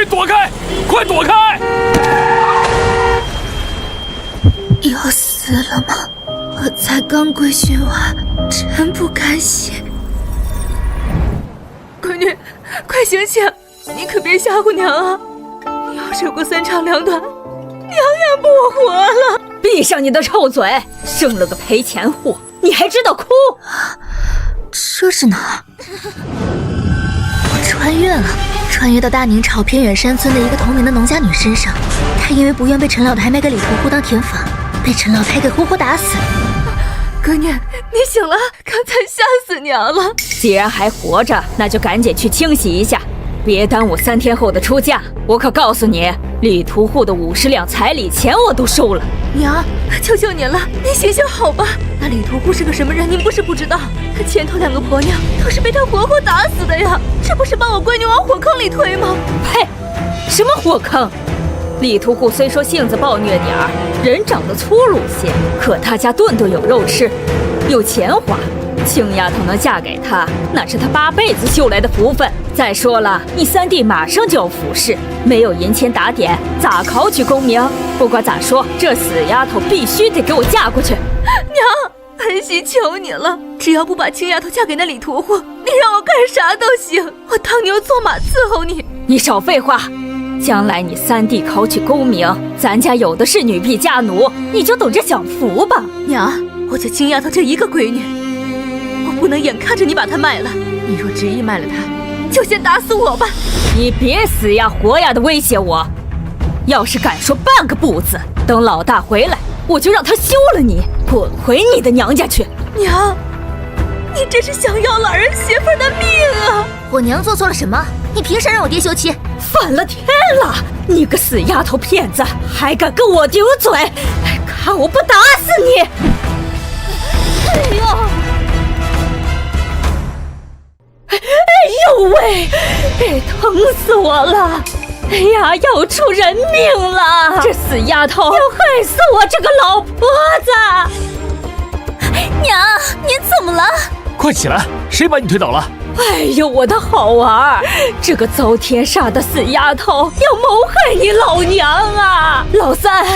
躲开！快躲开！要死了吗？我才刚规训完，真不敢写。闺女，快醒醒！你可别吓唬娘啊！你要是有个三长两短，娘也不活了。闭上你的臭嘴！生了个赔钱货，你还知道哭？这是哪儿？我穿越了，穿越到大宁朝偏远山村的一个同名的农家女身上。她因为不愿被陈老太卖给李屠户当田房，被陈老太给活活打死。闺女，你醒了，刚才吓死娘了。既然还活着，那就赶紧去清洗一下，别耽误3天后的出嫁。我可告诉你，李屠户的50两彩礼钱我都收了。娘，求求您了，您醒醒好吧。那李屠户是个什么人，您不是不知道，他前头2个婆娘都是被他活活打死的呀，这不是把我闺女往火坑里推吗？呸！什么火坑？李屠户虽说性子暴虐点儿，人长得粗鲁些，可他家顿顿有肉吃，有钱花。青丫头能嫁给他，那是他8辈子修来的福分。再说了，你3弟马上就要服侍，没有银钱打点，咋考取功名？不管咋说，这死丫头必须得给我嫁过去。娘，恩熙求你了，只要不把青丫头嫁给那李屠户，你让我干啥都行，我当牛做马伺候你。你少废话！将来你3弟考取功名，咱家有的是女婢家奴，你就等着享福吧。娘，我就青丫头这一个闺女，我不能眼看着你把她卖了。你若执意卖了她，就先打死我吧。你别死呀活呀的威胁我，要是敢说半个不字，等老大回来，我就让他休了你，滚回你的娘家去。娘，你这是想要了儿媳妇的命啊！我娘做错了什么？你凭啥让我爹休妻？反了天了！你个死丫头片子，还敢跟我顶嘴！看我不打死你！哎呦！哎呦喂，疼死我了！哎呀，要出人命了！这死丫头要害死我这个老婆子！娘，您怎么了？快起来！谁把你推倒了？哎呦，我的好儿，这个遭天杀的死丫头要谋害你老娘啊！老三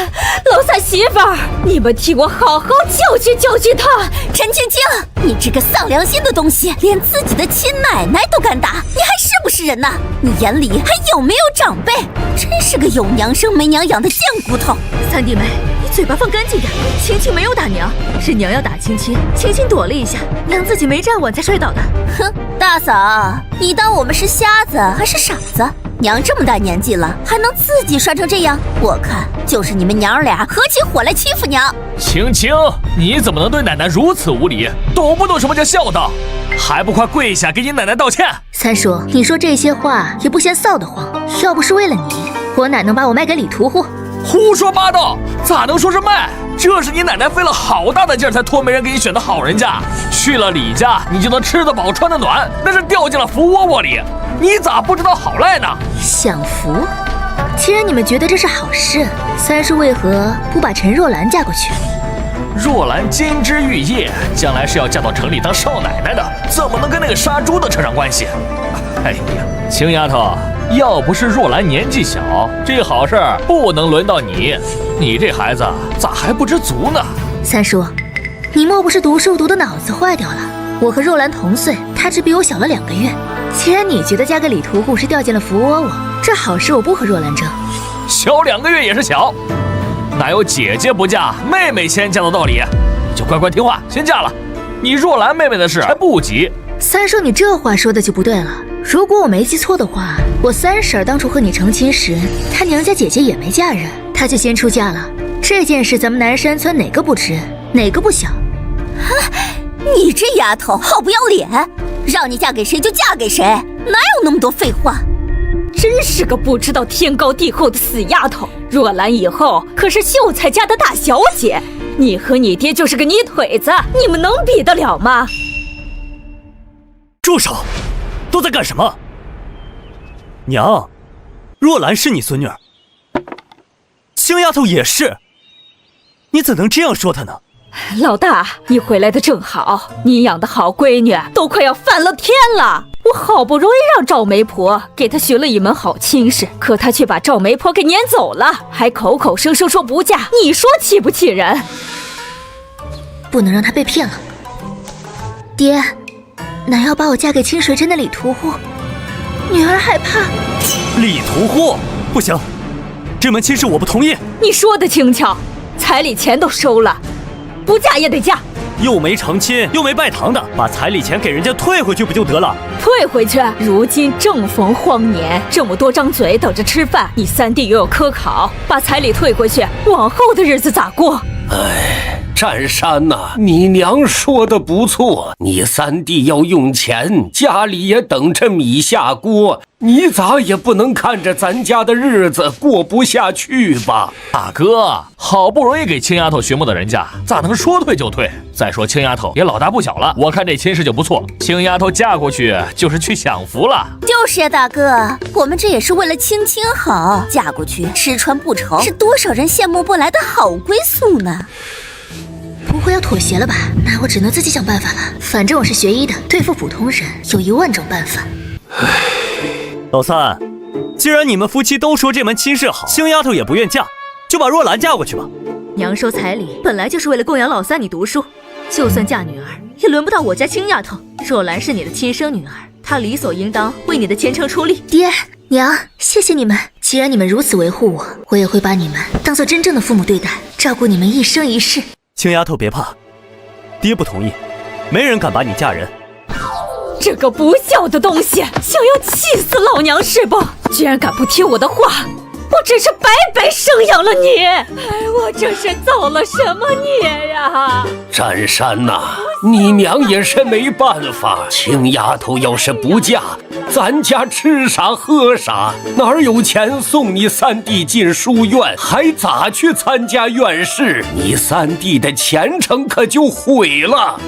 媳妇儿，你们替我好好教训教训她。陈青青，你这个丧良心的东西，连自己的亲奶奶都敢打，你还是不是人呐？你眼里还有没有长辈？真是个有娘生没娘养的贱骨头！三弟妹，你嘴巴放干净点，青青没有打娘，是娘要打青青，青青躲了一下，娘自己没站稳才摔倒的。哼，大嫂，你当我们是瞎子还是傻子？娘这么大年纪了，还能自己摔成这样？我看就是你们娘俩合起伙来欺负娘。青青，你怎么能对奶奶如此无礼？懂不懂什么叫孝道？还不快跪下给你奶奶道歉！三叔，你说这些话也不嫌臊得慌。要不是为了你，我哪能把我卖给李屠户？胡说八道，咋能说是卖？这是你奶奶费了好大的劲儿才托媒人给你选的好人家，去了李家你就能吃得饱穿得暖，那是掉进了福窝窝里，你咋不知道好赖呢？享福？既然你们觉得这是好事，三叔为何不把陈若兰嫁过去？若兰金枝玉叶，将来是要嫁到城里当少奶奶的，怎么能跟那个杀猪的扯上关系？哎呀，青丫头，要不是若兰年纪小，这好事儿不能轮到你。你这孩子咋还不知足呢？三叔，你莫不是读书读的脑子坏掉了？我和若兰同岁，她只比我小了2个月。既然你觉得嫁给李屠户是掉进了福窝窝，这好事我不和若兰争。小2个月也是小，哪有姐姐不嫁妹妹先嫁的道理？你就乖乖听话，先嫁了。你若兰妹妹的事还不急。三叔，你这话说的就不对了。如果我没记错的话，我三婶当初和你成亲时，她娘家姐姐也没嫁人，她就先出嫁了。这件事咱们南山村哪个不知，哪个不晓？你这丫头好不要脸，让你嫁给谁就嫁给谁，哪有那么多废话？真是个不知道天高地厚的死丫头！若兰以后可是秀才家的大小姐，你和你爹就是个泥腿子，你们能比得了吗？住手！都在干什么？娘，若兰是你孙女儿，青丫头也是，你怎能这样说她呢？老大，你回来的正好，你养的好闺女都快要翻了天了，我好不容易让赵媒婆给他寻了一门好亲事，可他却把赵媒婆给撵走了，还口口声声说不嫁，你说气不气人？不能让他被骗了。爹，奶要把我嫁给清水镇的李屠户，女儿害怕。李屠户不行，这门亲事我不同意。你说的轻巧，彩礼钱都收了，不嫁也得嫁。又没成亲又没拜堂的，把彩礼钱给人家退回去不就得了？退回去？如今正逢荒年，这么多张嘴等着吃饭，你三弟又有科考，把彩礼退回去，往后的日子咋过？哎，占山呐，你娘说的不错，你三弟要用钱，家里也等着米下锅，你咋也不能看着咱家的日子过不下去吧？大哥，好不容易给青丫头寻摸的人家，咋能说退就退？再说青丫头也老大不小了，我看这亲事就不错，青丫头嫁过去就是去享福了。就是呀，大哥，我们这也是为了青青好，嫁过去吃穿不愁，是多少人羡慕不来的好归宿呢。不会要妥协了吧？那我只能自己想办法了。反正我是学医的，对付普通人有10000种办法。老三，既然你们夫妻都说这门亲事好，青丫头也不愿嫁，就把若兰嫁过去吧。娘收彩礼本来就是为了供养老三你读书，就算嫁女儿，也轮不到我家青丫头。若兰是你的亲生女儿，她理所应当为你的前程出力。爹娘，谢谢你们。既然你们如此维护我，我也会把你们当做真正的父母对待，照顾你们一生一世。青丫头别怕，爹不同意，没人敢把你嫁人。这个不孝的东西，想要气死老娘是不？居然敢不听我的话，我真是白白生养了你！哎，我这是造了什么孽呀？占山呐，你娘也是没办法，青丫头要是不嫁，咱家吃啥喝啥，哪有钱送你三弟进书院，还咋去参加院试？你三弟的前程可就毁了。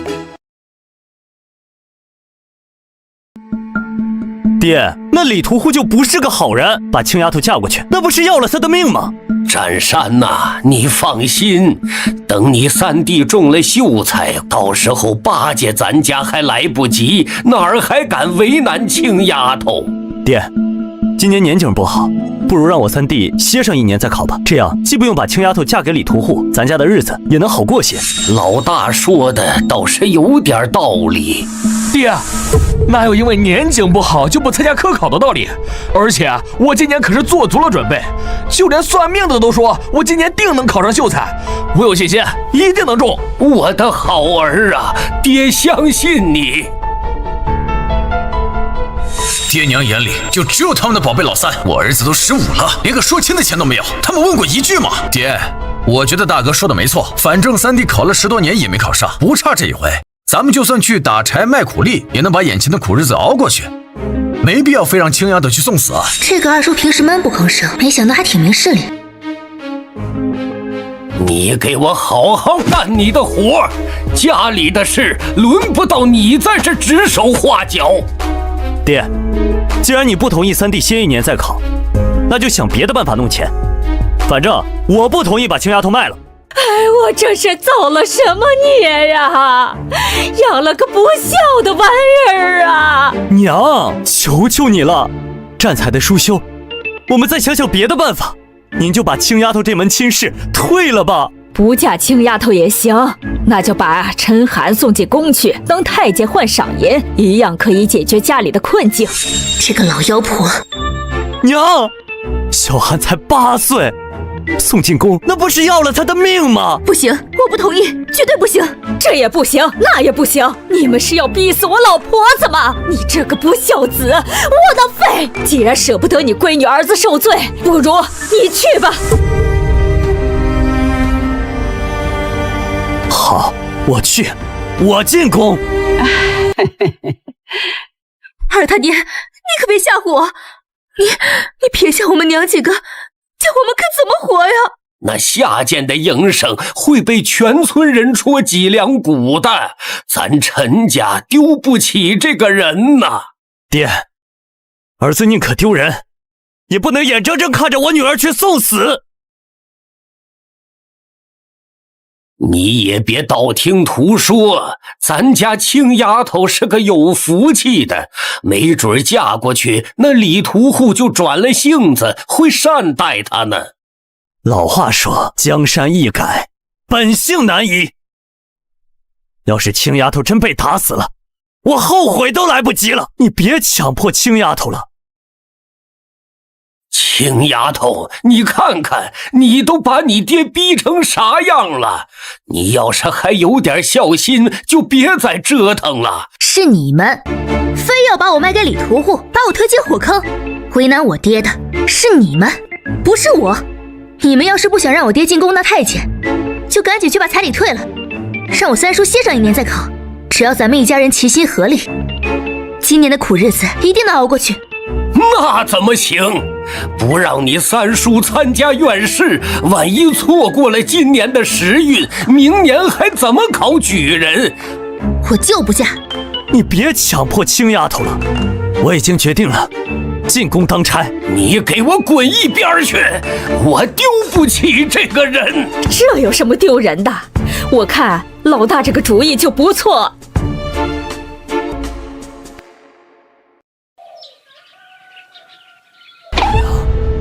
爹，那李屠户就不是个好人，把青丫头嫁过去，那不是要了他的命吗？占山呐，你放心，等你三弟中了秀才，到时候巴结咱家还来不及，哪儿还敢为难青丫头？爹，今年年景不好，不如让我三弟歇上1年再考吧，这样既不用把青丫头嫁给李屠户，咱家的日子也能好过些。老大说的倒是有点道理。爹，哪有因为年景不好就不参加科考的道理？而且我今年可是做足了准备，就连算命的都说我今年定能考上秀才，我有信心，一定能中。我的好儿啊，爹相信你。爹娘眼里就只有他们的宝贝老三，我儿子都15了，连个说亲的钱都没有，他们问过一句吗？爹，我觉得大哥说的没错，反正三弟考了10多年也没考上，不差这一回。咱们就算去打柴卖苦力，也能把眼前的苦日子熬过去，没必要非让青丫头去送死啊！这个二叔平时闷不吭声，没想到还挺明事理。你给我好好干你的活，家里的事轮不到你在这指手画脚。爹，既然你不同意三弟歇1年再考，那就想别的办法弄钱。反正我不同意把青丫头卖了。哎，我这是造了什么孽呀？养了个不孝的玩意儿啊！娘，求求你了，占彩的书修，我们再想想别的办法。您就把青丫头这门亲事退了吧。不嫁青丫头也行，那就把陈寒送进宫去，当太监换赏银，一样可以解决家里的困境。这个老妖婆！娘，小寒才8岁，送进宫那不是要了他的命吗？不行，我不同意，绝对不行！这也不行，那也不行，你们是要逼死我老婆子吗？你这个不孝子，窝囊废！既然舍不得你闺女儿子受罪，不如你去吧。好，我去，我进宫。二大爹，你可别吓唬我！你撇下我们娘几个，叫我们可怎么活呀？那下贱的营生会被全村人戳脊梁骨的，咱陈家丢不起这个人呐！爹，儿子宁可丢人，也不能眼睁睁看着我女儿去送死。你也别道听途说，咱家青丫头是个有福气的，没准嫁过去，那李屠户就转了性子，会善待她呢。老话说，江山易改，本性难移。要是青丫头真被打死了，我后悔都来不及了。你别强迫青丫头了。青丫头，你看看，你都把你爹逼成啥样了？你要是还有点孝心，就别再折腾了。是你们，非要把我卖给李屠户，把我推进火坑，为难我爹的是你们，不是我。你们要是不想让我爹进宫当太监，就赶紧去把彩礼退了，让我三叔歇上1年再考。只要咱们一家人齐心合力，今年的苦日子一定能熬过去。那怎么行？不让你三叔参加院试，万一错过了今年的时运，明年还怎么考举人？我就不嫁。你别强迫青丫头了，我已经决定了，进宫当差。你给我滚一边去！我丢不起这个人。这有什么丢人的？我看老大这个主意就不错。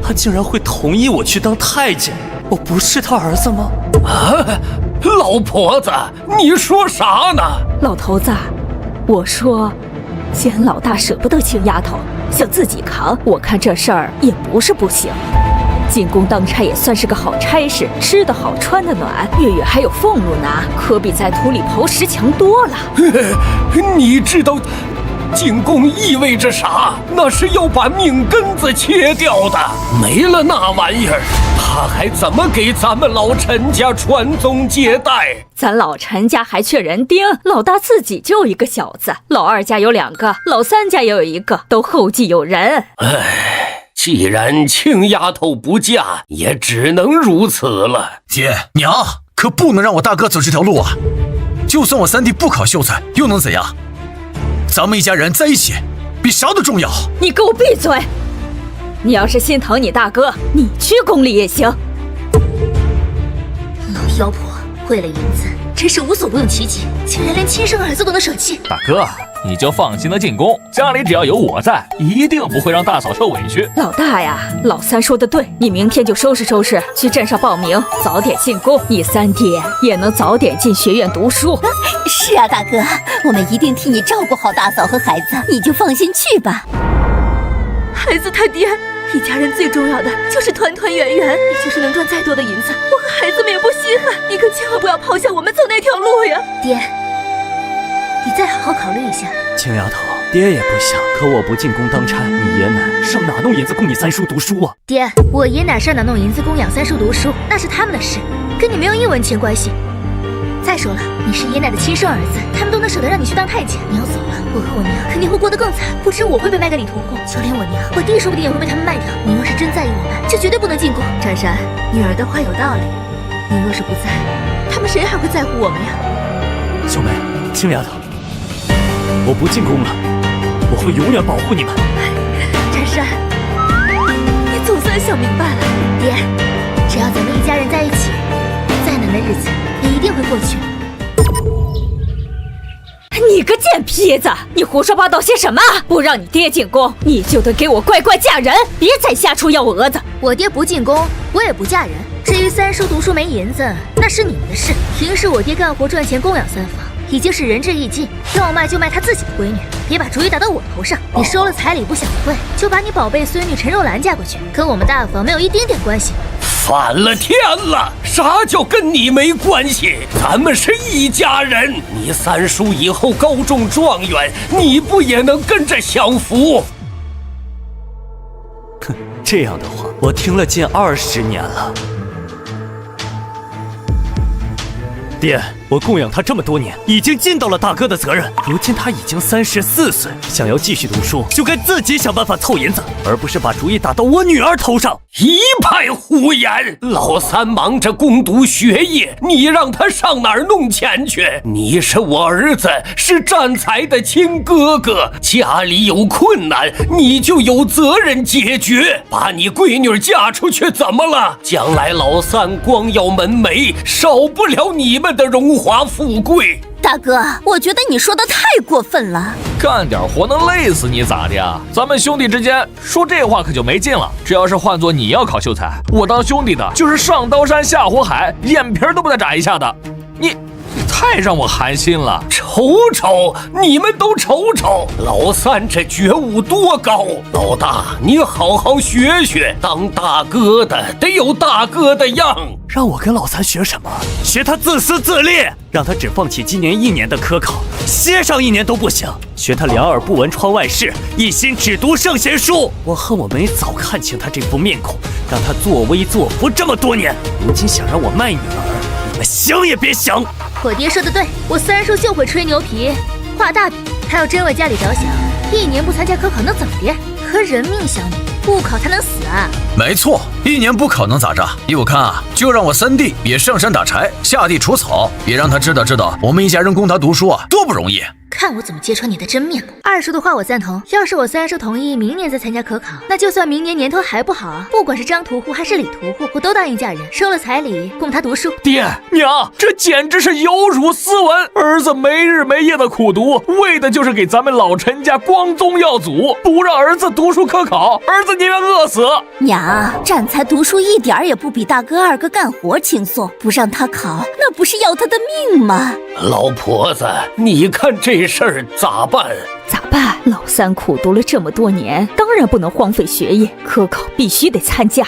他竟然会同意我去当太监，我不是他儿子吗？啊，老婆子，你说啥呢？老头子，我说，既然老大舍不得青丫头，想自己扛，我看这事儿也不是不行。进宫当差也算是个好差事，吃得好，穿得暖，月月还有俸禄拿，可比在土里刨食强多了。你知道进宫意味着啥？那是要把命根子切掉的，没了那玩意儿，他还怎么给咱们老陈家传宗接代？咱老陈家还缺人丁，老大自己就一个小子，老二家有2个，老三家也有1个，都后继有人。既然青丫头不嫁，也只能如此了。爹娘可不能让我大哥走这条路啊！就算我三弟不考秀才，又能怎样？咱们一家人在一起，比啥都重要。你给我闭嘴！你要是心疼你大哥，你去宫里也行。老妖婆，为了银子，真是无所不用其极，竟然连亲生儿子都能舍弃。大哥，你就放心的进宫，家里只要有我在，一定不会让大嫂受委屈。老大呀，老三说的对，你明天就收拾收拾，去镇上报名，早点进宫，你三弟也能早点进学院读书。是啊，大哥，我们一定替你照顾好大嫂和孩子，你就放心去吧。孩子他爹，一家人最重要的就是团团圆圆。你就是能赚再多的银子，我和孩子们也不稀罕。你可千万不要抛下我们走那条路呀！爹，你再好好考虑一下。青丫头，爹也不想，可我不进宫当差，你爷奶上哪弄银子供你三叔读书啊？爹，我爷奶上哪弄银子供养三叔读书，那是他们的事，跟你没有一文钱关系。再说了，你是爷奶的亲生儿子，他们都能舍得让你去当太监。你要走了，我和我娘肯定会过得更惨。不止我会被卖给李屠户，就连我娘、我弟说不定也会被他们卖掉。你要是真在意我们，就绝对不能进宫。珊珊，女儿的话有道理，你若是不在，他们谁还会在乎我们呀？秀梅，青丫头，我不进宫了，我会永远保护你们。珊珊，你总算想明白了。爹，只要咱们一家人在一起，再难的日子也一定会过去。你个贱坯子，你胡说八道些什么？不让你爹进宫，你就得给我乖乖嫁人，别再瞎出幺蛾子。我爹不进宫，我也不嫁人。至于三叔读书没银子，那是你们的事。平时我爹干活赚钱供养三房，已经是仁至义尽，要卖就卖他自己的闺女，别把主意打到我头上。你收了彩礼不想退，就把你宝贝孙女陈若兰嫁过去，跟我们大房没有一丁点关系。反了天了！啥叫跟你没关系？咱们是一家人。你三叔以后高中状元，你不也能跟着享福？哼，这样的话，我听了近20年了。爹，我供养他这么多年，已经尽到了大哥的责任。如今他已经34岁，想要继续读书，就该自己想办法凑银子，而不是把主意打到我女儿头上。一派胡言！老三忙着攻读学业，你让他上哪儿弄钱去？你是我儿子，是占财的亲哥哥，家里有困难，你就有责任解决。把你闺女嫁出去怎么了？将来老三光耀门楣，少不了你们的荣华富贵。大哥，我觉得你说的太过分了。干点活能累死你咋的呀？咱们兄弟之间说这话可就没劲了。这要是换做你要考秀才，我当兄弟的就是上刀山下火海，眼皮都不带眨一下的。你太让我寒心了。瞅瞅，你们都瞅瞅，老三这觉悟多高！老大，你好好学学，当大哥的得有大哥的样。让我跟老三学什么？学他自私自利，让他只放弃今年1年的科考，歇上1年都不行。学他两耳不闻窗外事，一心只读圣贤书。我恨我没早看清他这副面孔，让他作威作福这么多年，如今想让我卖女儿，你们想也别想。我爹说的对，我三叔就会吹牛皮、画大饼，他要真为家里着想，1年不参加科考能怎么的？和人命相比，不考他能死啊？没错，1年不考能咋着？依我看啊，就让我三弟也上山打柴，下地除草，也让他知道我们一家人供他读书啊，多不容易。看我怎么揭穿你的真面目。二叔的话我赞同，要是我三叔同意明年再参加科考，那就算明年年头还不好，不管是张屠户还是李屠户，我都答应嫁人，收了彩礼供他读书。爹娘，这简直是有辱斯文！儿子没日没夜的苦读，为的就是给咱们老陈家光宗耀祖，不让儿子读书科考，儿子宁愿饿死。娘，占才读书一点也不比大哥二哥干活轻松，不让他考，那不是要他的命吗？老婆子，你看这事儿咋办？咋办？老三苦读了这么多年，当然不能荒废学业，科考必须得参加。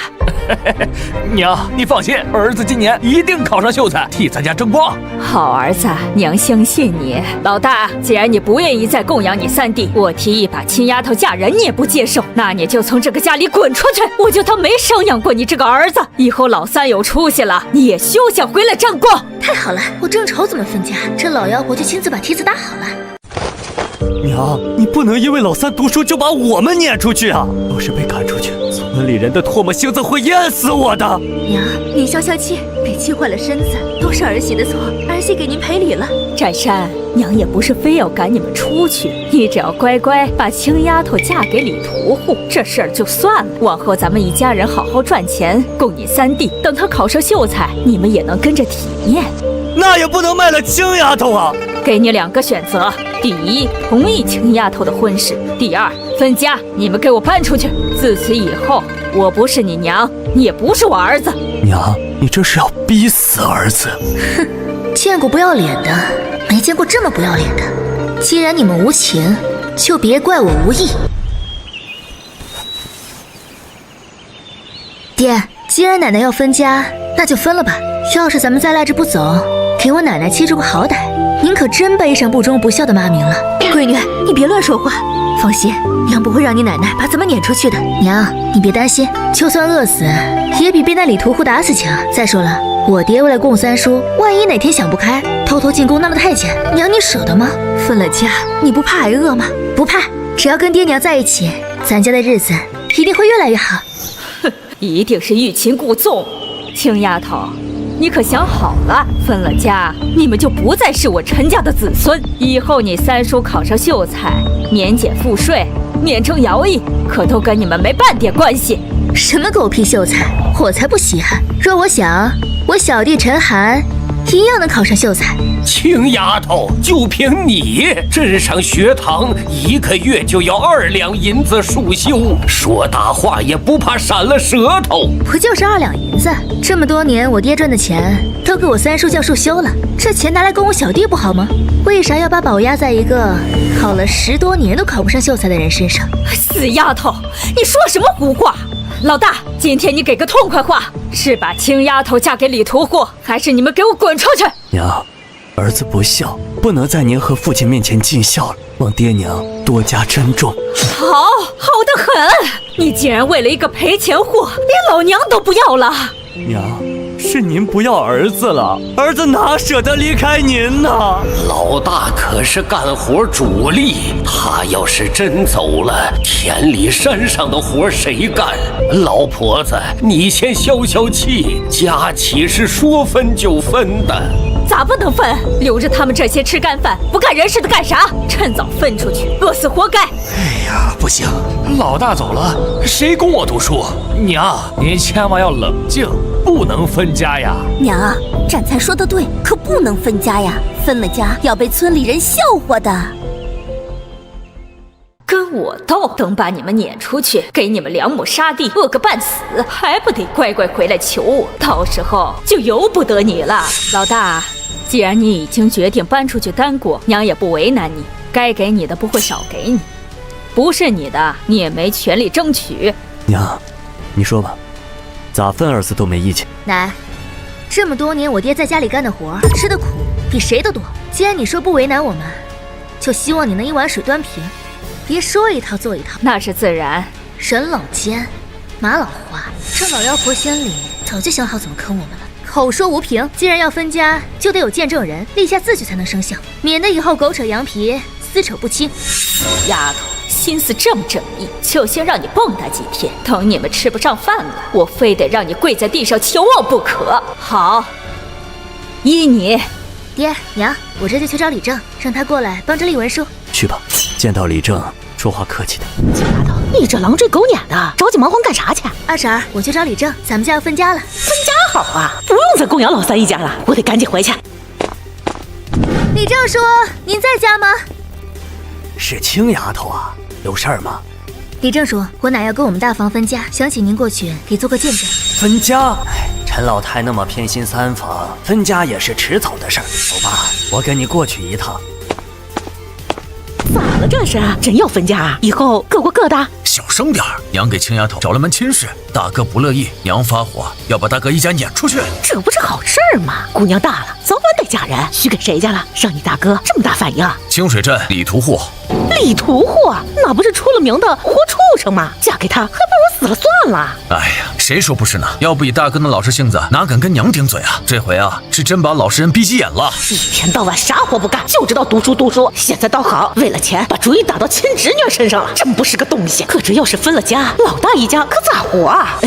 娘，你放心，儿子今年一定考上秀才，替咱家争光。好儿子，娘相信你。老大，既然你不愿意再供养你三弟，我提议把亲丫头嫁人，你也不接受，那你就从这个家里滚出去！我就当没生养过你这个儿子，以后老三有出息了，你也休想回来沾光。太好了，我正愁怎么分家，这老妖婆就亲自把梯子搭好了。娘，你不能因为老三读书就把我们撵出去啊！要是被赶出去，村里人的唾沫星子会淹死我的。娘，您消消气，被气坏了身子，都是儿媳的错，儿媳给您赔礼了。占山，娘也不是非要赶你们出去，你只要乖乖把青丫头嫁给李屠户，这事儿就算了。往后咱们一家人好好赚钱，供你三弟，等他考上秀才，你们也能跟着体面。那也不能卖了青丫头啊！给你2个选择：第一，同意青丫头的婚事；第二，分家。你们给我搬出去！自此以后，我不是你娘，你也不是我儿子。娘，你这是要逼死儿子？哼，见过不要脸的，没见过这么不要脸的。既然你们无情，就别怪我无义。爹，既然奶奶要分家，那就分了吧。要是咱们再赖着不走，给我奶奶记住个好歹，您可真背上不忠不孝的骂名了。闺女，你别乱说话。放心，娘不会让你奶奶把咱们撵出去的。娘，你别担心，就算饿死，也比被那李屠户打死强。再说了，我爹为了供三叔，万一哪天想不开，偷偷进宫当了太监，娘你舍得吗？分了家，你不怕挨饿吗？不怕，只要跟爹娘在一起，咱家的日子一定会越来越好。哼，一定是欲擒故纵。青丫头，你可想好了，分了家，你们就不再是我陈家的子孙。以后你三叔考上秀才，免减赋税，免征徭役，可都跟你们没半点关系。什么狗屁秀才，我才不稀罕。若我想，我小弟陈寒一样能考上秀才。青丫头，就凭你，镇上学堂1个月就要2两银子束修，说大话也不怕闪了舌头。不就是2两银子？这么多年我爹赚的钱都给我三叔叫束修了，这钱拿来供我小弟不好吗？为啥要把宝压在一个考了10多年都考不上秀才的人身上？死丫头，你说什么胡话？老大，今天你给个痛快话，是把青丫头嫁给李屠户，还是你们给我滚出去？娘，儿子不孝，不能在您和父亲面前尽孝了，望爹娘多加珍重。好得很，你竟然为了一个赔钱货，连老娘都不要了。娘，是您不要儿子了，儿子哪舍得离开您呢？老大可是干活主力，他要是真走了，田里山上的活谁干？老婆子，你先消消气，家岂是说分就分的？咋不能分？留着他们这些吃干饭不干人事的干啥？趁早分出去，饿死活该！哎呀，不行，老大走了，谁供我读书？娘，您千万要冷静，不能分家呀！娘，展才说的对，可不能分家呀，分了家要被村里人笑话的。跟我斗，等把你们撵出去，给你们2亩沙地，饿个半死，还不得乖乖回来求我？到时候就由不得你了。老大，既然你已经决定搬出去干过，娘也不为难你，该给你的不会少给你，不是你的你也没权利争取。娘，你说吧，咋分儿子都没意见。奶，这么多年我爹在家里干的活，吃的苦比谁都多。既然你说不为难我们，就希望你能一碗水端平，别说一套做一套。那是自然。人老奸，马老花，这老妖婆心里早就想好怎么坑我们了。口说无凭，既然要分家，就得有见证人，立下字据才能生效，免得以后狗扯羊皮，撕扯不清。丫头心思这么缜密，就先让你蹦跶几天，等你们吃不上饭了，我非得让你跪在地上求我不可。好，依你。爹娘，我这就去找李正，让他过来帮着立文书。去吧，见到李正说话客气点。秦丫头，你这狼追狗撵的，着急忙慌干啥去？二婶儿，我去找李正，咱们家要分家了。分家好啊，不用再供养老三一家了，我得赶紧回去。李正叔，您在家吗？是青丫头啊，有事儿吗？李正叔，我奶要跟我们大房分家，想请您过去给做个见证。分家？陈老太那么偏心三房，分家也是迟早的事儿。走吧，我跟你过去一趟。咋了这是？真要分家啊？以后各过各的？小声点儿，娘给青丫头找了门亲事，大哥不乐意，娘发火要把大哥一家撵出去。这不是好事儿吗？姑娘大了，早晚得嫁人，许给谁家了？让你大哥这么大反应？清水镇李屠户。李屠户那不是出了名的活畜生吗？嫁给他还不如死了算了。哎呀，谁说不是呢？要不以大哥那老实性子，哪敢跟娘顶嘴啊？这回啊，是真把老实人逼急眼了。一天到晚啥活不干，就知道读书读书。现在倒好，为了钱把主意打到亲侄女身上了，真不是个东西。可这要是分了家，老大一家可咋活啊？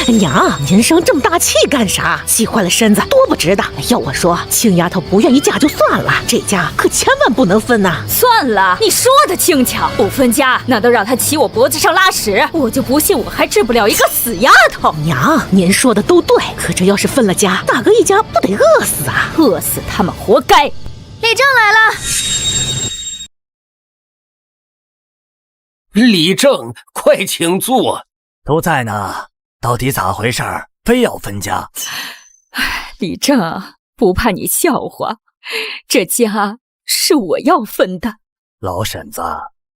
娘，您生这么大气干啥？气坏了身子多不值当。要我说，青丫头不愿意嫁就算了，这家可千万不能分呐。算了，你说的轻巧，不分家那都让他骑我脖子上拉屎，我就不信我还治不了一个死丫头。娘，您说的都对，可这要是分了家，大哥一家不得饿死啊？饿死他们活该。李正来了。李正，快请坐。都在呢，到底咋回事儿？非要分家？李正，不怕你笑话，这家是我要分的。老婶子，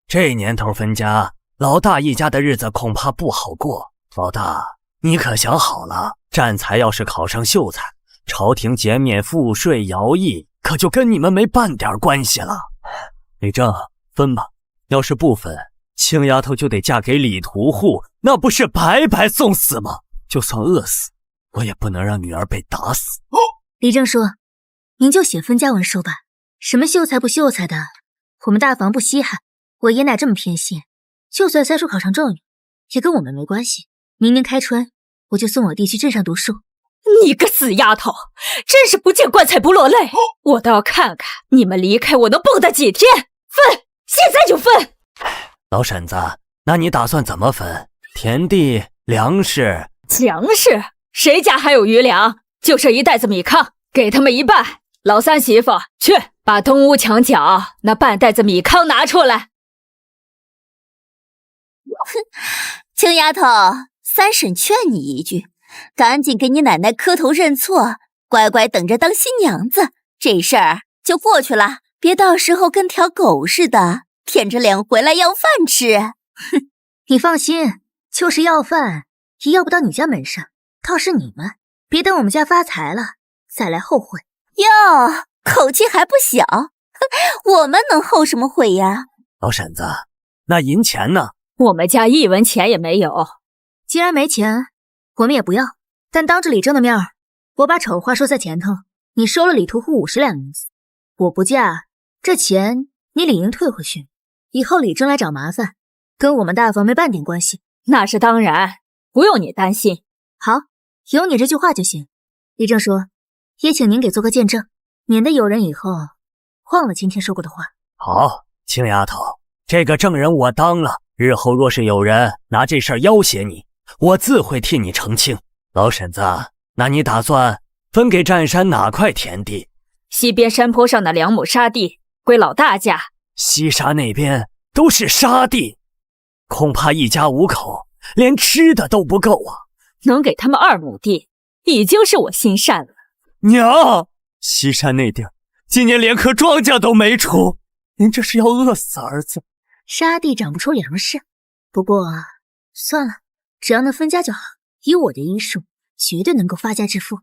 这年头分家，老大一家的日子恐怕不好过。老大，你可想好了，战才要是考上秀才，朝廷减免赋税徭役，可就跟你们没半点关系了。李正，分吧，要是不分，青丫头就得嫁给李屠户，那不是白白送死吗？就算饿死，我也不能让女儿被打死。李正叔，您就写分家文书吧，什么秀才不秀才的，我们大房不稀罕。我爷奶这么偏心，就算三叔考上状元，也跟我们没关系。明年开春，我就送我弟去镇上读书。你个死丫头，真是不见棺材不落泪！我倒要看看你们离开我能蹦跶几天！分，现在就分！老婶子，那你打算怎么分？田地、粮食？粮食？谁家还有余粮？就剩1袋子米糠，给他们1半。老三媳妇，去把东屋墙角那半袋子米糠拿出来。哼，青丫头，三婶劝你一句，赶紧给你奶奶磕头认错，乖乖等着当新娘子，这事儿就过去了。别到时候跟条狗似的，舔着脸回来要饭吃。哼，你放心，就是要饭也要不到你家门上，倒是你们，别等我们家发财了再来后悔。哟，口气还不小，我们能后什么悔呀？老婶子，那银钱呢？我们家1文钱也没有。既然没钱，我们也不要。但当着李正的面，我把丑话说在前头，你收了李屠户50两银子，我不嫁，这钱你理应退回去。以后李正来找麻烦，跟我们大房没半点关系。那是当然，不用你担心。好，有你这句话就行。李正说，也请您给做个见证，免得有人以后忘了今天说过的话。好，青丫头，这个证人我当了，日后若是有人拿这事儿要挟你，我自会替你澄清。老婶子，那你打算分给占山哪块田地？西边山坡上的2亩沙地归老大家。西沙那边都是沙地，恐怕一家5口连吃的都不够啊。能给他们2亩地，已经是我心善了。娘，西山那地儿今年连颗庄稼都没出，您这是要饿死儿子。沙地长不出粮食，不过算了，只要能分家就好。以我的医术，绝对能够发家致富。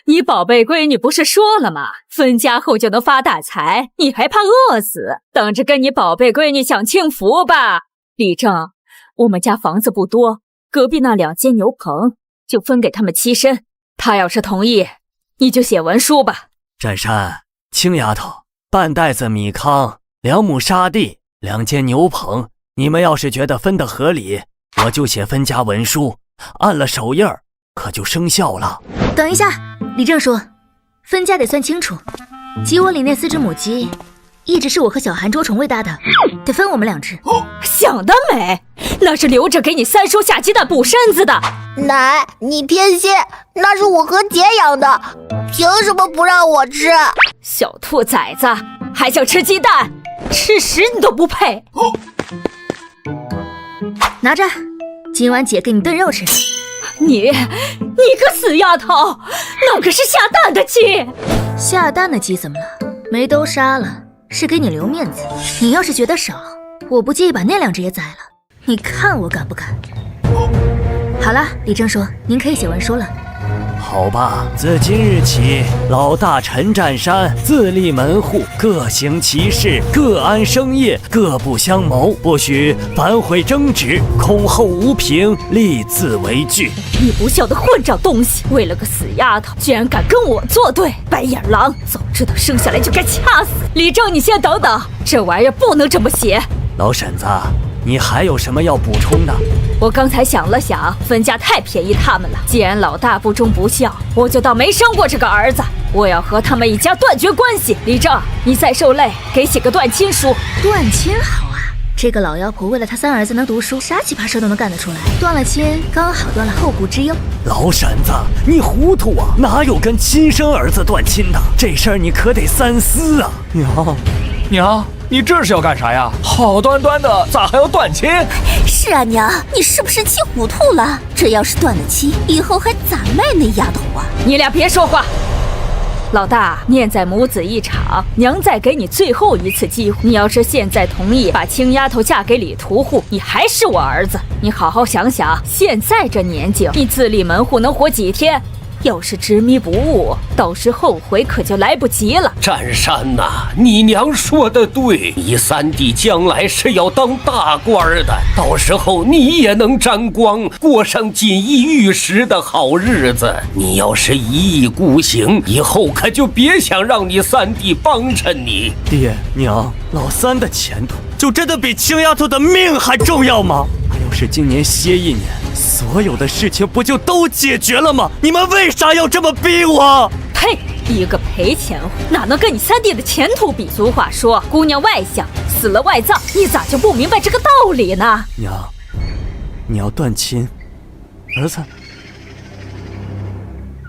你宝贝闺女不是说了吗？分家后就能发大财，你还怕饿死？等着跟你宝贝闺女享清福吧。李正，我们家房子不多，隔壁那2间牛棚就分给他们栖身，他要是同意，你就写文书吧。占山，青丫头，半袋子米糠，2亩沙地，2间牛棚，你们要是觉得分得合理，我就写分家文书，按了手印儿，可就生效了。等一下，李正说，分家得算清楚。鸡窝里那4只母鸡，一直是我和小韩捉虫喂大的，得分我们2只。想得美，那是留着给你三叔下鸡蛋补身子的。奶，你偏心，那是我和姐养的，凭什么不让我吃？小兔崽子，还想吃鸡蛋？吃屎你都不配！拿着，今晚姐给你炖肉吃。你个死丫头，那可是下蛋的鸡。下蛋的鸡怎么了？没都杀了，是给你留面子。你要是觉得少，我不介意把那2只也宰了。你看我敢不敢？好了，李正说，您可以写文书了。好吧，自今日起，老大陈占山自立门户，各行其事，各安生业，各不相谋，不许反悔争执，恐后无凭，立字为据。你不孝的混账东西，为了个死丫头，居然敢跟我作对，白眼狼！早知道生下来就该掐死。李正，你先等等，这玩意儿不能这么写。老婶子，你还有什么要补充的？我刚才想了想，分家太便宜他们了。既然老大不忠不孝，我就当没生过这个儿子。我要和他们一家断绝关系。李正，你再受累，给写个断亲书。断亲好啊，这个老妖婆为了她3儿子能读书，啥奇葩事都能干得出来。断了亲，刚好断了后顾之忧。老婶子，你糊涂啊！哪有跟亲生儿子断亲的？这事儿你可得三思啊！娘，你这是要干啥呀？好端端的，咋还要断亲？是啊，娘，你是不是气糊涂了？这要是断了亲，以后还咋卖那丫头啊？你俩别说话。老大，念在母子一场，娘再给你最后一次机会。你要是现在同意把青丫头嫁给李屠户，你还是我儿子。你好好想想，现在这年纪，你自立门户能活几天？要是执迷不悟，到时后悔可就来不及了。占山呐，你娘说的对，你3弟将来是要当大官的，到时候你也能沾光，过上锦衣玉食的好日子。你要是一意孤行，以后可就别想让你3弟帮衬你。爹娘，老3的前途就真的比青丫头的命还重要吗？要是今年歇1年，所有的事情不就都解决了吗？你们为啥要这么逼我？呸！一个赔钱货，哪能跟你3弟的前途比？俗话说，姑娘外向，死了外葬。你咋就不明白这个道理呢？娘，你要断亲，儿子，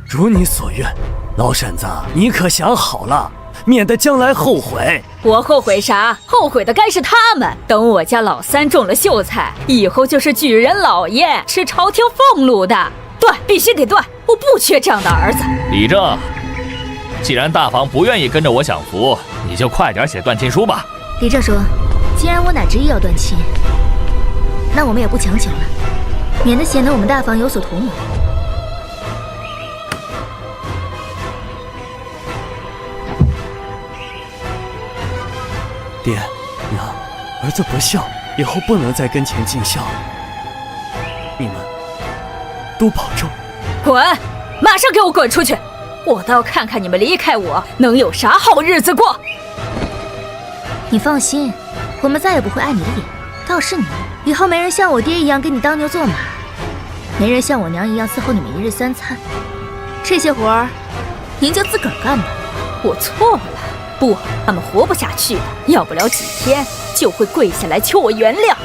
如你所愿。老婶子，你可想好了，免得将来后悔。我后悔啥？后悔的该是他们。等我家老3中了秀才，以后就是举人老爷，吃朝廷俸禄的。断，必须得断！我不缺这样的儿子。李正，既然大房不愿意跟着我享福，你就快点写断亲书吧。李正说，既然我奶执意要断亲，那我们也不强求了，免得显得我们大房有所图谋。爹娘，儿子不孝，以后不能在跟前尽孝，你们都保重。滚！马上给我滚出去！我倒要看看你们离开我能有啥好日子过。你放心，我们再也不会碍你的眼。倒是你，以后没人像我爹一样给你当牛做马，没人像我娘一样伺候你们1日3餐。这些活儿，您就自个儿干吧。我错了，不，他们活不下去了，要不了几天就会跪下来求我原谅。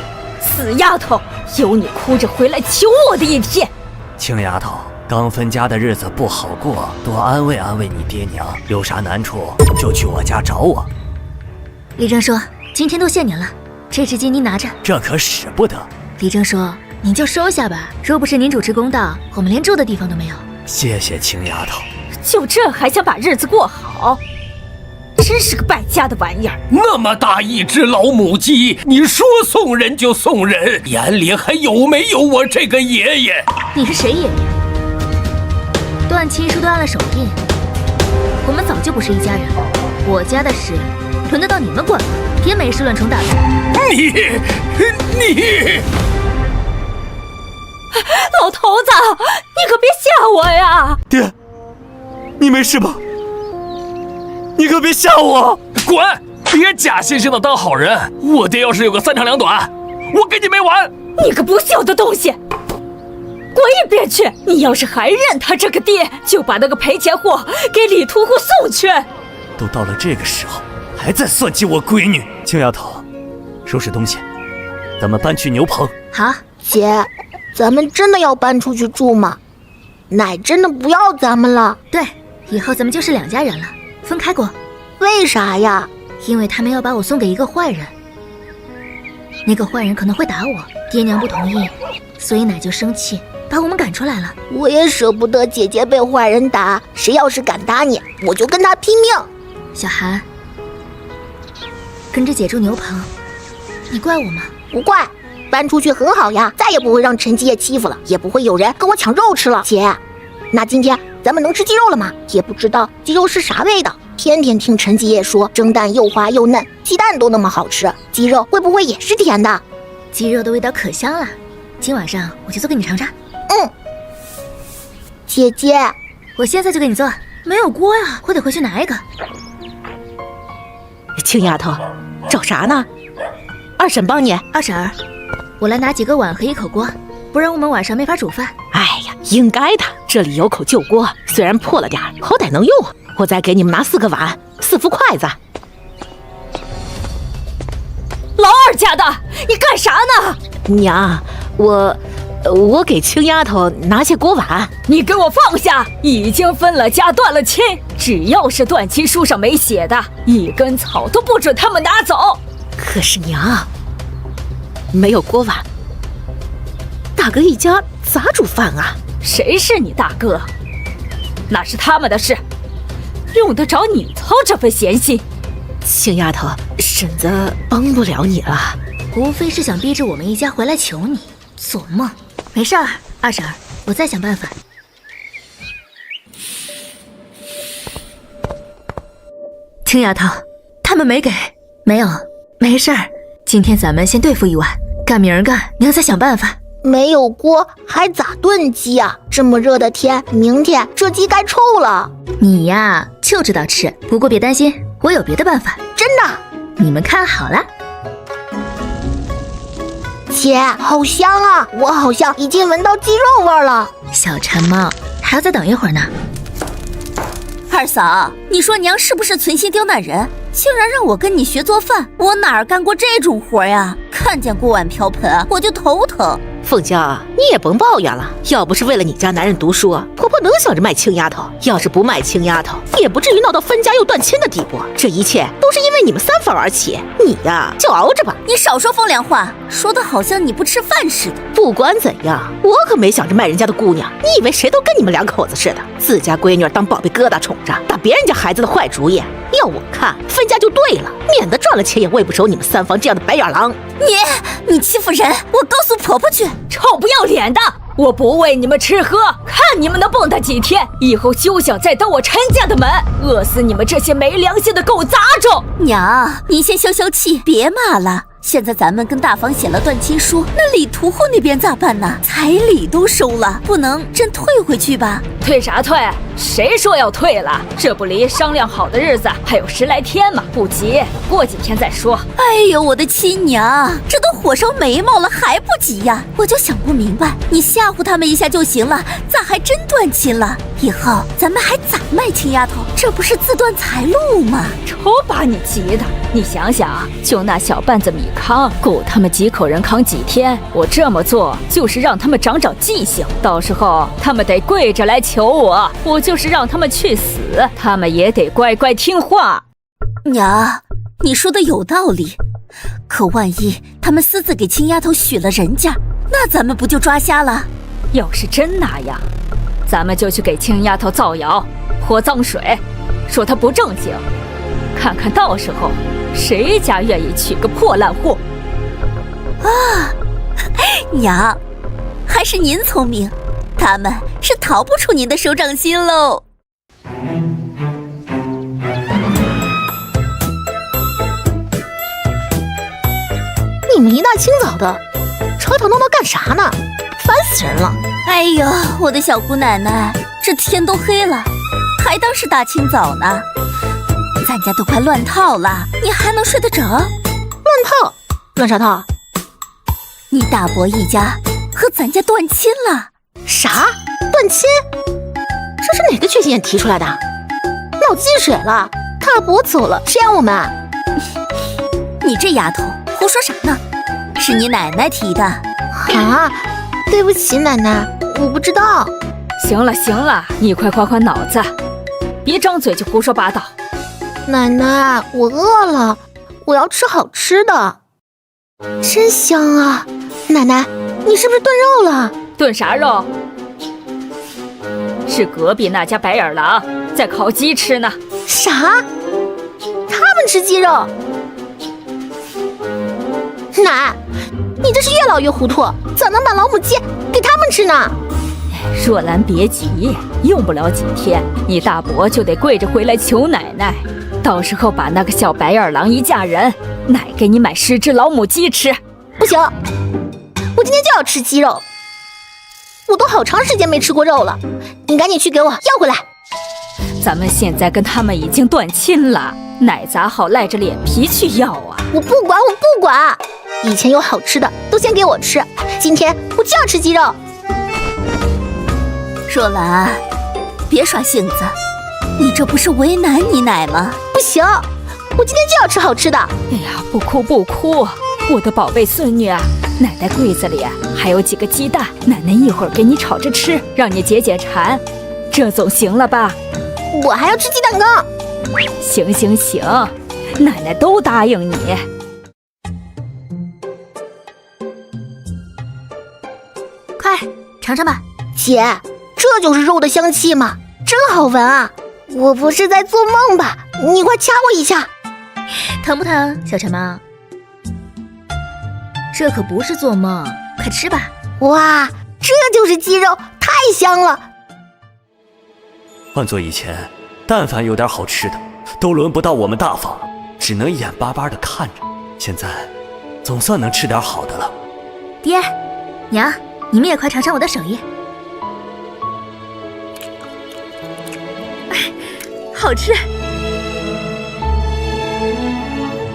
死丫头，有你哭着回来求我的一天。青丫头，刚分家的日子不好过，多安慰安慰你爹娘，有啥难处就去我家找我。李征说：“今天多谢您了，这只金您拿着。”这可使不得。李征说：“您就收下吧，若不是您主持公道，我们连住的地方都没有。”谢谢青丫头。就这还想把日子过好？真是个败家的玩意儿！那么大一只老母鸡，你说送人就送人，眼里还有没有我这个爷爷？你是谁爷爷？段亲叔断了手印，我们早就不是一家人了。我家的事轮得到你们管吗？别没事乱冲大头！你，老头子，你可别吓我呀！爹，你没事吧？你可别吓我！滚！别假惺惺的当好人。我爹要是有个3长2短，我跟你没完！你个不孝的东西，滚一边去！你要是还认他这个爹，就把那个赔钱货给李屠户送去。都到了这个时候，还在算计我闺女。青丫头，收拾东西，咱们搬去牛棚。好，姐，咱们真的要搬出去住吗？奶真的不要咱们了？对，以后咱们就是2家人了，分开过。为啥呀？因为他们要把我送给一个坏人，那个坏人可能会打我，爹娘不同意，所以奶就生气，把我们赶出来了。我也舍不得姐姐被坏人打，谁要是敢打你，我就跟他拼命。小韩，跟着姐住牛棚，你怪我吗？不怪，搬出去很好呀，再也不会让陈继业欺负了，也不会有人跟我抢肉吃了。姐，那今天咱们能吃鸡肉了吗？也不知道鸡肉是啥味道，天天听陈继业说蒸蛋又滑又嫩，鸡蛋都那么好吃，鸡肉会不会也是甜的？鸡肉的味道可香了，今晚上我就做给你尝尝。姐姐，我现在就给你做。没有锅呀，我得回去拿一个。青丫头，找啥呢？二婶帮你。二婶儿，我来拿几个碗和1口锅，不然我们晚上没法煮饭。哎呀，应该的，这里有口旧锅，虽然破了点，好歹能用。我再给你们拿4个碗，4副筷子。老二家的，你干啥呢？娘，我给青丫头拿些锅碗。你给我放下！已经分了家断了亲，只要是断亲书上没写的，一根草都不准他们拿走。可是娘，没有锅碗，大哥一家咋煮饭啊？谁是你大哥？那是他们的事，用得着你操这份闲心？青丫头，婶子帮不了你了。无非是想逼着我们一家回来求你，做梦。没事儿，二婶儿，我再想办法。青丫头，他们没给。没有，没事儿。今天咱们先对付一晚，干明儿干，娘再想办法。没有锅还咋炖鸡啊？这么热的天，明天这鸡该臭了。你呀，就知道吃。不过别担心，我有别的办法。真的？你们看好了。姐，好香啊！我好像已经闻到鸡肉味了。小馋猫，还要再等一会儿呢。二嫂，你说娘是不是存心刁难人？竟然让我跟你学做饭，我哪儿干过这种活呀？看见锅碗瓢盆我就头疼。凤娇，你也甭抱怨了，要不是为了你家男人读书，婆婆能想着卖青丫头？要是不卖青丫头，也不至于闹到分家又断亲的地步。这一切都是因为你们3房而起，你呀就熬着吧。你少说风凉话，说的好像你不吃饭似的。不管怎样，我可没想着卖人家的姑娘。你以为谁都跟你们2口子似的，自家闺女当宝贝疙瘩宠着，打别人家孩子的坏主意？要我看，分家就对了，免得赚了钱也喂不熟你们3房这样的白眼狼。你欺负人，我告诉婆婆去！臭不要脸的！我不喂你们吃喝，看你们能蹦跶几天！以后休想再登我陈家的门，饿死你们这些没良心的狗杂种！娘，您先消消气，别骂了。现在咱们跟大房写了断亲书，那李屠户那边咋办呢？彩礼都收了，不能真退回去吧？退啥退？谁说要退了？这不离商量好的日子还有10来天吗？不急，过几天再说。哎呦，我的亲娘，这都火烧眉毛了还不急呀？我就想不明白，你吓唬他们一下就行了，咋还真断亲了？以后咱们还咋卖？亲丫头，这不是自断财路吗？瞅把你急的！你想想，就那小半子米糠，够他们几口人扛几天。我这么做就是让他们长长记性，到时候他们得跪着来求我，我就是让他们去死，他们也得乖乖听话。娘，你说的有道理，可万一他们私自给亲丫头许了人家，那咱们不就抓瞎了？要是真那样，咱们就去给亲丫头造谣，泼脏水，说她不正经，看看到时候谁家愿意娶个破烂货。啊，娘，还是您聪明，他们是逃不出您的手掌心喽。你们一大清早的吵吵闹闹干啥呢？烦死人了！哎呦，我的小姑奶奶，这天都黑了，还当是大清早呢。咱家都快乱套了，你还能睡得着？乱套？乱啥套？你大伯一家和咱家断亲了。啥？断亲？这是哪个缺心眼提出来的？闹积水了，大伯走了，谁养我们啊？你这丫头胡说啥呢？是你奶奶提的。啊，对不起奶奶，我不知道。行了行了，你快宽宽脑子，别张嘴就胡说八道。奶奶，我饿了，我要吃好吃的。真香啊！奶奶，你是不是炖肉了？炖啥肉？是隔壁那家白眼狼在烤鸡吃呢。啥？他们吃鸡肉？奶，你这是越老越糊涂，咋能把老母鸡给他们吃呢？若兰别急，用不了几天，你大伯就得跪着回来求奶奶，到时候把那个小白眼狼一嫁人，奶给你买10只老母鸡吃。不行，我今天就要吃鸡肉，我都好长时间没吃过肉了，你赶紧去给我要回来。咱们现在跟他们已经断亲了，奶咋好赖着脸皮去要啊？我不管，我不管，以前有好吃的都先给我吃，今天我就要吃鸡肉。若兰，别耍性子，你这不是为难你奶吗？不行，我今天就要吃好吃的。哎呀，不哭不哭，我的宝贝孙女啊，奶奶柜子里还有几个鸡蛋，奶奶一会儿给你炒着吃，让你解解馋，这总行了吧？我还要吃鸡蛋糕。行行行，奶奶都答应你。快尝尝吧。姐，这就是肉的香气吗？真好闻啊！我不是在做梦吧？你快掐我一下。疼不疼，小馋猫？这可不是做梦，快吃吧。哇，这就是鸡肉，太香了。换做以前，但凡有点好吃的，都轮不到我们大方，只能眼巴巴地看着。现在，总算能吃点好的了。爹，娘，你们也快尝尝我的手艺。好吃。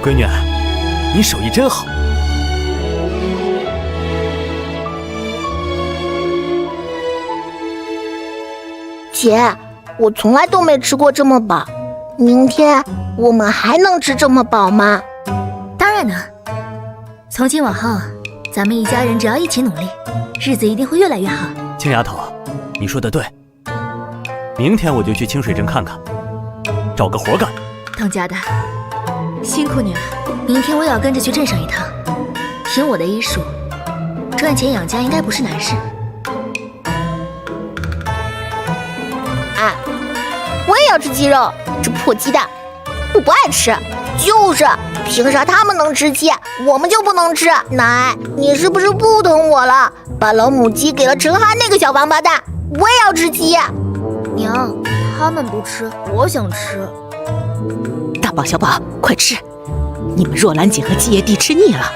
闺女，你手艺真好。姐，我从来都没吃过这么饱，明天我们还能吃这么饱吗？当然能。从今往后，咱们一家人只要一起努力，日子一定会越来越好。青丫头，你说的对，明天我就去清水镇看看，找个活干。当家的，辛苦你了。明天我也要跟着去镇上一趟。凭我的医术，赚钱养家应该不是难事。啊，我也要吃鸡肉，这破鸡蛋我不爱吃。就是，凭啥他们能吃鸡，我们就不能吃？奶，你是不是不疼我了？把老母鸡给了陈汉那个小王八蛋，我也要吃鸡。娘，他们不吃，我想吃。大宝、小宝，快吃！你们若兰姐和鸡爷弟吃腻了，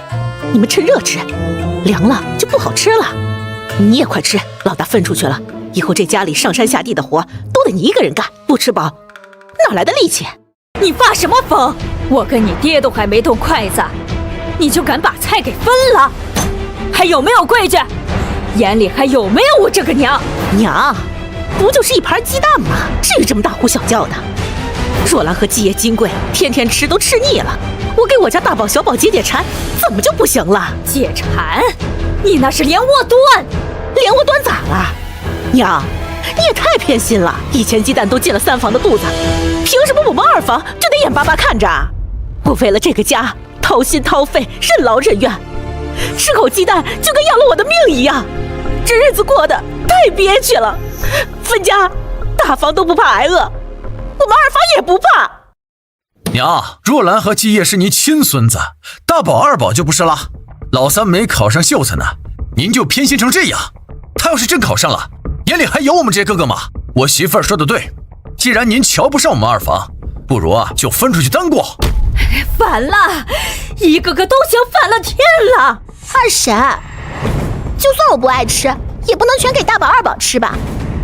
你们趁热吃，凉了就不好吃了。你也快吃，老大分出去了，以后这家里上山下地的活都得你一个人干，不吃饱哪来的力气？你发什么疯？我跟你爹都还没动筷子，你就敢把菜给分了？还有没有规矩？眼里还有没有我这个娘？娘，不就是一盘鸡蛋吗？至于这么大呼小叫的？若兰和继爷金贵天天吃都吃腻了，我给我家大宝小宝解解馋，怎么就不行了？解馋？你那是连窝端，连窝端咋了？娘，你也太偏心了！以前鸡蛋都进了3房的肚子，凭什么我们2房就得眼巴巴看着？我为了这个家掏心掏肺，任劳任怨，吃口鸡蛋就跟要了我的命一样，这日子过得太憋屈了。分家，大房都不怕挨饿，我们2房也不怕。娘，若兰和继业是您亲孙子，大宝2宝就不是了。老三没考上秀才呢，您就偏心成这样。他要是真考上了，眼里还有我们这些哥哥吗？我媳妇儿说的对，既然您瞧不上我们2房，不如就分出去单过。反了，一个个都想反了天了。二婶，就算我不爱吃，也不能全给大宝2宝吃吧？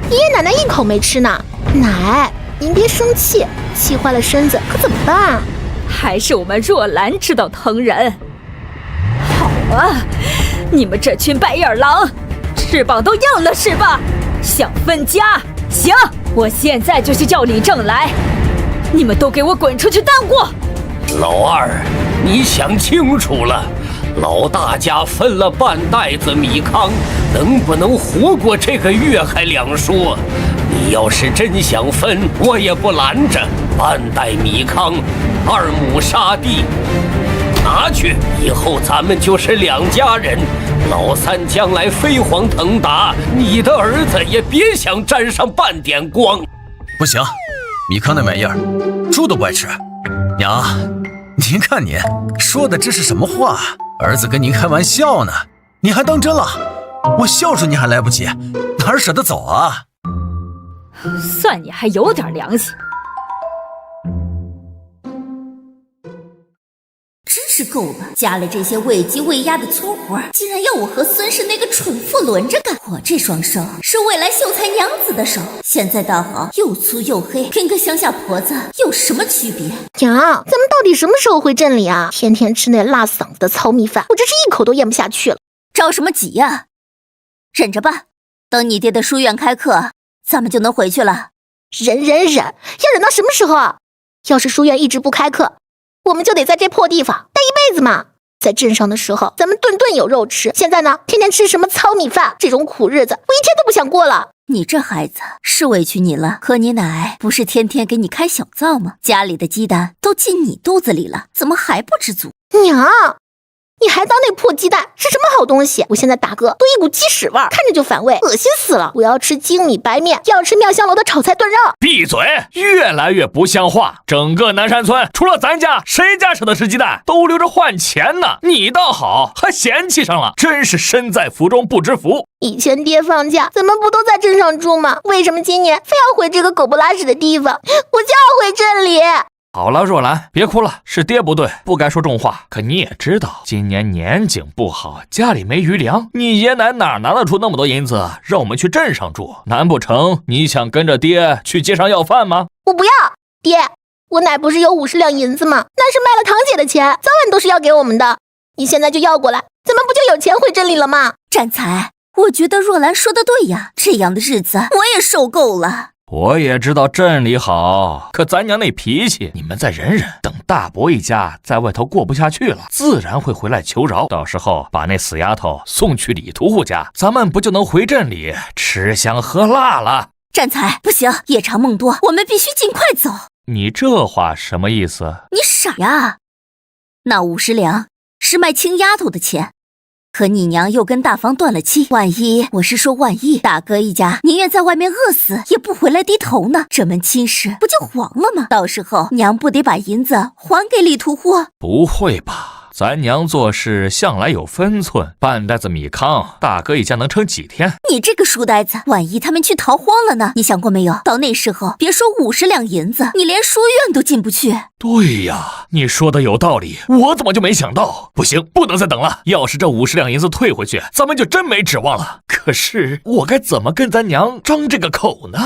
爷爷奶奶一口没吃呢。奶，您别生气，气坏了身子可怎么办？还是我们若兰知道疼人。好啊，你们这群白眼狼，翅膀都硬了是吧？想分家？行，我现在就去叫李正来，你们都给我滚出去单过。老二，你想清楚了，老大家分了半袋子米糠，能不能活过这个月还两说。你要是真想分，我也不拦着，半袋米糠，2亩沙地，拿去，以后咱们就是2家人。老三将来飞黄腾达，你的儿子也别想沾上半点光。不行，米糠那玩意儿，猪都不爱吃。娘，您看您说的这是什么话？儿子跟您开玩笑呢，你还当真了？我孝顺你还来不及，哪舍得走啊？算你还有点良心。真是够了！家里这些喂鸡喂鸭的粗活，竟然要我和孙氏那个蠢妇轮着干。我这双手是未来秀才娘子的手，现在倒好，又粗又黑，跟个乡下婆子有什么区别？娘，咱们到底什么时候回镇里啊？天天吃那辣嗓子的糙米饭，我真是一口都咽不下去了。着什么急呀？忍着吧，等你爹的书院开课，咱们就能回去了。忍，要忍到什么时候啊？要是书院一直不开课，我们就得在这破地方待一辈子嘛。在镇上的时候，咱们顿顿有肉吃，现在呢，天天吃什么糙米饭，这种苦日子，我一天都不想过了。你这孩子是委屈你了，可你奶不是天天给你开小灶吗？家里的鸡蛋都进你肚子里了，怎么还不知足？娘，你还当那破鸡蛋是什么好东西？我现在打嗝都一股鸡屎味儿，看着就反胃，恶心死了。我要吃精米白面，要吃妙香楼的炒菜炖肉。闭嘴，越来越不像话。整个南山村除了咱家，谁家舍得吃鸡蛋？都留着换钱呢。你倒好，还嫌弃上了，真是身在福中不知福。以前爹放假，咱们不都在镇上住吗？为什么今年非要回这个狗不拉屎的地方？我就要回镇里。好了，若兰，别哭了，是爹不对，不该说重话。可你也知道，今年年景不好，家里没余粮，你爷奶哪拿得出那么多银子让我们去镇上住？难不成你想跟着爹去街上要饭吗？我不要，爹，我奶不是有50两银子吗？那是卖了堂姐的钱，早晚都是要给我们的。你现在就要过来，咱们不就有钱回镇里了吗？占才，我觉得若兰说的对呀，这样的日子我也受够了。我也知道镇里好，可咱娘那脾气，你们再忍忍，等大伯一家在外头过不下去了，自然会回来求饶。到时候把那死丫头送去李屠户家，咱们不就能回镇里吃香喝辣了？占才，不行，夜长梦多，我们必须尽快走。你这话什么意思？你傻呀？那50两是卖青丫头的钱，可你娘又跟大房断了期，万一大哥一家宁愿在外面饿死也不回来低头呢，这门亲事不就黄了吗？到时候娘不得把银子还给李屠户？不会吧，咱娘做事向来有分寸，半袋子米糠，大哥一家能撑几天？你这个书呆子，万一他们去逃荒了呢？你想过没有？到那时候，别说50两银子，你连书院都进不去。对呀，你说的有道理，我怎么就没想到？不行，不能再等了。要是这50两银子退回去，咱们就真没指望了。可是我该怎么跟咱娘张这个口呢？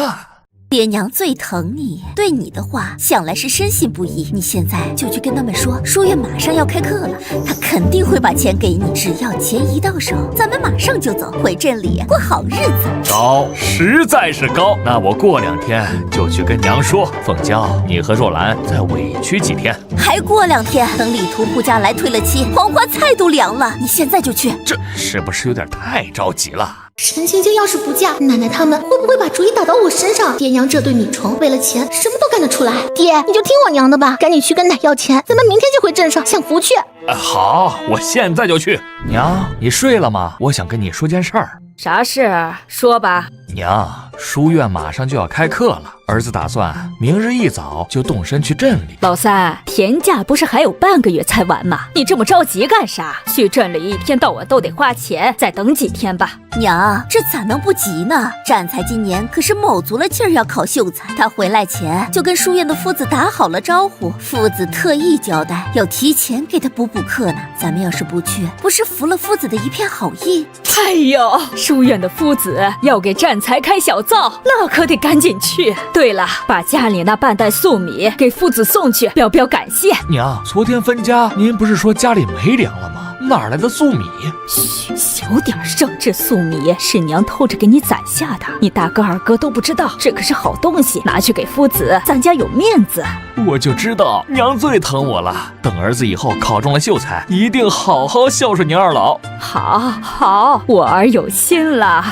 爹娘最疼你，对你的话向来是深信不疑。你现在就去跟他们说，书院马上要开课了，他肯定会把钱给你。只要钱一到手，咱们马上就走，回镇里过好日子。高，实在是高。那我过2天就去跟娘说，凤娇，你和若兰再委屈几天。还过2天，等李屠户家来退了亲，黄花菜都凉了。你现在就去，这是不是有点太着急了？沈青青要是不嫁，奶奶他们会不会把主意打到我身上？爹娘这对米虫为了钱什么都干得出来。爹，你就听我娘的吧，赶紧去跟奶要钱，咱们明天就回镇上享福去。好，我现在就去。娘，你睡了吗？我想跟你说件事儿。啥事？说吧。娘，书院马上就要开课了，儿子打算明日一早就动身去镇里。老三，田价不是还有半个月才完吗？你这么着急干啥？去镇里一天到晚都得花钱，再等几天吧。娘，这咋能不急呢？占才今年可是卯足了劲儿要考秀才，他回来前就跟书院的夫子打好了招呼，夫子特意交代要提前给他补课呢。咱们要是不去，不是服了夫子的一片好意？哎呦，书院的夫子要给占才开小灶，那可得赶紧去。对了，把家里那半袋粟米给夫子送去，表表感谢。娘，昨天分家，您不是说家里没粮了吗？哪来的粟米？嘘，小点声，这粟米是娘偷着给你攒下的，你大哥二哥都不知道，这可是好东西，拿去给夫子，咱家有面子。我就知道娘最疼我了，等儿子以后考中了秀才，一定好好孝顺您二老。好，我儿有心了。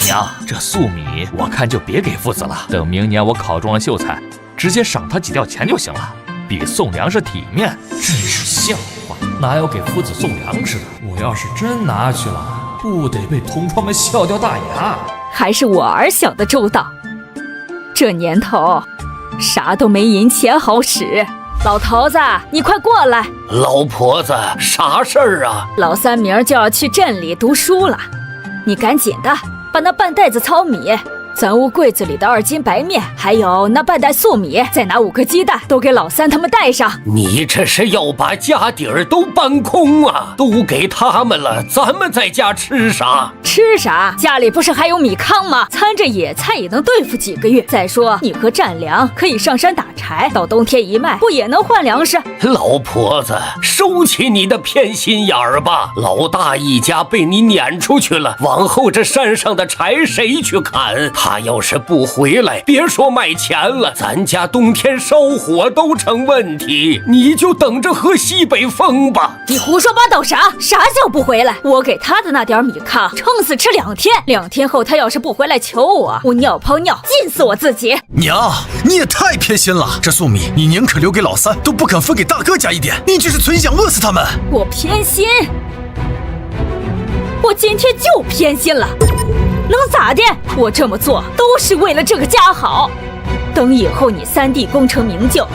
娘，这粟米我看就别给夫子了，等明年我考中了秀才，直接赏他几吊钱就行了，比送粮食体面。真是笑话，哪有给夫子送粮食的？我要是真拿去了，不得被同窗们笑掉大牙。还是我儿想的周到，这年头啥都没银钱好使。老头子，你快过来。老婆子，啥事儿啊？老三明儿就要去镇里读书了，你赶紧的把那半袋子糙米，咱屋柜子里的2斤白面，还有那半袋粟米，再拿5个鸡蛋，都给老三他们带上。你这是要把家底儿都搬空啊？都给他们了，咱们在家吃啥？吃啥？家里不是还有米糠吗？掺着野菜也能对付几个月。再说你和占良可以上山打柴，到冬天一卖，不也能换粮食？老婆子，收起你的偏心眼儿吧！老大一家被你撵出去了，往后这山上的柴谁去砍？他要是不回来，别说卖钱了，咱家冬天烧火都成问题。你就等着喝西北风吧！你胡说八道啥？啥叫不回来？我给他的那点米糠，撑死吃2天。2天后他要是不回来求我，我尿泡尿浸死我自己。娘，你也太偏心了！这粟米你宁可留给老三，都不肯分给大哥家一点，你这是存心想饿死他们。我偏心？我今天就偏心了。能咋的？我这么做都是为了这个家好。等以后你3弟功成名就，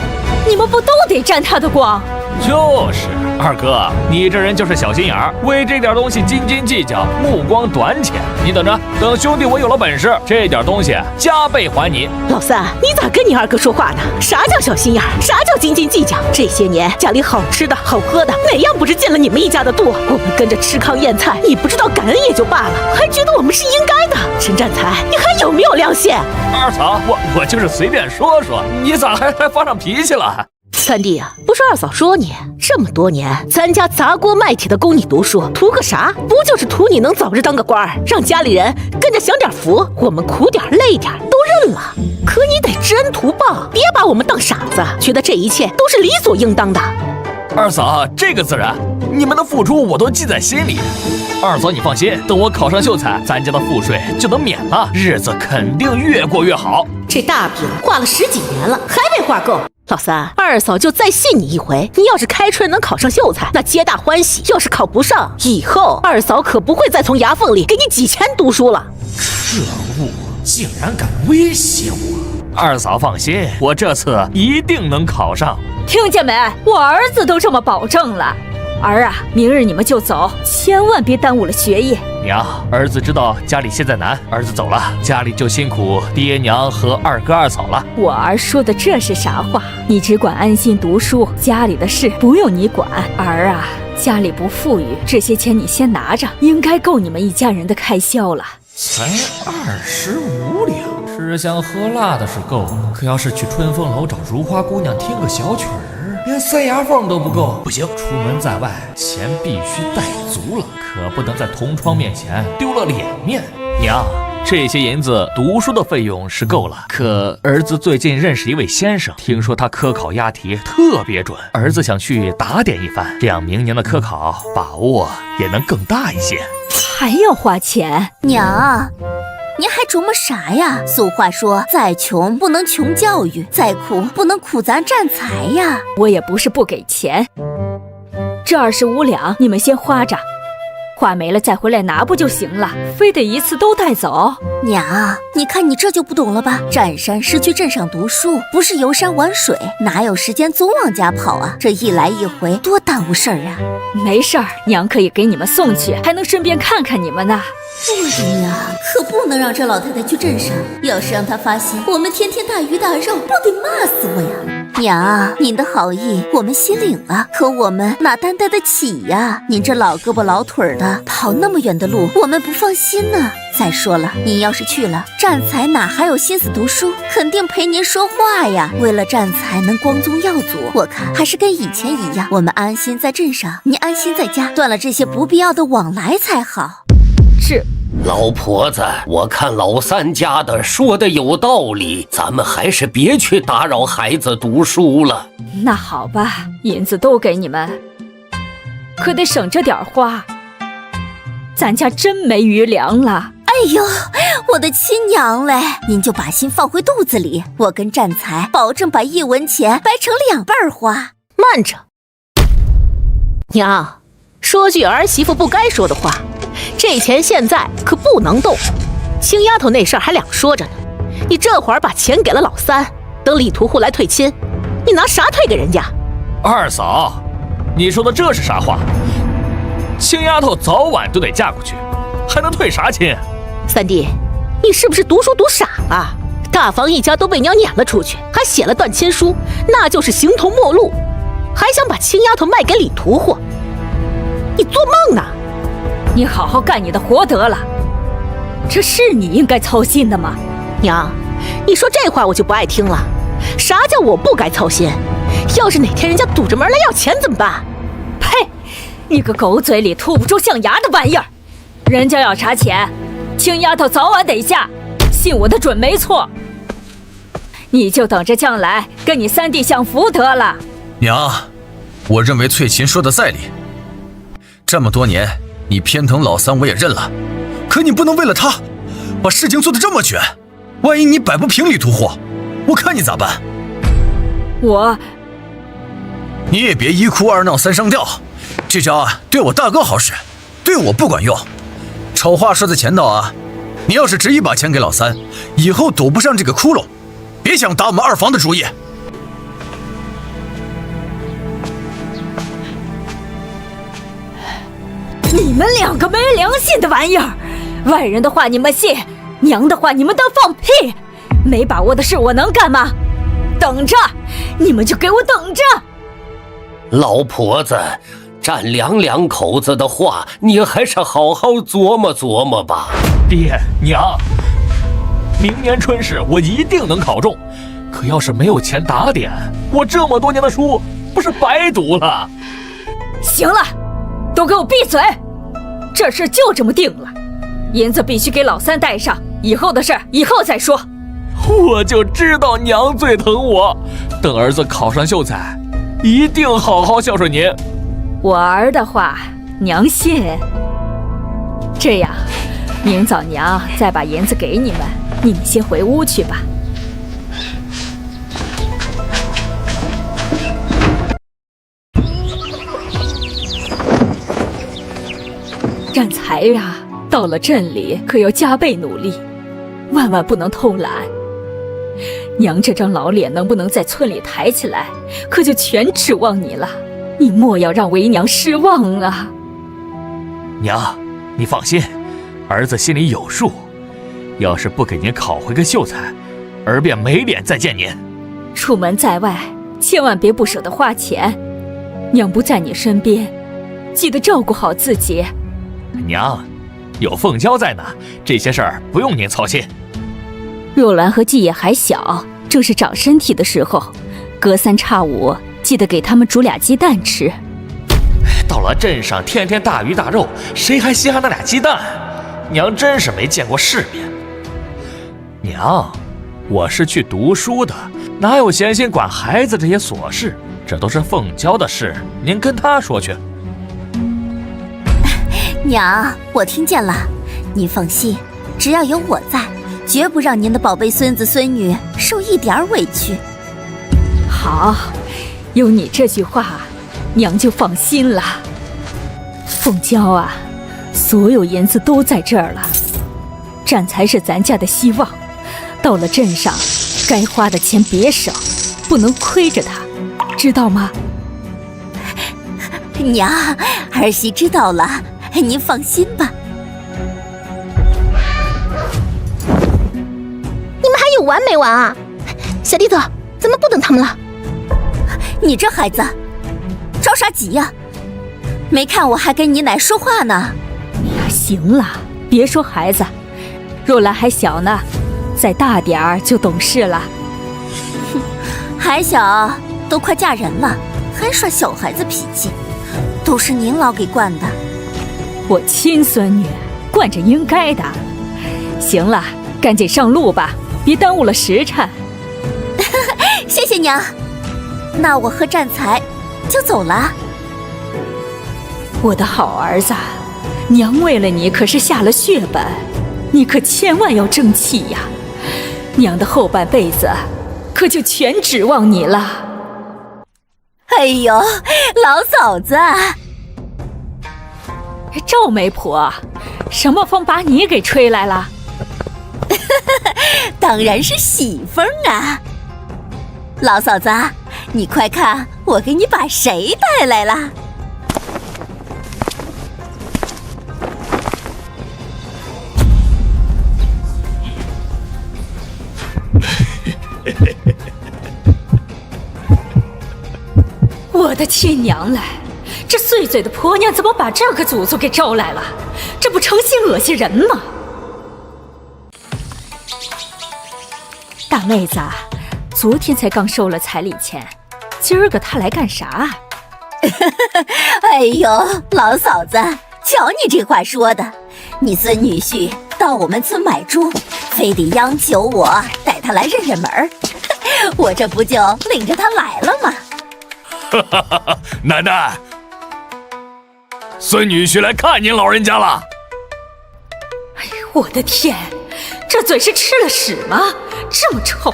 你们不都得沾他的光？就是二哥，你这人就是小心眼儿，为这点东西斤斤计较，目光短浅。你等着，等兄弟我有了本事，这点东西加倍还你。老三，你咋跟你二哥说话呢？啥叫小心眼儿？啥叫斤斤计较？这些年家里好吃的好喝的，哪样不是进了你们一家的肚？我们跟着吃糠咽菜，你不知道感恩也就罢了，还觉得我们是应该的。陈占才，你还有没有良心？二嫂，我就是随便说说，你咋还发上脾气了？三弟啊，不是二嫂说你这么多年，咱家砸锅卖铁的供你读书，图个啥？不就是图你能早日当个官儿，让家里人跟着享点福？我们苦点累点都认了，可你得知恩图报，别把我们当傻子，觉得这一切都是理所应当的。二嫂，这个自然，你们的付出我都记在心里。二嫂你放心，等我考上秀才，咱家的赋税就能免了，日子肯定越过越好。这大饼画了10几年了，还没画够。老三，二嫂就再信你一回，你要是开春能考上秀才，那皆大欢喜；要是考不上，以后二嫂可不会再从牙缝里给你挤钱读书了。可恶，竟然敢威胁我！二嫂放心，我这次一定能考上。听见没？我儿子都这么保证了。儿啊，明日你们就走，千万别耽误了学业。娘，儿子知道家里现在难，儿子走了，家里就辛苦爹娘和二哥二嫂了。我儿说的这是啥话？你只管安心读书，家里的事不用你管。儿啊，家里不富裕，这些钱你先拿着，应该够你们一家人的开销了。才25两，吃香喝辣的是够，可要是去春风楼找如花姑娘听个小曲儿，连塞牙缝都不够。不行，出门在外，钱必须带足了，可不能在同窗面前丢了脸面。娘，这些银子读书的费用是够了，可儿子最近认识一位先生，听说他科考押题特别准，儿子想去打点一番，这样明年的科考把握也能更大一些。还要花钱？娘，您还琢磨啥呀？俗话说，再穷不能穷教育，再苦不能苦咱占财呀。我也不是不给钱，这25两你们先花着，花没了再回来拿不就行了？非得一次都带走？娘，你看你这就不懂了吧？占山是去镇上读书，不是游山玩水，哪有时间总往家跑啊？这一来一回多耽误事儿啊！没事儿，娘可以给你们送去，还能顺便看看你们呢。我的娘，可不能让这老太太去镇上，要是让她发现我们天天大鱼大肉，不得骂死我呀！娘，您的好意我们心领了，可我们哪担待得起呀？您这老胳膊老腿的，跑那么远的路，我们不放心呢。再说了，您要是去了，占财哪还有心思读书？肯定陪您说话呀。为了占财能光宗耀祖，我看还是跟以前一样，我们安心在镇上，您安心在家，断了这些不必要的往来才好。是。老婆子，我看老三家的说的有道理，咱们还是别去打扰孩子读书了。那好吧，银子都给你们，可得省着点花，咱家真没余粮了。哎呦，我的亲娘嘞，您就把心放回肚子里，我跟占财保证把1文钱掰成2半花。慢着，娘，说句儿媳妇不该说的话，这钱现在可不能动。青丫头那事儿还两说着呢，你这会儿把钱给了老三，等李屠户来退亲，你拿啥退给人家？二嫂，你说的这是啥话？青丫头早晚都得嫁过去，还能退啥亲？三弟，你是不是读书读傻了？大房一家都被娘撵了出去，还写了断亲书，那就是形同陌路，还想把青丫头卖给李屠户？你做梦呢！你好好干你的活得了，这是你应该操心的吗？娘，你说这话我就不爱听了。啥叫我不该操心？要是哪天人家堵着门来要钱怎么办？呸！你个狗嘴里吐不出象牙的玩意儿！人家要查钱，青丫头早晚得下，信我的准没错。你就等着将来跟你三弟享福得了。娘，我认为翠琴说的在理。这么多年，你偏疼老三我也认了，可你不能为了他把事情做得这么绝。万一你摆不平李屠户，我看你咋办？你也别一哭二闹三上吊，这招啊对我大哥好使，对我不管用。丑话说在前头啊，你要是执意把钱给老三，以后堵不上这个窟窿，别想打我们二房的主意。你们两个没良心的玩意儿，外人的话你们信，娘的话你们当放屁。没把握的事我能干吗？等着，你们就给我等着。老婆子，占两口子的话，你还是好好琢磨琢磨吧。爹娘，明年春试我一定能考中，可要是没有钱打点，我这么多年的书不是白读了？行了，都给我闭嘴！这事就这么定了，银子必须给老三带上，以后的事以后再说。我就知道娘最疼我，等儿子考上秀才，一定好好孝顺您。我儿的话，娘信。这样，明早娘再把银子给你们，你们先回屋去吧。占财呀，到了镇里可要加倍努力，万万不能偷懒。娘这张老脸能不能在村里抬起来，可就全指望你了。你莫要让为娘失望啊！娘，你放心，儿子心里有数。要是不给您考回个秀才，儿便没脸再见您。出门在外，千万别不舍得花钱。娘不在你身边，记得照顾好自己。娘，有凤娇在呢，这些事儿不用您操心。若兰和季野还小，正是长身体的时候，隔三差五记得给他们煮俩鸡蛋吃。到了镇上，天天大鱼大肉，谁还稀罕那俩鸡蛋？娘真是没见过世面。娘，我是去读书的，哪有闲心管孩子这些琐事？这都是凤娇的事，您跟她说去。娘，我听见了，您放心，只要有我在，绝不让您的宝贝孙子孙女受一点委屈。好，有你这句话，娘就放心了。凤娇啊，所有银子都在这儿了，战才是咱家的希望。到了镇上，该花的钱别少，不能亏着他，知道吗？娘，儿媳知道了，您放心吧。你们还有完没完啊？小弟子，咱们不等他们了。你这孩子，着啥急呀？没看我还跟你奶说话呢。行了，别说孩子，若兰还小呢，再大点儿就懂事了。还小，都快嫁人了，还耍小孩子脾气，都是您老给惯的。我亲孙女，惯着应该的。行了，赶紧上路吧，别耽误了时辰。谢谢娘，那我和战才就走了。我的好儿子，娘为了你可是下了血本，你可千万要争气呀！娘的后半辈子可就全指望你了。哎呦，老嫂子，赵媒婆，什么风把你给吹来了？当然是喜风啊！老嫂子，你快看，我给你把谁带来了？我的亲娘嘞！这碎嘴的婆娘怎么把这个祖宗给招来了？这不成心恶心人吗？大妹子，昨天才刚收了彩礼钱，今儿个她来干啥？哎呦，老嫂子，瞧你这话说的，你孙女婿到我们村买猪，非得央求我带他来认认门儿，我这不就领着他来了吗？奶奶，孙女婿来看您老人家了。哎呦，我的天，这嘴是吃了屎吗？这么臭！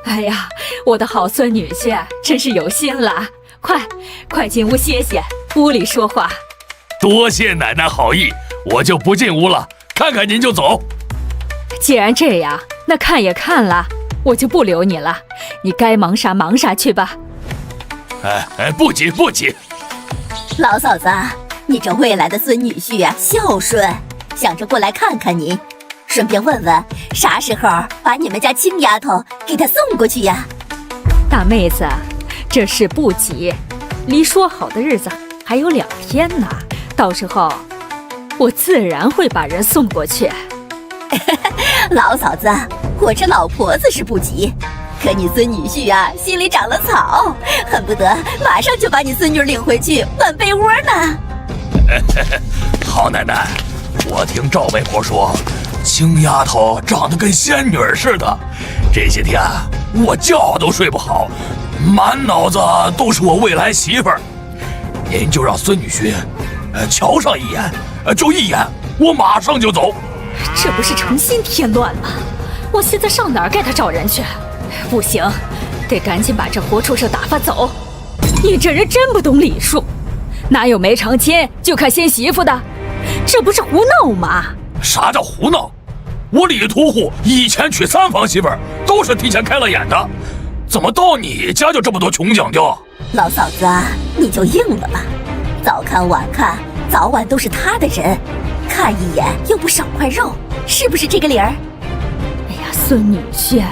哎呀，我的好孙女婿真是有心了，快进屋歇歇，屋里说话。多谢奶奶好意，我就不进屋了，看看您就走。既然这样，那看也看了，我就不留你了，你该忙啥忙啥去吧。不急不急。老嫂子，你这未来的孙女婿啊，孝顺，想着过来看看您，顺便问问啥时候把你们家亲丫头给他送过去呀？大妹子，这事不急，离说好的日子还有2天呢，到时候我自然会把人送过去。老嫂子，我这老婆子是不急，可你孙女婿啊，心里长了草，恨不得马上就把你孙女领回去换被窝呢。好奶奶，我听赵媒婆说，青丫头长得跟仙女似的，这些天我觉都睡不好，满脑子都是我未来媳妇儿。您就让孙女婿瞧上一眼，就一眼，我马上就走。这不是成心添乱吗？我现在上哪儿给他找人去？不行，得赶紧把这活畜生打发走。你这人真不懂礼数，哪有没成亲就看新媳妇的？这不是胡闹吗？啥叫胡闹？我李屠户以前娶3房媳妇儿都是提前开了眼的，怎么到你家就这么多穷讲究？老嫂子，你就应了吧，早看晚看，早晚都是他的人，看一眼又不少块肉，是不是这个理儿？哎呀，孙女婿，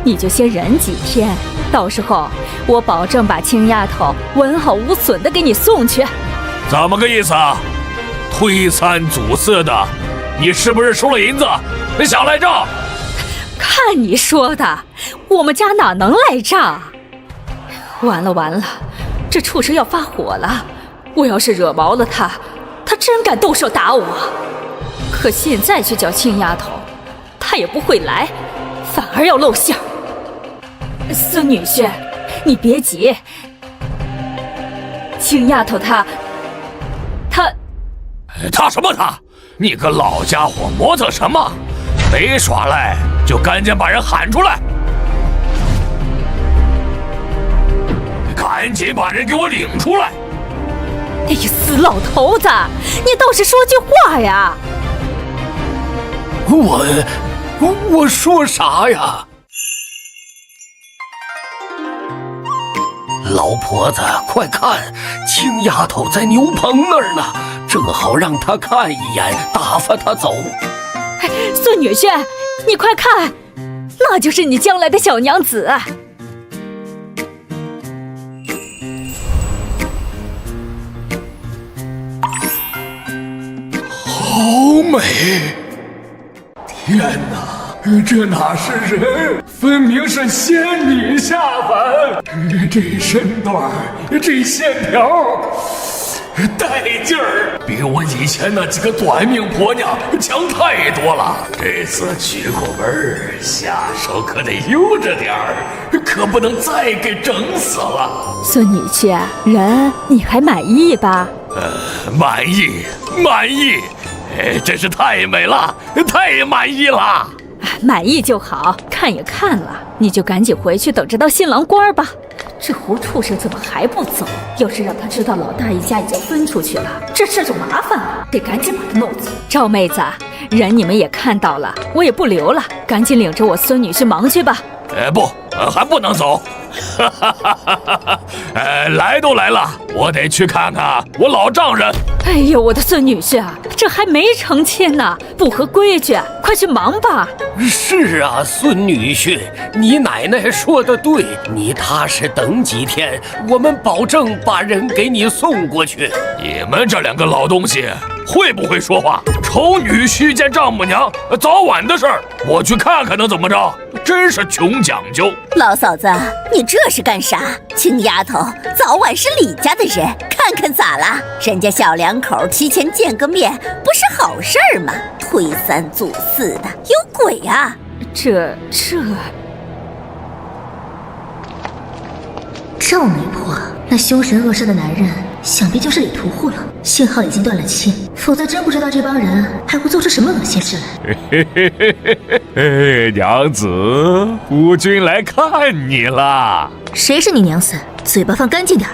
你就先忍几天，到时候我保证把青丫头完好无损的给你送去。怎么个意思啊？推三阻四的，你是不是输了银子？你想赖账？看你说的，我们家哪能赖账？完了完了，这畜生要发火了！我要是惹毛了他，他真敢动手打我。可现在去叫青丫头，他也不会来，反而要露馅儿。孙女婿，你别急，青丫头她什么他？你个老家伙磨蹭什么？没耍赖就赶紧把人喊出来，赶紧把人给我领出来！哎呀，死老头子，你倒是说句话呀！我说啥呀？老婆子，快看，青丫头在牛棚那儿呢，正好让她看一眼，打发她走。孙女婿，你快看，那就是你将来的小娘子。好美！天哪，这哪是人，分明是仙女下凡！这身段，这线条，带劲儿，比我以前那几个短命婆娘强太多了。这次娶过门，下手可得悠着点儿，可不能再给整死了。孙女婿，人你还满意吧？满意，满意。真是太美了，太满意了！满意就好，看也看了，你就赶紧回去等着当新郎官吧。这胡畜生怎么还不走？要是让他知道老大一家已经分出去了，这事就麻烦了，得赶紧把他弄走。赵妹子，人你们也看到了，我也不留了，赶紧领着我孙女婿忙去吧。不，还不能走。来都来了，我得去看看我老丈人。哎呦，我的孙女婿啊，这还没成亲呢，不合规矩，快去忙吧。是啊，孙女婿，你奶奶说的对，你踏实等几天，我们保证把人给你送过去。你们这两个老东西会不会说话？丑女婿见丈母娘，早晚的事儿，我去看看能怎么着？真是穷讲究。老嫂子，你这是干啥？青丫头早晚是李家的人，看看咋啦？人家小两口提前见个面，不是好事儿吗？推三阻四的，有鬼啊！赵媒婆，那凶神恶煞的男人，想必就是李屠户了。幸好已经断了亲，否则真不知道这帮人还会做出什么恶心事来。娘子，夫君来看你了。谁是你娘子？嘴巴放干净点。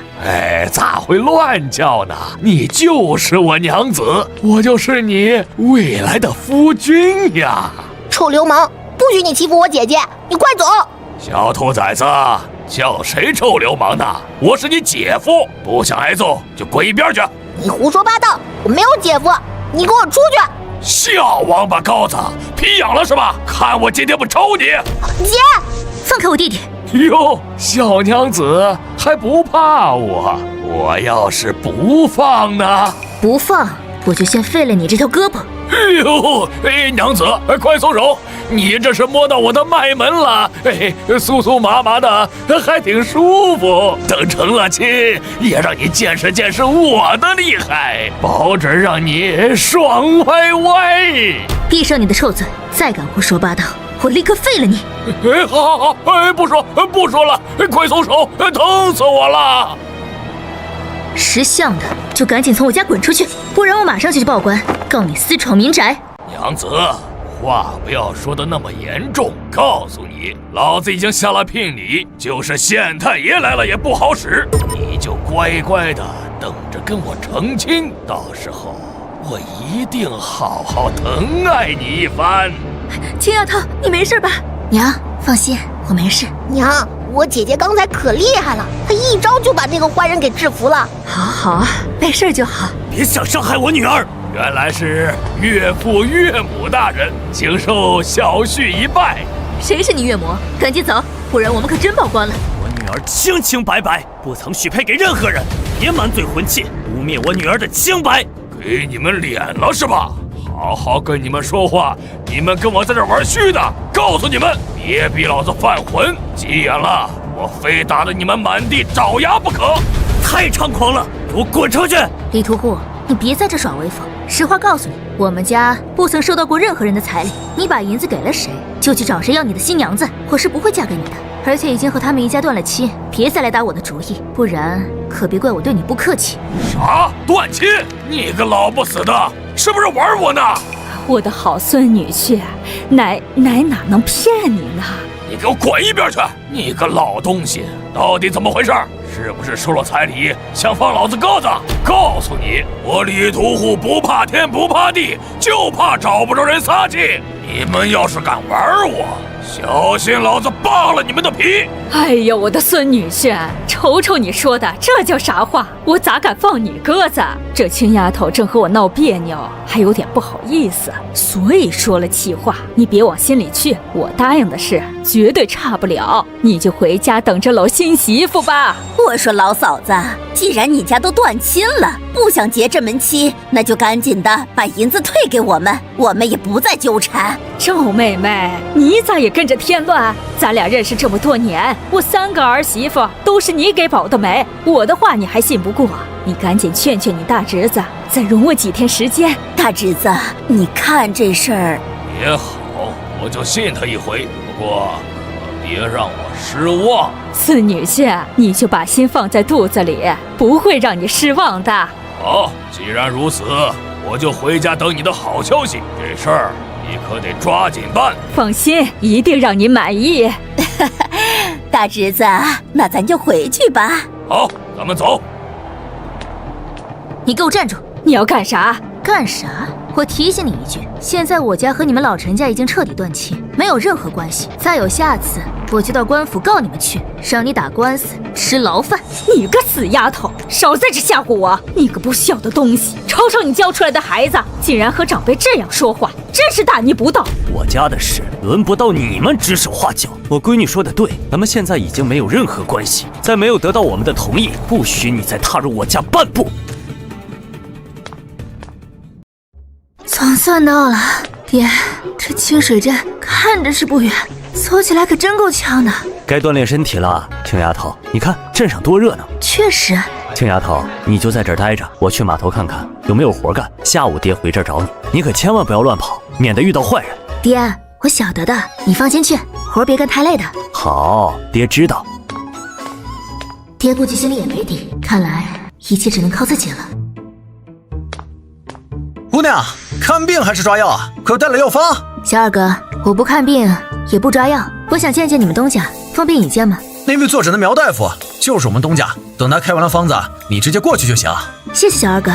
咋会乱叫呢？你就是我娘子，我就是你未来的夫君呀！臭流氓，不许你欺负我姐姐，你快走！小兔崽子，叫谁臭流氓呢？我是你姐夫，不想挨揍就滚一边去！你胡说八道，我没有姐夫，你给我出去！小王八羔子，皮痒了是吧？看我今天不抽你！姐，放开我弟弟！哟，小娘子还不怕我？我要是不放呢？不放，我就先废了你这条胳膊！娘子，快松手！你这是摸到我的脉门了，酥酥麻麻的，还挺舒服。等成了亲，也让你见识见识我的厉害，保准让你爽歪歪！闭上你的臭嘴，再敢胡说八道，我立刻废了你！好，不说了，快松手，疼死我了！识相的就赶紧从我家滚出去，不然我马上就去报官，告你私闯民宅。娘子，话不要说的那么严重。告诉你，老子已经下了聘礼，就是县太爷来了也不好使。你就乖乖的等着跟我成亲，到时候我一定好好疼爱你一番。青丫头，你没事吧？娘，放心，我没事。娘，我姐姐刚才可厉害了，她一招就把那个坏人给制服了。好啊，没事就好。别想伤害我女儿！原来是岳父岳母大人，请受小婿一拜。谁是你岳母？赶紧走，不然我们可真报官了。我女儿清清白白，不曾许配给任何人，别满嘴混气，污蔑我女儿的清白。给你们脸了是吧？好好跟你们说话，你们跟我在这玩虚的，告诉你们，别逼老子犯浑，急眼了，我非打得你们满地找牙不可。太猖狂了，给我滚出去！李屠户，你别在这耍威风。实话告诉你，我们家不曾收到过任何人的彩礼，你把银子给了谁，就去找谁要你的新娘子，我是不会嫁给你的。而且已经和他们一家断了亲，别再来打我的主意，不然可别怪我对你不客气。啥？断亲？你个老不死的，是不是玩我呢？我的好孙女婿，奶哪能骗你呢？你给我滚一边去！你个老东西，到底怎么回事？是不是收了彩礼想放老子鸽子？告诉你，我李屠户不怕天不怕地，就怕找不着人撒气。你们要是敢玩我，小心老子扒了你们的皮！哎呦，我的孙女婿，瞅瞅你说的，这叫啥话？我咋敢放你鸽子？这青丫头正和我闹别扭，还有点不好意思，所以说了气话。你别往心里去，我答应的事绝对差不了，你就回家等着搂新媳妇吧。我说老嫂子，既然你家都断亲了，不想结这门妻，那就赶紧的把银子退给我们，我们也不再纠缠。赵妹妹，你咋也跟着添乱？咱俩认识这么多年，我3个儿媳妇都是你给保的媒，我的话你还信不过？你赶紧劝劝你大侄子，再容我几天时间。大侄子，你看这事儿也好，我就信他一回，不过别让我失望。四女婿，你就把心放在肚子里，不会让你失望的。好，既然如此，我就回家等你的好消息。这事儿你可得抓紧办。放心，一定让你满意。大侄子，那咱就回去吧。好，咱们走。你给我站住！你要干啥？干啥？我提醒你一句，现在我家和你们老陈家已经彻底断亲，没有任何关系。再有下次，我就到官府告你们去，让你打官司吃牢饭。你个死丫头，少在这吓唬我！你个不孝的东西，瞅瞅你教出来的孩子，竟然和长辈这样说话，真是大逆不道！我家的事轮不到你们指手画脚。我闺女说的对，咱们现在已经没有任何关系，在没有得到我们的同意，不许你再踏入我家半步。总算到了，爹，这清水镇看着是不远，走起来可真够呛的。该锻炼身体了，青丫头，你看镇上多热闹。确实。青丫头，你就在这儿待着，我去码头看看有没有活干。下午爹回这儿找你，你可千万不要乱跑，免得遇到坏人。爹，我晓得的，你放心去，活别干太累的。好，爹知道。爹估计心里也没底，看来一切只能靠自己了。姑娘，看病还是抓药啊？可带了药方。小二哥，我不看病，也不抓药，我想见见你们东家，方便引荐吗？那位坐诊的苗大夫就是我们东家，等他开完了方子，你直接过去就行。谢谢小二哥。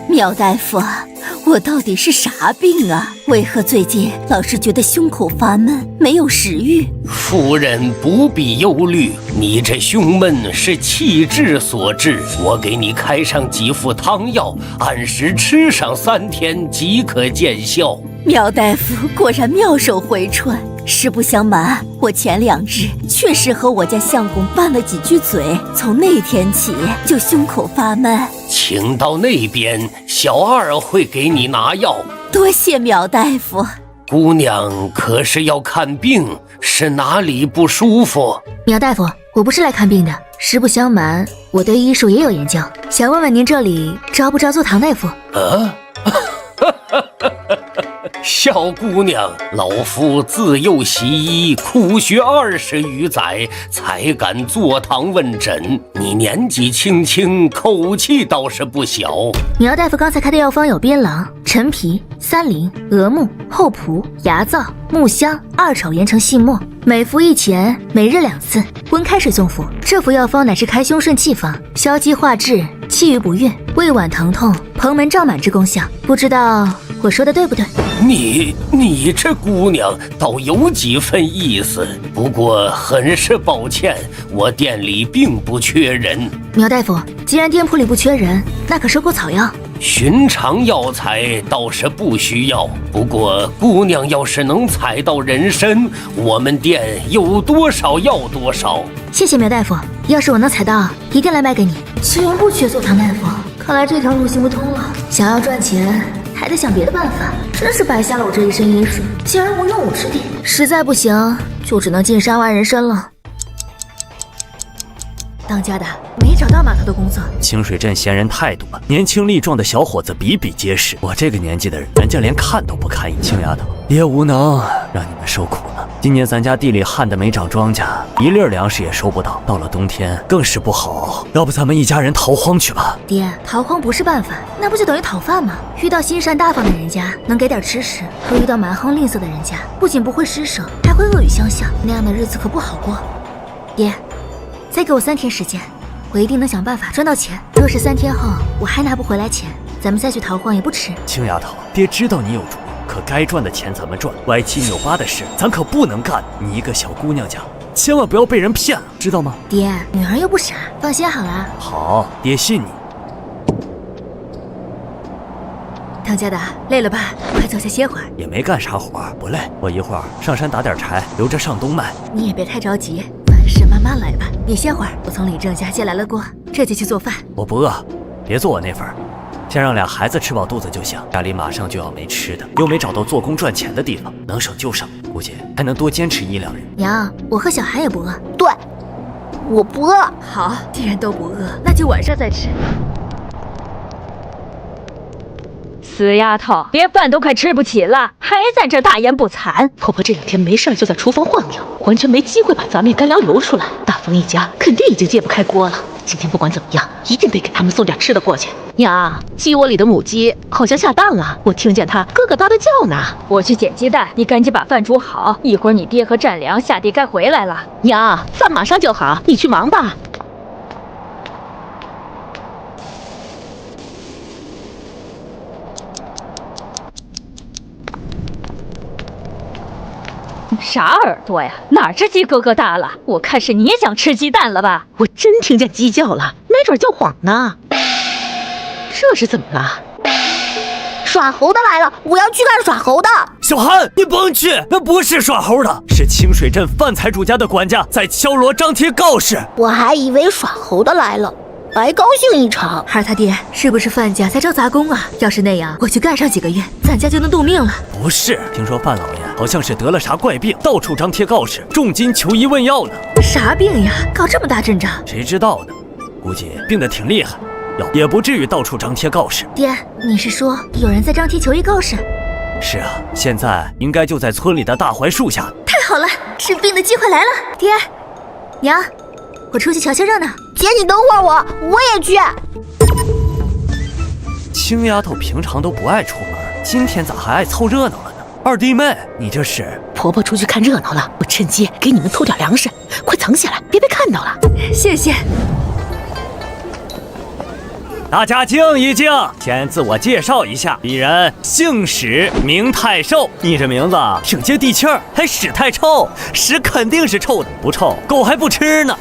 苗大夫，我到底是啥病啊？为何最近老是觉得胸口发闷，没有食欲？夫人不必忧虑，你这胸闷是气滞所致。我给你开上几副汤药，按时吃上3天即可见效。苗大夫果然妙手回春。实不相瞒，我前2日确实和我家相公拌了几句嘴，从那天起就胸口发闷。请到那边，小二会给你拿药。多谢苗大夫。姑娘可是要看病，是哪里不舒服？苗大夫，我不是来看病的，实不相瞒，我对医术也有研究，想问问您这里招不招做唐大夫？小姑娘，老夫自幼习医，苦学20余载，才敢坐堂问诊。你年纪轻轻，口气倒是不小。苗大夫刚才开的药方有槟榔、陈皮、三苓、鹅木、厚朴、牙皂、木香，2炒研成细末，每服1钱，每日2次，温开水送服。这副药方乃是开胸顺气方，消积化滞，气郁不孕，胃脘疼痛、膨门胀满之功效。不知道我说的对不对？你这姑娘倒有几分意思，不过很是抱歉，我店里并不缺人。苗大夫，既然店铺里不缺人，那可收购草药？寻常药材倒是不需要，不过姑娘要是能采到人参，我们店有多少要多少。谢谢苗大夫，要是我能采到，一定来卖给你。居然不缺做唐大夫，看来这条路行不通了。想要赚钱，还得想别的办法，真是白瞎了我这一身医术，竟然无用武之地。实在不行，就只能进山挖人参了。当家的没找到码头的工作，清水镇闲人太多，年轻力壮的小伙子比比皆是。我这个年纪的人，人家连看都不看一眼。青丫头，爹无能，让你们受苦了。今年咱家地里旱得没长庄稼，一粒粮食也收不到，到了冬天更是不好。要不咱们一家人逃荒去吧？爹，逃荒不是办法，那不就等于讨饭吗？遇到心善大方的人家，能给点吃食；可遇到蛮横吝啬的人家，不仅不会施舍，还会恶语相向，那样的日子可不好过。爹，再给我3天时间，我一定能想办法赚到钱。若是3天后我还拿不回来钱，咱们再去逃荒也不迟。青丫头，爹知道你有主意，可该赚的钱咱们赚，歪七扭八的事咱可不能干。你一个小姑娘家，千万不要被人骗了，知道吗？爹，女儿又不傻，放心好了。好，爹信你。当家的，累了吧？快坐下歇会儿。也没干啥活，不累。我一会儿上山打点柴，留着上冬卖。你也别太着急，凡事慢慢来吧。你歇会儿，我从李正家借来了锅，这就去做饭。我不饿，别做我那份儿，先让俩孩子吃饱肚子就行。家里马上就要没吃的，又没找到做工赚钱的地方，能省就省，估计还能多坚持1-2日。娘，我和小孩也不饿。对，我不饿。好，既然都不饿，那就晚上再吃。死丫头，连饭都快吃不起了，还在这大言不惭。婆婆这2天没事就在厨房晃悠，完全没机会把杂面干粮流出来。大风一家肯定已经揭不开锅了。今天不管怎么样，一定得给他们送点吃的过去。娘，鸡窝里的母鸡好像下蛋了，我听见它咯咯哒的叫呢。我去捡鸡蛋，你赶紧把饭煮好，一会儿你爹和战良下地该回来了。娘，饭马上就好，你去忙吧。啥耳朵呀？哪只鸡咯咯哒了？我看是你也想吃鸡蛋了吧？我真听见鸡叫了，没准叫谎呢。这是怎么了？耍猴的来了，我要去看耍猴的。小韩，你甭去，那不是耍猴的，是清水镇范财主家的管家在敲锣张贴告示。我还以为耍猴的来了，白高兴一场。孩儿他爹是不是范家在招杂工啊？要是那样，我去干上几个月，咱家就能度命了。不是，听说范老爷好像是得了啥怪病，到处张贴告示，重金求医问药呢。啥病呀？搞这么大阵仗？谁知道呢？估计病得挺厉害，也不至于到处张贴告示。爹，你是说有人在张贴求医告示？是啊，现在应该就在村里的大槐树下。太好了，治病的机会来了。爹，娘，我出去瞧瞧热闹。姐，你等会儿我也去。青丫头平常都不爱出门，今天咋还爱凑热闹了呢？二弟妹，你这是？婆婆出去看热闹了，我趁机给你们偷点粮食，快藏起来，别被看到了。谢谢。大家静一静，先自我介绍一下，鄙人姓史，名太寿。你这名字挺接地气儿，还史太臭，屎肯定是臭的，不臭狗还不吃呢。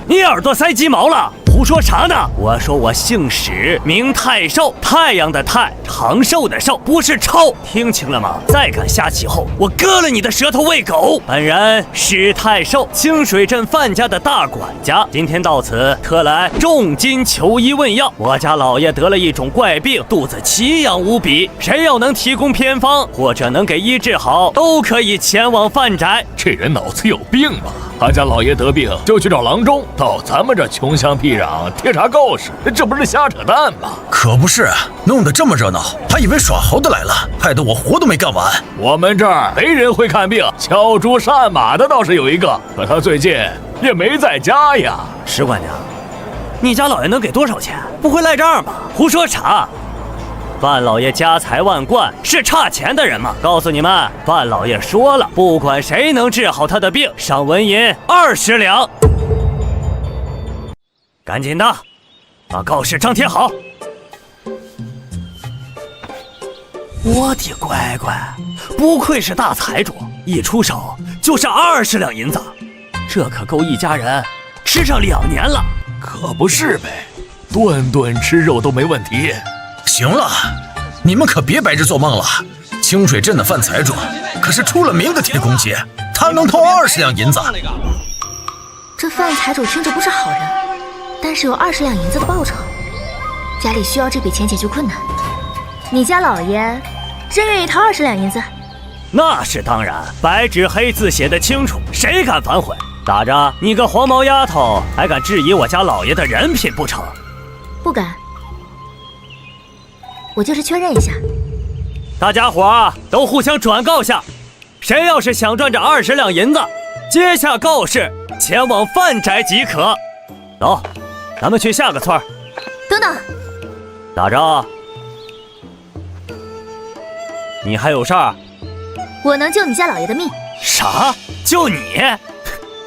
你耳朵塞鸡毛了？胡说啥呢？我说我姓史，名太寿，太阳的太，长寿的寿，不是臭，听清了吗？再敢瞎起哄，我割了你的舌头喂狗！本人史太寿，清水镇范家的大管家，今天到此特来重金求医问药。我家老爷得了一种怪病，肚子奇痒无比，谁要能提供偏方或者能给医治好，都可以前往范宅。这人脑子有病吧？他家老爷得病就去找郎中，到咱们这穷乡僻壤贴啥告示，这不是瞎扯淡吗？可不是，弄得这么热闹，还以为耍猴的来了，害得我活都没干完。我们这儿没人会看病，敲猪上马的倒是有一个，可他最近也没在家呀。石管家，你家老爷能给多少钱？不会赖账吧？胡说啥？范老爷家财万贯，是差钱的人吗？告诉你们，范老爷说了，不管谁能治好他的病，赏纹银20两。赶紧的，把告示张贴好。我的乖乖，不愧是大财主，一出手就是20两银子，这可够一家人吃上2年了。可不是呗，顿顿吃肉都没问题。行了，你们可别白日做梦了。清水镇的范财主可是出了名的铁公鸡，他能偷20两银子。这范财主听着不是好人，但是有20两银子的报酬，家里需要这笔钱解决困难。你家老爷真愿意掏20两银子？那是当然，白纸黑字写得清楚，谁敢反悔？打着你个黄毛丫头还敢质疑我家老爷的人品不成？不敢，我就是确认一下。大家伙都互相转告下，谁要是想赚这20两银子，接下告示前往范宅即可。走，咱们去下个村。等等，打着，你还有事儿？我能救你家老爷的命。啥？就你？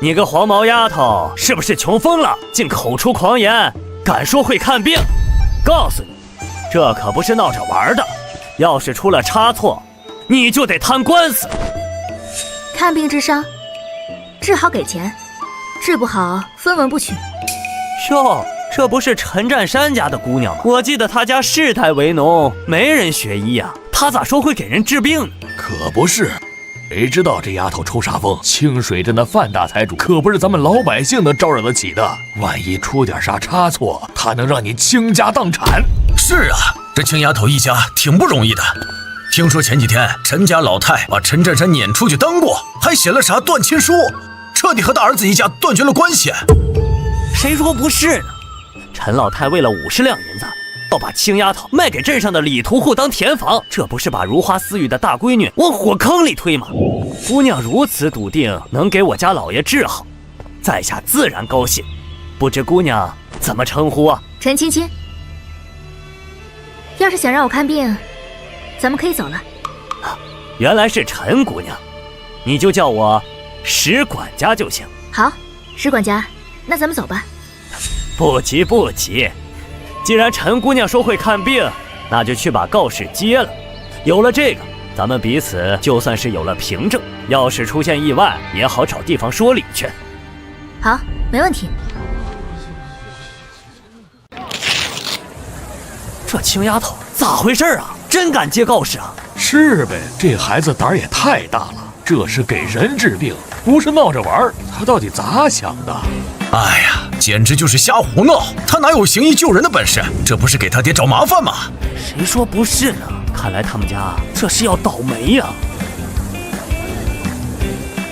你个黄毛丫头，是不是穷疯了？竟口出狂言，敢说会看病？告诉你，这可不是闹着玩的，要是出了差错，你就得摊官司。看病治伤，治好给钱，治不好分文不取。哟，这不是陈占山家的姑娘吗？我记得他家世代为农，没人学医呀，他咋说会给人治病呢？可不是，谁知道这丫头抽啥风？清水镇的范大财主可不是咱们老百姓能招惹得起的，万一出点啥差错，他能让你倾家荡产。是啊，这青丫头一家挺不容易的。听说前几天陈家老太把陈占山撵出去当过，还写了啥断亲书，彻底和大儿子一家断绝了关系。谁说不是呢？陈老太为了50两银子，要把青丫头卖给镇上的李屠户当田房，这不是把如花似玉的大闺女往火坑里推吗？姑娘如此笃定能给我家老爷治好，在下自然高兴。不知姑娘怎么称呼啊？陈青青。要是想让我看病，咱们可以走了。原来是陈姑娘，你就叫我石管家就行。好，石管家，那咱们走吧。不急不急，既然陈姑娘说会看病，那就去把告示接了。有了这个，咱们彼此就算是有了凭证，要是出现意外，也好找地方说理去。好，没问题。这青丫头咋回事啊？真敢接告示啊？是呗，这孩子胆儿也太大了，这是给人治病，不是闹着玩。他到底咋想的？哎呀，简直就是瞎胡闹！他哪有行医救人的本事？这不是给他爹找麻烦吗？谁说不是呢？看来他们家这是要倒霉呀！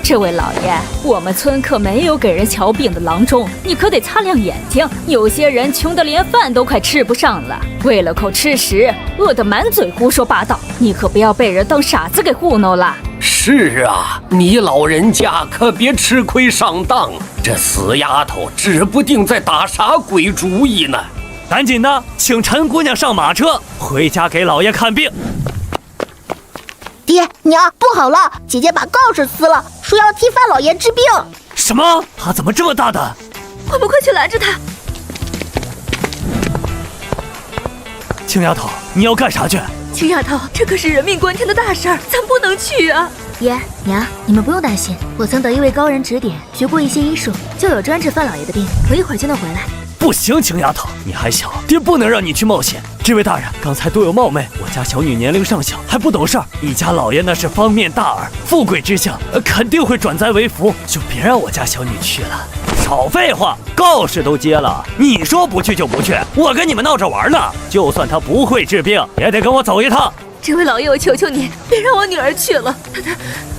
这位老爷，我们村可没有给人瞧病的郎中，你可得擦亮眼睛。有些人穷得连饭都快吃不上了，为了口吃食，饿得满嘴胡说八道。你可不要被人当傻子给糊弄了。是啊，你老人家可别吃亏上当，这死丫头指不定在打啥鬼主意呢。赶紧的，请陈姑娘上马车，回家给老爷看病。爹娘，不好了，姐姐把告示撕了，说要替范老爷治病。什么？他怎么这么大胆？我们快去拦着他！青丫头，你要干啥去？青丫头，这可是人命关天的大事儿，咱不能去啊！爷娘，你们不用担心，我曾得一位高人指点，学过一些医术，就有专治范老爷的病，我一会儿就能回来。不行，青丫头，你还小，爹不能让你去冒险。这位大人，刚才多有冒昧，我家小女年龄尚小，还不懂事儿。你家老爷那是方面大耳，富贵之相，肯定会转灾为福，就别让我家小女去了。少废话，告示都接了，你说不去就不去，我跟你们闹着玩呢。就算他不会治病，也得跟我走一趟。这位老爷，我求求你，别让我女儿去了，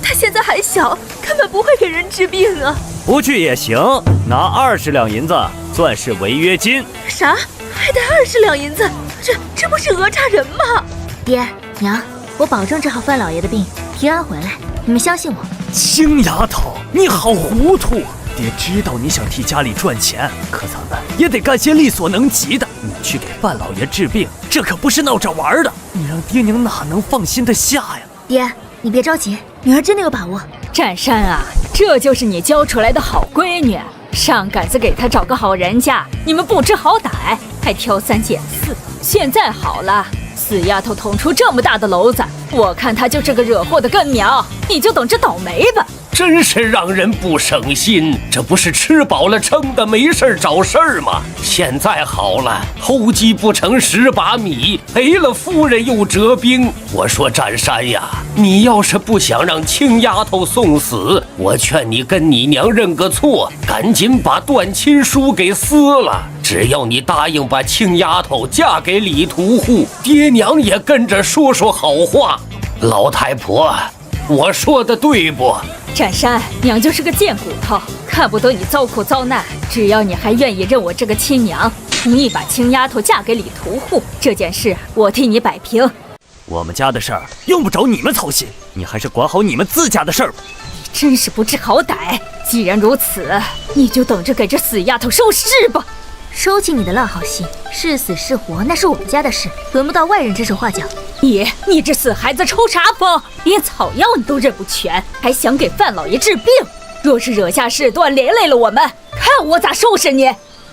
她现在还小，根本不会给人治病啊。不去也行，拿20两银子算是违约金。啥？还得20两银子？这不是讹诈人吗？爹娘，我保证治好范老爷的病，平安回来，你们相信我。青丫头，你好糊涂啊！爹知道你想替家里赚钱，可咱们也得干些力所能及的。你去给范老爷治病，这可不是闹着玩的，你让爹娘哪能放心得下呀？爹，你别着急，女儿真的有把握。占山啊，这就是你教出来的好闺女，上杆子给她找个好人家，你们不知好歹，还挑三拣四。现在好了，死丫头捅出这么大的篓子，我看她就是个惹祸的根苗，你就等着倒霉吧。真是让人不省心，这不是吃饱了撑的没事找事儿吗？现在好了，偷鸡不成蚀把米，赔了夫人又折兵。我说占山呀，你要是不想让青丫头送死，我劝你跟你娘认个错，赶紧把断亲书给撕了。只要你答应把青丫头嫁给李屠户，爹娘也跟着说说好话。老太婆，我说的对不？占山，娘就是个贱骨头，看不得你遭苦遭难。只要你还愿意认我这个亲娘，同意把青丫头嫁给李屠户，这件事我替你摆平。我们家的事儿用不着你们操心，你还是管好你们自家的事儿吧。你真是不知好歹！既然如此，你就等着给这死丫头收尸吧。收起你的烂好心，是死是活那是我们家的事，轮不到外人指手画脚。你这死孩子抽啥风？连草药你都认不全，还想给范老爷治病？若是惹下事端，连累了我们，看我咋收拾你！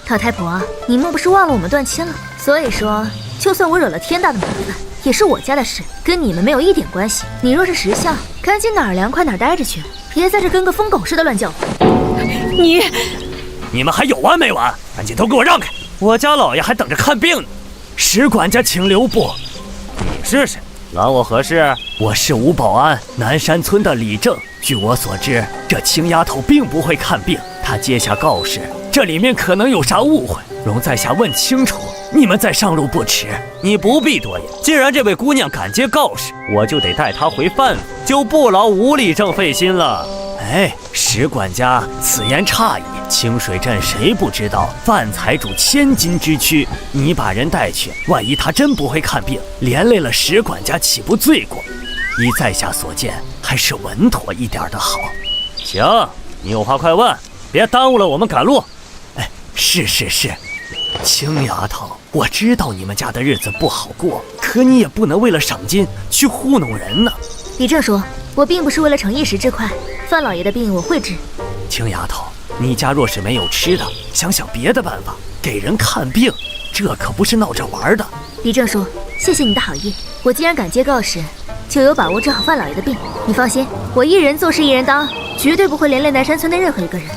老太婆，你莫不是忘了我们断亲了？所以说，就算我惹了天大的麻烦，也是我家的事，跟你们没有一点关系。你若是识相，赶紧哪儿凉快哪儿待着去，别在这跟个疯狗似的乱叫唤。你们还有完没完？赶紧都给我让开！我家老爷还等着看病呢。石管家，请留步。你是谁？拦我何事？我是吴保安，南山村的李正。据我所知，这青丫头并不会看病，她接下告示，这里面可能有啥误会，容在下问清楚，你们再上路不迟。你不必多言，既然这位姑娘敢接告示，我就得带她回范府，就不劳吴李正费心了。哎，石管家，此言差矣。清水镇谁不知道范财主千金之躯？你把人带去，万一他真不会看病，连累了石管家，岂不罪过？依在下所见，还是稳妥一点的好。行，你有话快问，别耽误了我们赶路。哎，是。青丫头，我知道你们家的日子不好过，可你也不能为了赏金去糊弄人呢。李正说，我并不是为了逞一时之快，范老爷的病我会治。青丫头，你家若是没有吃的，想想别的办法，给人看病，这可不是闹着玩的。李正说，谢谢你的好意，我既然敢接告示，就有把握治好范老爷的病。你放心，我一人做事一人当，绝对不会连累南山村的任何一个人。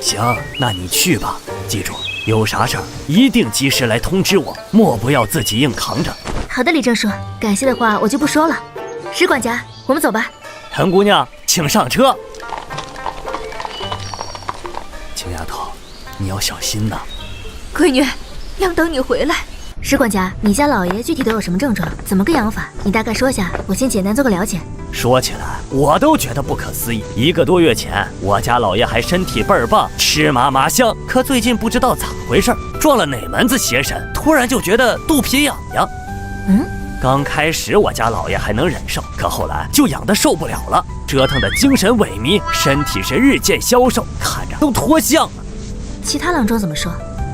行，那你去吧，记住，有啥事儿一定及时来通知我，莫不要自己硬扛着。好的，李正说，感谢的话我就不说了。石管家，我们走吧。陈姑娘，请上车。青丫头，你要小心呐。闺女，娘等你回来。石管家，你家老爷具体都有什么症状？怎么个养法？你大概说下，我先简单做个了解。说起来，我都觉得不可思议。1个多月前，我家老爷还身体倍儿棒，吃嘛嘛香。可最近不知道咋回事，撞了哪门子邪神，突然就觉得肚皮痒痒。刚开始我家老爷还能忍受，可后来就痒得受不了了，折腾得精神萎靡，身体是日渐消瘦，看着都脱相了。其他郎中怎么说？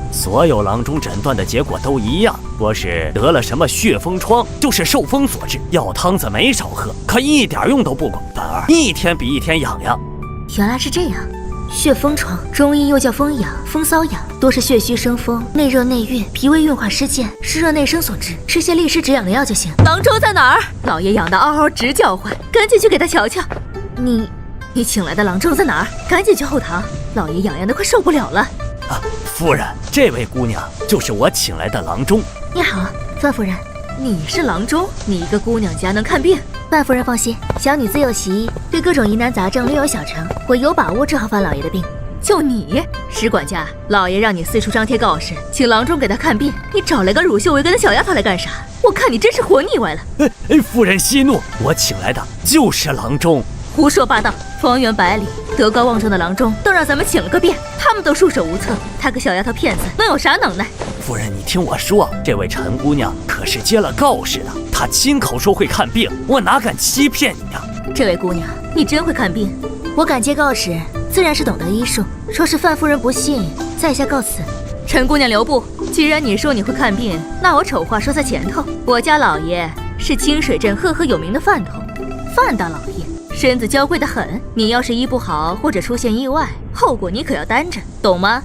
所有郎中诊断的结果都一样，说是得了什么血风疮，就是受风所致，药汤子没少喝，可一点用都不管，反而一天比一天痒痒。原来是这样。血风疮，中医又叫风痒、风瘙痒，多是血虚生风，内热内郁，脾胃运化失健，湿热内生所致。吃些利湿止痒的药就行。郎中在哪儿？老爷痒得嗷嗷直叫唤，赶紧去给他瞧瞧。你请来的郎中在哪儿？赶紧去后堂，老爷痒痒的快受不了了。夫人，这位姑娘就是我请来的郎中。你好，范夫人。你是郎中？你一个姑娘家能看病？范夫人放心，小女自幼习医，对各种疑难杂症略有小成，我有把握治好范老爷的病。就你，石管家，老爷让你四处张贴告示，请郎中给他看病，你找来个乳臭未干的小丫头来干啥？我看你真是活腻歪了。夫人息怒，我请来的就是郎中。胡说八道！方圆百里德高望重的郎中都让咱们请了个遍，他们都束手无策，他个小丫头片子能有啥能耐？夫人，你听我说，这位陈姑娘可是接了告示的，她亲口说会看病，我哪敢欺骗你呀？这位姑娘，你真会看病？我敢接告示，自然是懂得医术。说是范夫人不信，在下告辞。陈姑娘留步。既然你说你会看病，那我丑话说在前头，我家老爷是清水镇赫赫有名的范头，范大老爷身子娇贵得很，你要是医不好或者出现意外，后果你可要担着，懂吗？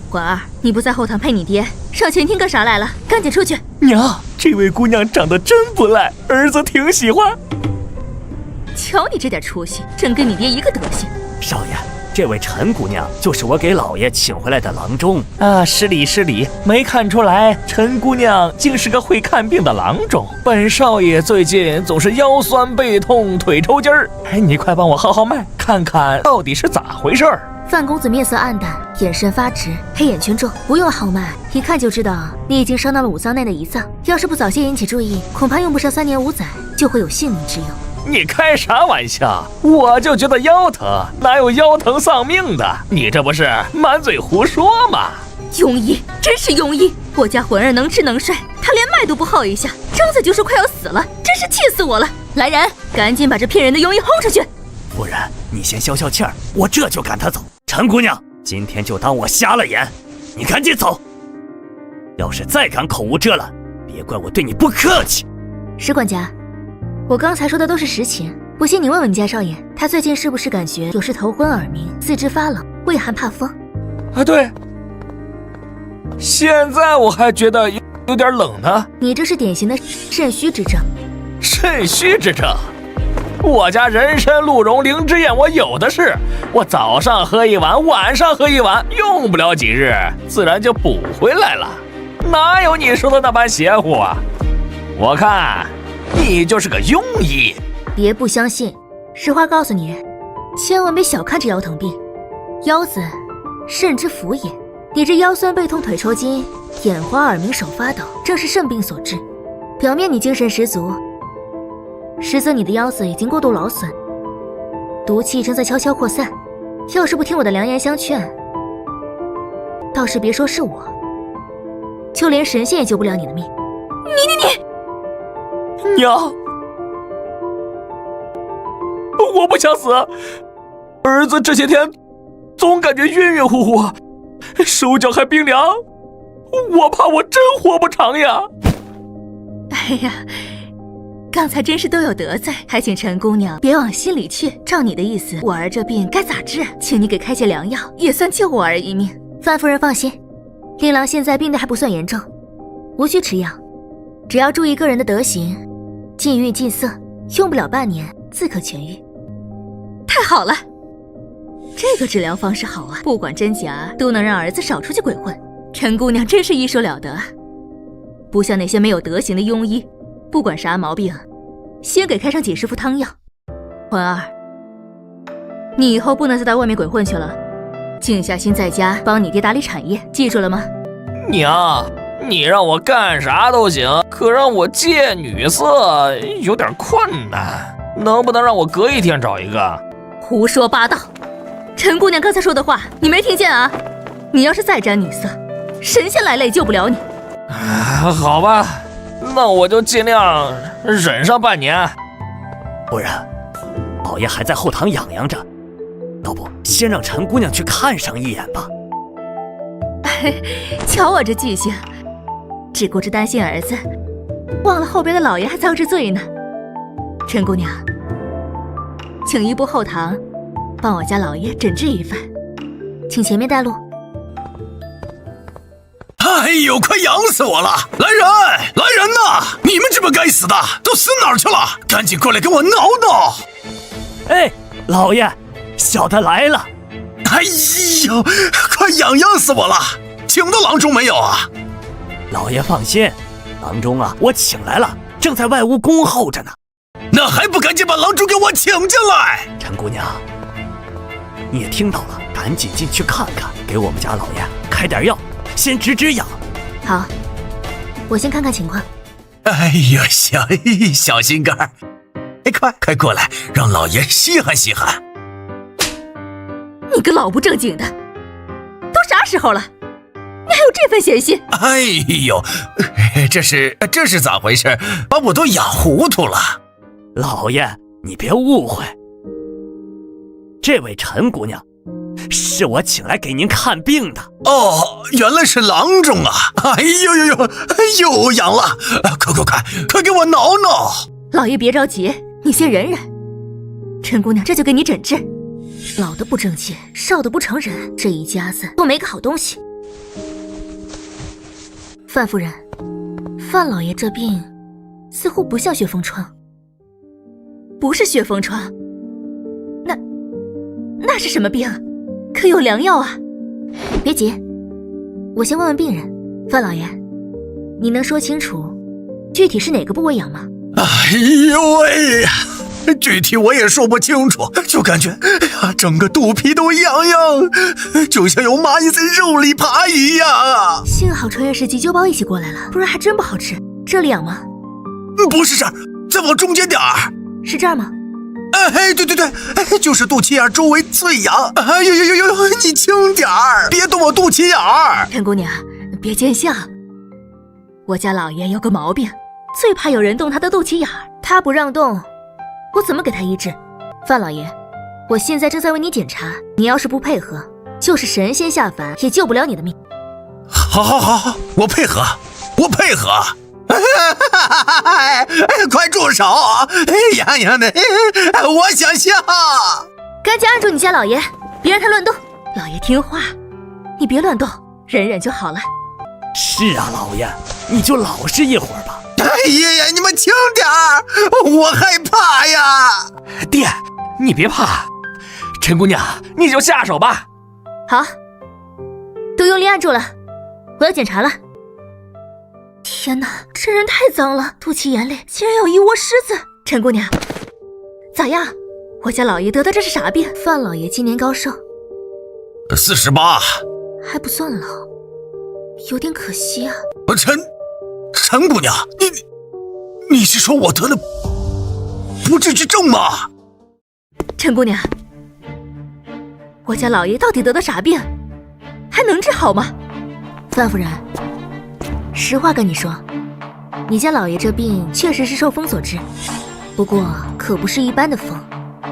管儿，你不在后堂陪你爹，上前厅干啥来了？赶紧出去！娘，这位姑娘长得真不赖，儿子挺喜欢。瞧你这点出息，真跟你爹一个德行。少爷，这位陈姑娘就是我给老爷请回来的郎中啊。失礼失礼，没看出来陈姑娘竟是个会看病的郎中。本少爷最近总是腰酸背痛腿抽筋儿，你快帮我号号脉，看看到底是咋回事儿。范公子面色暗淡，眼神发直，黑眼圈重，不用号脉，一看就知道你已经伤到了五脏内的胰脏。要是不早些引起注意，恐怕用不上3年5载就会有性命之忧。你开啥玩笑？我就觉得腰疼，哪有腰疼丧命的？你这不是满嘴胡说吗？庸医，真是庸医！我家魂儿能吃能睡，他连脉都不号一下，张嘴就说快要死了，真是气死我了！来人，赶紧把这骗人的庸医轰出去！夫人，你先消消气儿，我这就赶他走。陈姑娘，今天就当我瞎了眼，你赶紧走。要是再敢口无遮拦，别怪我对你不客气。石管家，我刚才说的都是实情，不信你问问你家少爷，他最近是不是感觉有时头昏耳鸣，四肢发冷，畏寒怕风？啊，对，现在我还觉得有点冷呢。你这是典型的肾虚之症。肾虚之症？我家人参、鹿茸、灵芝燕我有的是，我早上喝一碗，晚上喝一碗，用不了几日，自然就补回来了。哪有你说的那般邪乎啊？我看你就是个庸医。别不相信，实话告诉你，千万别小看这腰疼病。腰子，肾之府也。你这腰酸背痛、腿抽筋、眼花、耳鸣、手发抖，正是肾病所致。表面你精神十足，实则你的腰子已经过度劳损，毒气正在悄悄扩散。要是不听我的良言相劝，倒是别说是我，就连神仙也救不了你的命。娘，我不想死，儿子这些天总感觉晕晕乎乎，手脚还冰凉，我怕我真活不长呀。哎呀，刚才真是都有得罪，还请陈姑娘别往心里去。照你的意思，我儿这病该咋治？请你给开些良药，也算救我儿一命。范夫人放心，令郎现在病得还不算严重，无需吃药，只要注意个人的德行，禁欲禁色，用不了半年自可痊愈。太好了，这个治疗方式好啊，不管真假都能让儿子少出去鬼混。陈姑娘真是医术了得啊，不像那些没有德行的庸医，不管啥毛病，先给开上几十副汤药。魂儿，你以后不能再到外面鬼混去了，静下心在家帮你爹打理产业，记住了吗？娘，你让我干啥都行，可让我戒女色有点困难，能不能让我隔一天找一个？胡说八道！陈姑娘刚才说的话你没听见啊？你要是再沾女色，神仙来了也救不了你。好吧，那我就尽量忍上半年。夫人，老爷还在后堂养养着，要不先让陈姑娘去看上一眼吧。瞧我这记性，只顾着担心儿子，忘了后边的老爷还遭着罪呢。陈姑娘，请移步后堂，帮我家老爷诊治一番。请前面带路。哎呦，快痒死我了！来人，来人呐！你们这帮该死的都死哪儿去了？赶紧过来给我挠挠！哎，老爷，小的来了。哎呦，快痒死我了！请到郎中没有啊？老爷放心，郎中啊，我请来了，正在外屋恭候着呢。那还不赶紧把郎中给我请进来！陈姑娘，你也听到了，赶紧进去看看，给我们家老爷开点药，先止止痒。好，我先看看情况。哎呀，小心肝儿，哎，快过来，让老爷稀罕稀罕。你个老不正经的，都啥时候了，你还有这份闲心？哎呦，这是咋回事？把我都养糊涂了。老爷，你别误会，这位陈姑娘是我请来给您看病的。哦，原来是郎中啊！哎呦，又痒了，快给我挠挠！老爷别着急，你先忍忍。陈姑娘这就给你诊治。老的不争气，少的不成人，这一家子都没个好东西。范夫人，范老爷这病似乎不像血风疮。不是血风疮，那是什么病？可有良药啊？别急，我先问问病人。范老爷，你能说清楚具体是哪个部位痒吗？哎呦喂呀，具体我也说不清楚，就感觉哎呀，整个肚皮都痒痒，就像有蚂蚁在肉里爬一样。幸好穿越时急救包一起过来了，不然还真不好吃。这里痒吗？不是这儿，再往中间点儿。是这儿吗？哎，对，就是肚脐眼周围最痒。哎呦，你轻点儿，别动我肚脐眼儿。陈姑娘，别见笑。我家老爷有个毛病，最怕有人动他的肚脐眼儿。他不让动，我怎么给他医治？范老爷，我现在正在为你检查，你要是不配合，就是神仙下凡也救不了你的命。好，我配合。快住手！痒的，我想笑。赶紧按住你家老爷，别让他乱动。老爷听话，你别乱动，忍忍就好了。是啊，老爷，你就老实一会儿吧。哎呀，你们轻点儿，我害怕呀。爹，你别怕，陈姑娘，你就下手吧。好，都用力按住了，我要检查了。天哪，这人太脏了，肚脐眼里竟然有一窝虱子。陈姑娘，咋样？我家老爷得的这是啥病？范老爷今年高寿？48，还不算老，有点可惜啊。陈姑娘，你是说我得了不治之症吗？陈姑娘，我家老爷到底得的啥病？还能治好吗？范夫人，实话跟你说，你家老爷这病确实是受风所致，不过可不是一般的风，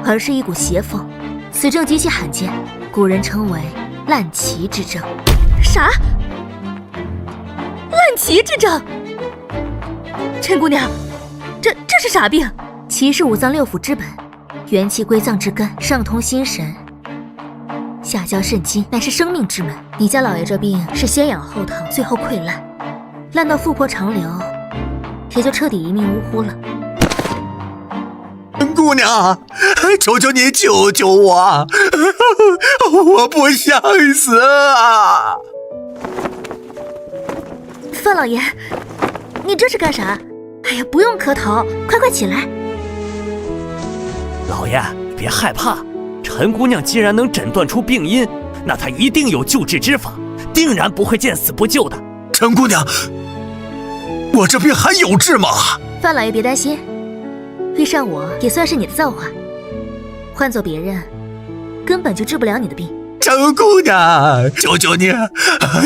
而是一股邪风，此症极其罕见，古人称为烂脐之症。啥？烂脐之症？陈姑娘，这是啥病？脐是五脏六腑之本，元气归脏之根，上通心神，下交肾经，乃是生命之门。你家老爷这病是先痒后疼，最后溃烂，烂到腹破肠流，也就彻底一命呜呼了。姑娘，求求你救救我，我不想死啊！范老爷，你这是干啥？哎呀，不用磕头，快起来！老爷，别害怕，陈姑娘既然能诊断出病因，那她一定有救治之法，定然不会见死不救的。陈姑娘，我这病还有治吗？范老爷别担心，遇上我也算是你的造化，换做别人根本就治不了你的病。陈姑娘，求求你，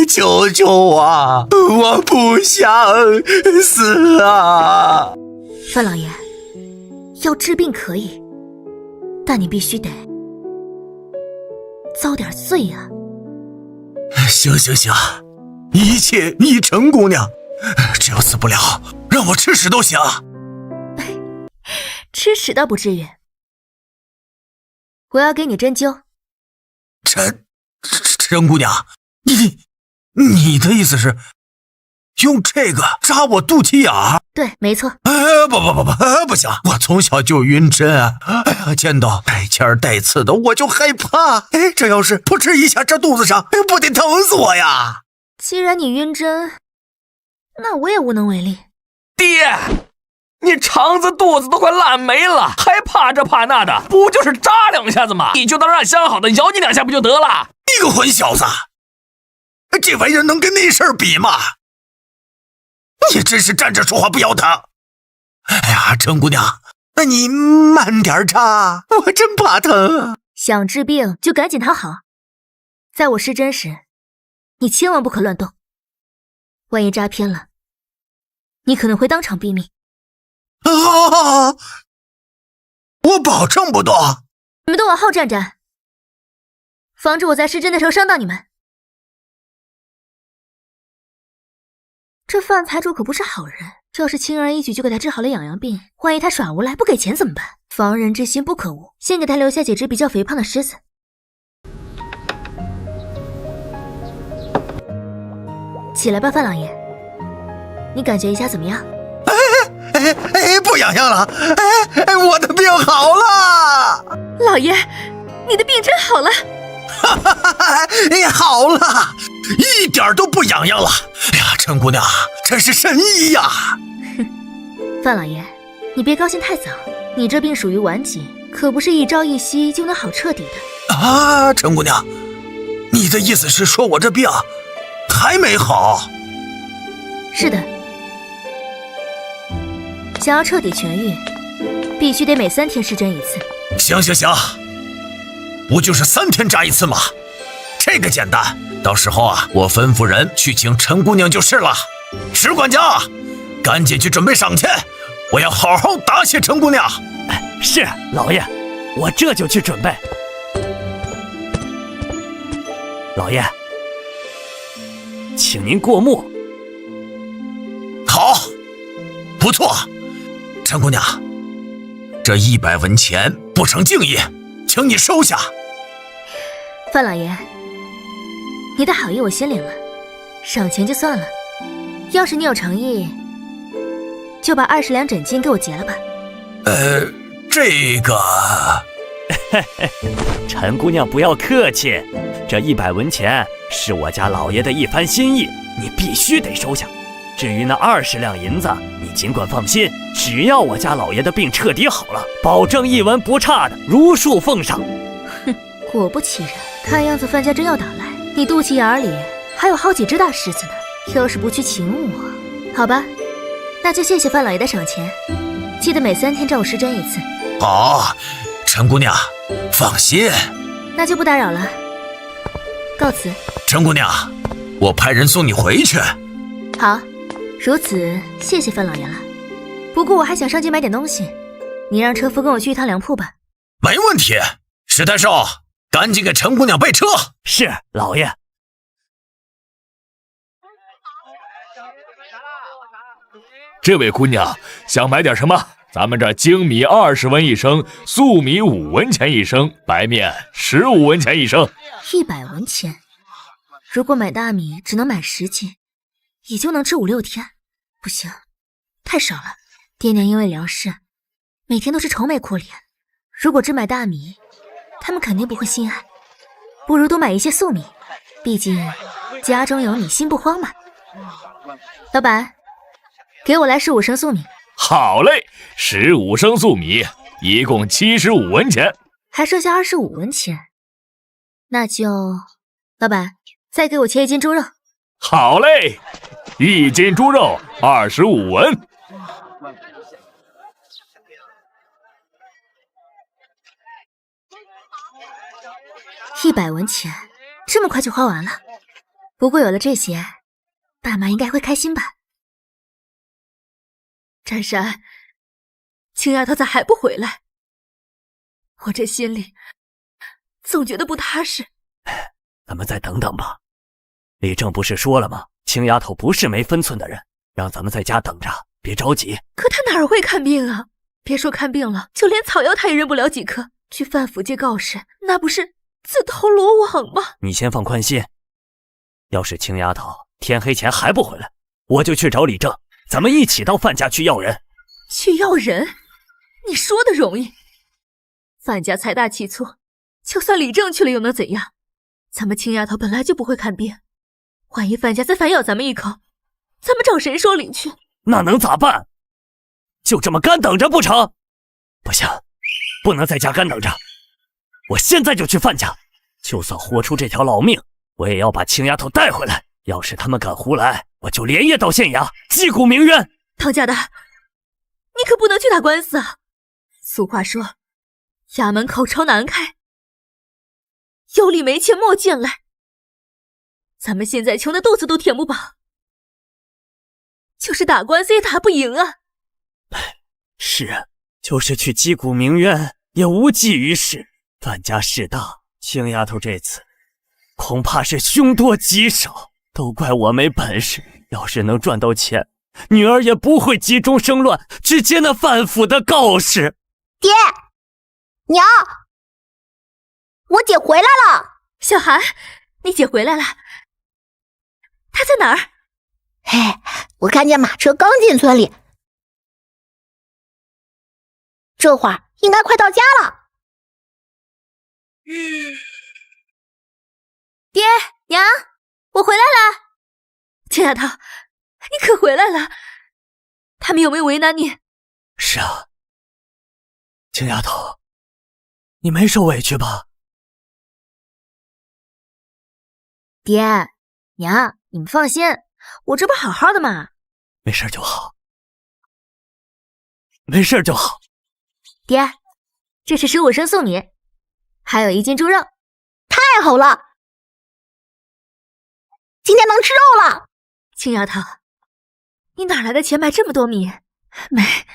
救救我，我不想死啊！范老爷，要治病可以，但你必须得遭点罪啊！行，一切依陈姑娘，只要死不了，让我吃屎都行。吃屎倒不至于，我要给你针灸。陈姑娘，你的意思是用这个扎我肚脐眼？对，没错。不行，我从小就晕针啊！哎呀，见到带尖儿带刺的我就害怕。这要是扑哧一下扎肚子上，不得疼死我呀！既然你晕针，那我也无能为力。爹，你肠子肚子都快烂没了，还怕这怕那的，不就是扎2下子吗？你就当让相好的咬你2下不就得了？你个混小子，这玩意儿能跟那事儿比吗？你真是站着说话不腰疼。哎呀，陈姑娘，那你慢点扎，我真怕疼。想治病就赶紧躺好，在我施针时，你千万不可乱动，万一扎偏了，你可能会当场毙命。我保证不动。你们都往后站站，防止我在施针的时候伤到你们。这范财主可不是好人，要是轻而易举就给他治好了痒病，万一他耍无赖不给钱怎么办？防人之心不可无，先给他留下几只比较肥胖的狮子。起来吧，范老爷，你感觉一下怎么样？不痒痒了，我的病好了。老爷，你的病真好了。好了，一点都不痒痒了。哎呀，陈姑娘，真是神医呀！范老爷，你别高兴太早，你这病属于顽疾，可不是一朝一夕就能好彻底的。啊，陈姑娘，你的意思是说我这病还没好？是的，想要彻底痊愈，必须得每3天施针一次。行，不就是3天扎一次吗？这个简单，到时候啊，我吩咐人去请陈姑娘就是了。石管家，赶紧去准备赏钱，我要好好答谢陈姑娘。是，老爷，我这就去准备。老爷，请您过目。好，不错，陈姑娘，这100文钱不成敬意，请你收下。范老爷，你的好意我心领了，赏钱就算了，要是你有诚意，就把20两诊金给我结了吧。这个，陈姑娘不要客气，这100文钱是我家老爷的一番心意，你必须得收下。至于那20两银子，你尽管放心，只要我家老爷的病彻底好了，保证一文不差的如数奉上。哼，果不其然，看样子范家真要打来，你肚脐眼里还有好几只大虱子呢。要是不去请我，好吧，那就谢谢范老爷的赏钱，记得每3天照我施针一次。好，陈姑娘，放心。那就不打扰了，告辞。陈姑娘，我派人送你回去。好，如此谢谢范老爷了。不过我还想上街买点东西，你让车夫跟我去一趟粮铺吧。没问题，石太寿，赶紧给陈姑娘备车。是，老爷。这位姑娘想买点什么？咱们这精米20文一升，粟米5文钱一升，白面15文钱一升。100文钱，如果买大米只能买10斤，也就能吃5、6天。不行，太少了。爹娘因为疗事，每天都是愁眉苦脸。如果只买大米，他们肯定不会心安。不如多买一些粟米，毕竟家中有你心不慌嘛。老板，给我来15升粟米。好嘞，15升粟米，一共75文钱，还剩下25文钱。那就，老板，再给我切1斤猪肉。好嘞，1斤猪肉25文。100文钱，这么快就花完了。不过有了这些，爸妈应该会开心吧。珊珊，青丫头咋还不回来？我这心里总觉得不踏实。咱们再等等吧。李正不是说了吗？青丫头不是没分寸的人，让咱们在家等着，别着急。可她哪会看病啊？别说看病了，就连草药她也认不了几颗。去范府借告示，那不是自投罗网吗？你先放宽心，要是青丫头天黑前还不回来，我就去找李正，咱们一起到范家去要人。去要人？你说的容易。范家财大气粗，就算李正去了又能怎样？咱们青丫头本来就不会看病，万一范家再反咬咱们一口，咱们找谁说理去？那能咋办？就这么干等着不成？不行，不能在家干等着。我现在就去范家，就算豁出这条老命，我也要把青丫头带回来。要是他们敢胡来，我就连夜到县衙击鼓鸣冤。当家的，你可不能去打官司啊！俗话说，衙门口朝南开，有理没钱莫进来。咱们现在穷的肚子都填不饱，就是打官司也打不赢啊！是啊，就是去击鼓鸣冤也无济于事。范家势大，青丫头这次恐怕是凶多吉少，都怪我没本事。要是能赚到钱，女儿也不会急中生乱，只接那范府的告示。爹娘，我姐回来了。小孩，你姐回来了？她在哪儿？嘿，我看见马车刚进村里，这会儿应该快到家了。爹娘，我回来了。青丫头，你可回来了？他们有没有为难你？是啊，青丫头，你没受委屈吧？爹娘，你们放心，我这不好好的吗？没事就好，没事就好。爹，这是15升送你，还有1斤猪肉。太好了，今天能吃肉了。青丫头，你哪来的钱买这么多米？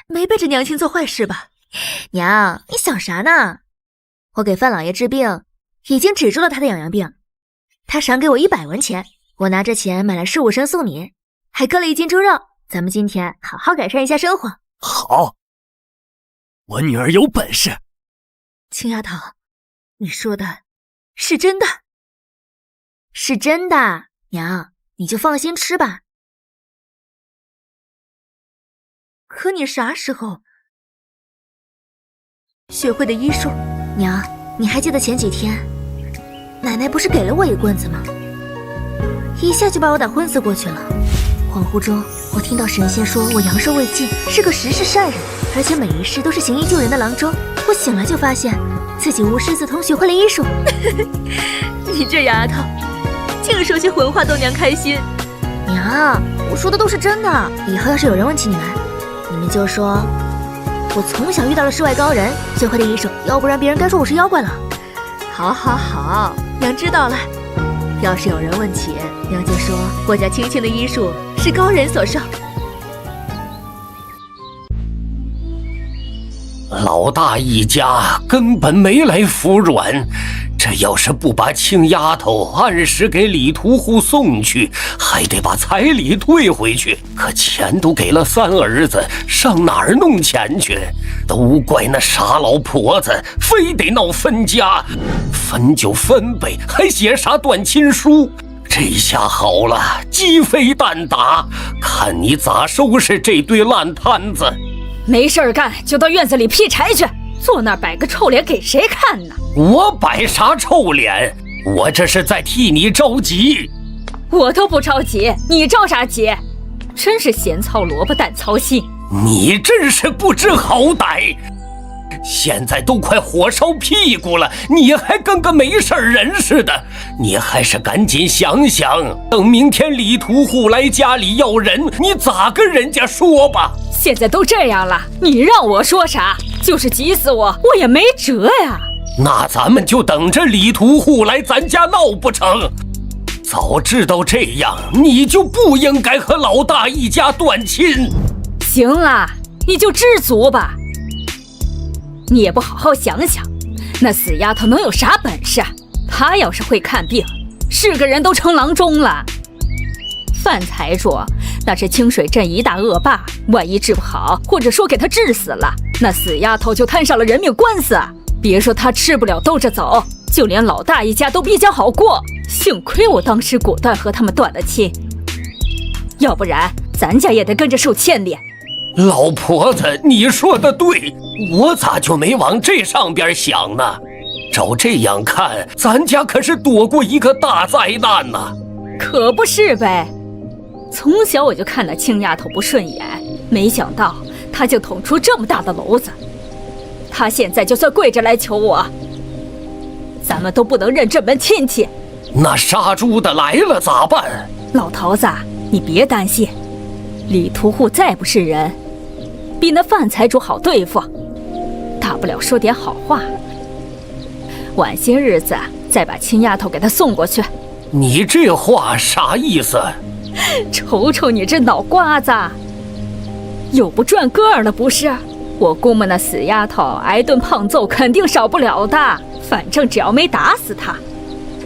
没背着娘亲做坏事吧？娘，你想啥呢？我给范老爷治病，已经止住了他的痒痒病。他赏给我100文钱，我拿着钱买了15升送你，还割了1斤猪肉。咱们今天好好改善一下生活。好，我女儿有本事。青丫头，你说的是真的？是真的，娘，你就放心吃吧。可你啥时候学会的医术？娘，你还记得前几天奶奶不是给了我一棍子吗？一下就把我打昏死过去了。恍惚中，我听到神仙说我阳寿未尽，是个实世善人，而且每一世都是行医救人的郎中。我醒来就发现自己无师自通，学会了医术。你这丫头，净说些混话逗娘开心。娘，我说的都是真的，以后要是有人问起你们，你们就说我从小遇到了世外高人，学会的医术，要不然别人该说我是妖怪了。好好好，娘知道了。要是有人问起，娘就说我家青青的医术是高人所授。老大一家根本没来服软，这要是不把青丫头按时给李屠户送去，还得把彩礼退回去。可钱都给了三儿子，上哪儿弄钱去？都怪那傻老婆子，非得闹分家，分就分呗，还写啥断亲书？这下好了，鸡飞蛋打，看你咋收拾这堆烂摊子！没事儿干就到院子里劈柴去，坐那儿摆个臭脸给谁看呢？我摆啥臭脸？我这是在替你着急。我都不着急，你着啥急？真是闲操萝卜淡操心。你真是不知好歹！现在都快火烧屁股了，你还跟个没事人似的。你还是赶紧想想，等明天李屠户来家里要人，你咋跟人家说吧？现在都这样了，你让我说啥？就是急死我，我也没辙呀。那咱们就等着李屠户来咱家闹不成？早知道这样，你就不应该和老大一家断亲。行了，你就知足吧。你也不好好想想，那死丫头能有啥本事？她要是会看病，是个人都成郎中了。范财主那是清水镇一大恶霸，万一治不好，或者说给他治死了，那死丫头就摊上了人命官司。别说她吃不了兜着走，就连老大一家都比较好过。幸亏我当时果断和他们断了亲，要不然咱家也得跟着受牵连。老婆子，你说的对，我咋就没往这上边想呢？照这样看，咱家可是躲过一个大灾难呐！可不是呗，从小我就看那青丫头不顺眼，没想到她就捅出这么大的篓子。她现在就算跪着来求我，咱们都不能认这门亲戚。那杀猪的来了咋办？老头子，你别担心，李屠户再不是人，比那范财主好对付，大不了说点好话，晚些日子再把亲丫头给他送过去。你这话啥意思？瞅瞅你这脑瓜子，又不转个儿了不是？我估摸那死丫头挨顿胖揍肯定少不了的，反正只要没打死她，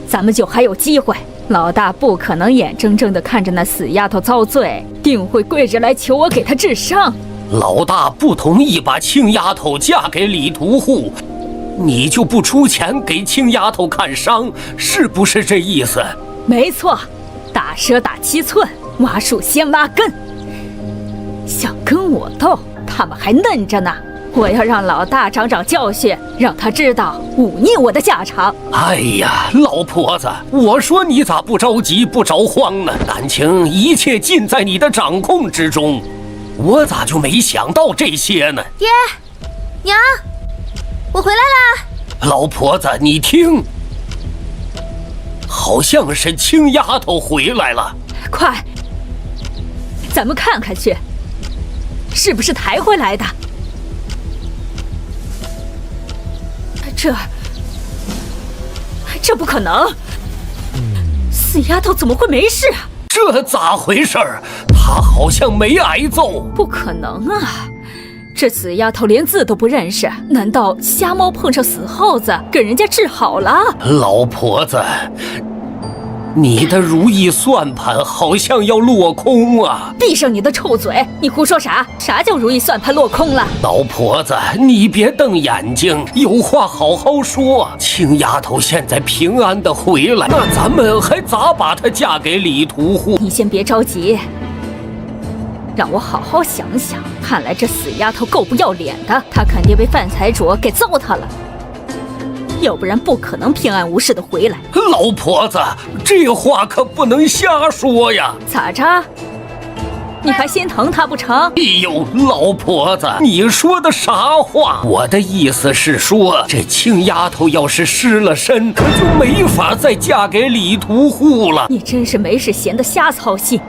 咱们就还有机会。老大不可能眼睁睁地看着那死丫头遭罪，定会跪着来求我给她治伤。老大不同意把青丫头嫁给李屠户，你就不出钱给青丫头看伤，是不是这意思？没错，打蛇打7寸，挖树先挖根，想跟我斗，他们还嫩着呢。我要让老大长教训，让他知道忤逆我的下场。哎呀，老婆子，我说你咋不着急不着慌呢？感情一切尽在你的掌控之中，我咋就没想到这些呢？爹，娘，我回来啦！老婆子，你听，好像是青丫头回来了。快，咱们看看去，是不是抬回来的？这不可能！死丫头怎么会没事啊？这咋回事儿？她好像没挨揍。不可能啊！这死丫头连字都不认识，难道瞎猫碰上死耗子，给人家治好了？老婆子，你的如意算盘好像要落空啊！闭上你的臭嘴！你胡说啥？啥叫如意算盘落空了？老婆子，你别瞪眼睛，有话好好说。青丫头现在平安的回来，那咱们还咋把她嫁给李屠户？你先别着急，让我好好想想。看来这死丫头够不要脸的，她肯定被范财主给糟蹋了。要不然不可能平安无事的回来。老婆子，这话可不能瞎说呀！咋着？你还心疼他不成？哎呦，老婆子，你说的啥话？我的意思是说，这青丫头要是失了身，可就没法再嫁给李屠户了。你真是没事闲的瞎操心。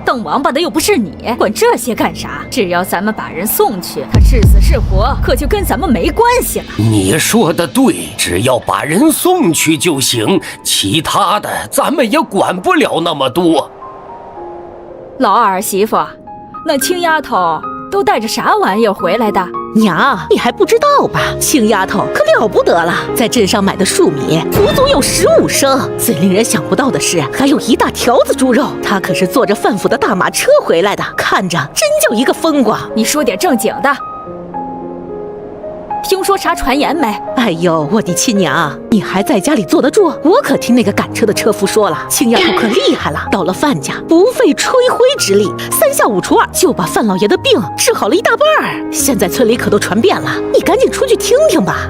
瞪王八的又不是你，管这些干啥？只要咱们把人送去，他是死是活，可就跟咱们没关系了。你说的对，只要把人送去就行，其他的咱们也管不了那么多。老二儿媳妇，那青丫头都带着啥玩意儿回来的？娘，你还不知道吧？青丫头可了不得了，在镇上买的粟米足有15升。最令人想不到的是，还有一大条子猪肉。她可是坐着范府的大马车回来的，看着真叫一个风光。你说点正经的。听说啥传言没？哎呦，我的亲娘，你还在家里坐得住？我可听那个赶车的车夫说了，青丫头可厉害了，到了范家不费吹灰之力，3下5除2就把范老爷的病治好了一大半儿。现在村里可都传遍了，你赶紧出去听听吧。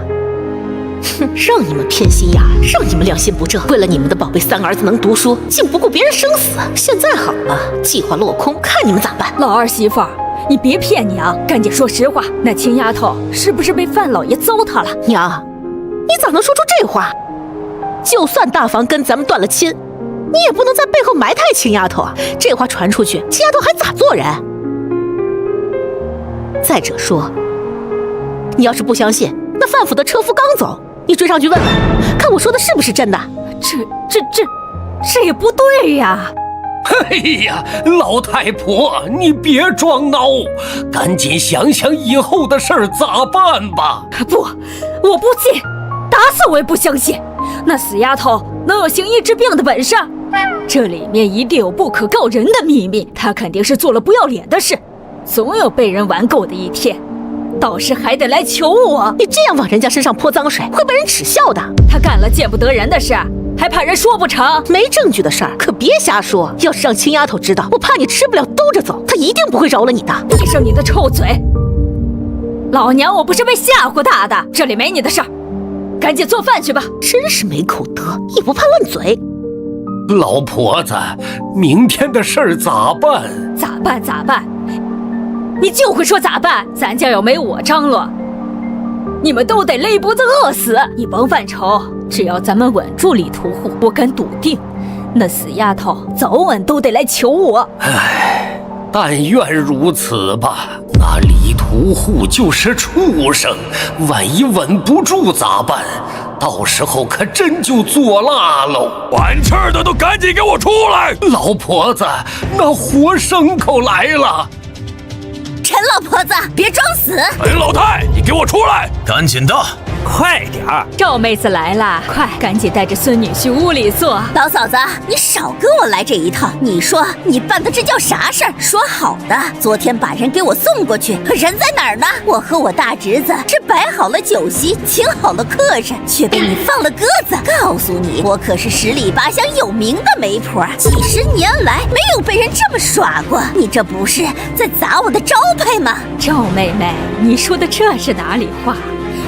哼，让你们偏心眼，让你们良心不正，为了你们的宝贝三儿子能读书，竟不顾别人生死。现在好了，计划落空，看你们咋办。老二媳妇儿，你别骗娘，赶紧说实话，那青丫头是不是被范老爷糟蹋了？娘，你咋能说出这话？就算大房跟咱们断了亲，你也不能在背后埋汰青丫头啊！这话传出去，青丫头还咋做人？再者说，你要是不相信，那范府的车夫刚走，你追上去问问，看我说的是不是真的？这也不对呀！哎呀，老太婆，你别装孬，赶紧想想以后的事儿咋办吧。不，我不信，打死我也不相信，那死丫头能有行医治病的本事？这里面一定有不可告人的秘密，她肯定是做了不要脸的事，总有被人玩够的一天，到时还得来求我。你这样往人家身上泼脏水，会被人耻笑的。她干了见不得人的事，还怕人说不成？没证据的事儿可别瞎说，要是让青丫头知道，我怕你吃不了兜着走，她一定不会饶了你的。闭上你的臭嘴！老娘我不是被吓唬大的，这里没你的事儿，赶紧做饭去吧。真是没口德，也不怕烂嘴。老婆子，明天的事儿咋办？咋办？你就会说咋办？咱家要没我张罗，你们都得勒脖子饿死。你甭犯愁，只要咱们稳住李屠户，我敢笃定，那死丫头早晚都得来求我。唉，但愿如此吧。那李屠户就是畜生，万一稳不住咋办？到时候可真就做辣喽！管气儿的都赶紧给我出来！老婆子，那活牲口来了！陈老婆子，别装死！哎，老太，你给我出来！赶紧的，快点儿！赵妹子来了，快赶紧带着孙女婿屋里坐。老嫂子，你少跟我来这一套。你说你办的这叫啥事儿？说好的，昨天把人给我送过去，可人在哪儿呢？我和我大侄子是摆好了酒席，请好了客人，却被你放了鸽子。告诉你，我可是十里八乡有名的媒婆，几十年来没有被人这么耍过。你这不是在砸我的招牌吗？赵妹妹，你说的这是哪里话？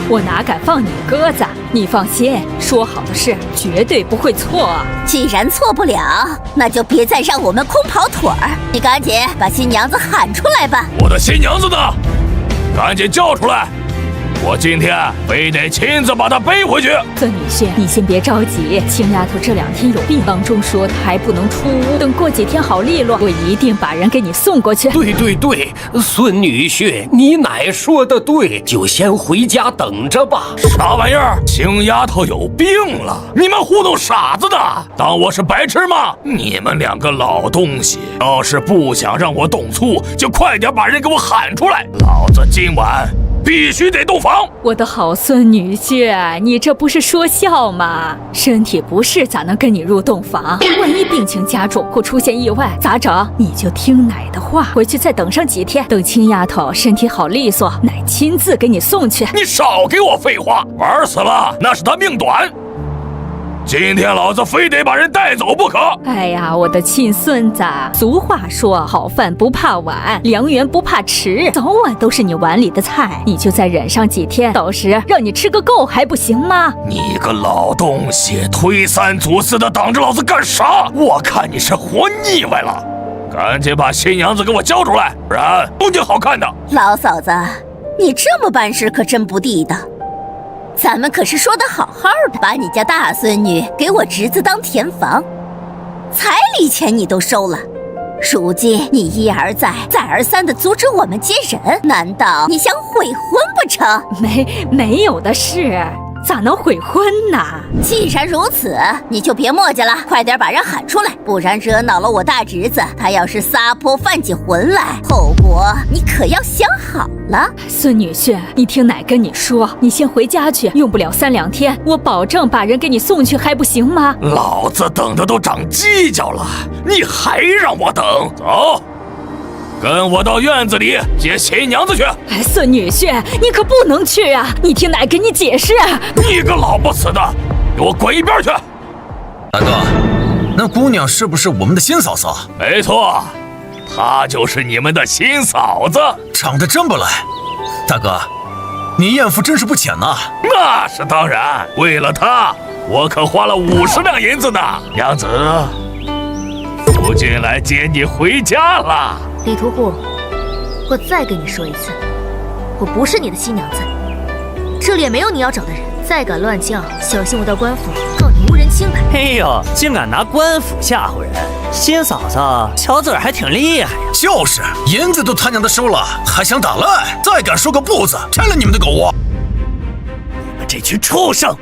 我哪敢放你鸽子？你放心，说好的事绝对不会错。既然错不了，那就别再让我们空跑腿儿。你赶紧把新娘子喊出来吧！我的新娘子呢？赶紧叫出来！我今天非得亲自把她背回去。孙女婿，你先别着急，青丫头这2天有病，当中说她还不能出屋，等过几天好利落，我一定把人给你送过去。对，孙女婿，你奶说的对，就先回家等着吧。啥玩意儿？青丫头有病了？你们糊弄傻子呢？当我是白痴吗？你们2个老东西，要是不想让我动粗，就快点把人给我喊出来，老子今晚必须得洞房！我的好孙女婿，你这不是说笑吗？身体不适咋能跟你入洞房？万一病情加重或出现意外咋整？你就听奶的话，回去再等上几天，等青丫头身体好利索，奶亲自给你送去。你少给我废话！玩死了那是他命短，今天老子非得把人带走不可！哎呀，我的亲孙子，俗话说好饭不怕晚，良缘不怕迟，早晚都是你碗里的菜，你就再忍上几天，到时让你吃个够还不行吗？你个老东西，推三阻四的挡着老子干啥？我看你是活腻歪了，赶紧把新娘子给我交出来，不然不你好看的。老嫂子，你这么办事可真不地道。咱们可是说的好好的，把你家大孙女给我侄子当填房，彩礼钱你都收了，如今你一而再再而三的阻止我们接人，难道你想悔婚不成？没有的事，咋能悔婚呢？既然如此，你就别磨叽了，快点把人喊出来，不然惹恼了我大侄子，他要是撒泼犯起浑来，后果你可要想好了。孙女婿，你听奶跟你说，你先回家去，用不了3、2天，我保证把人给你送去，还不行吗？老子等的都长犄角了，你还让我等？走，跟我到院子里接新娘子去。哎，孙女婿，你可不能去啊！你听奶给你解释。你个老不死的，给我滚一边去！大哥，那姑娘是不是我们的新嫂嫂？没错，她就是你们的新嫂子，长得真不赖。大哥，你艳福真是不浅呐。那是当然，为了她，我可花了50两银子呢。娘子，父亲来接你回家了。李屠户，我再跟你说一次，我不是你的新娘子，这里也没有你要找的人，再敢乱叫，小心我到官府告你无人清白。哎呦，竟敢拿官府吓唬人！新嫂子小嘴还挺厉害呀。就是，银子都他娘的收了，还想打赖？再敢说个不字，拆了你们的狗窝！你们这群畜生，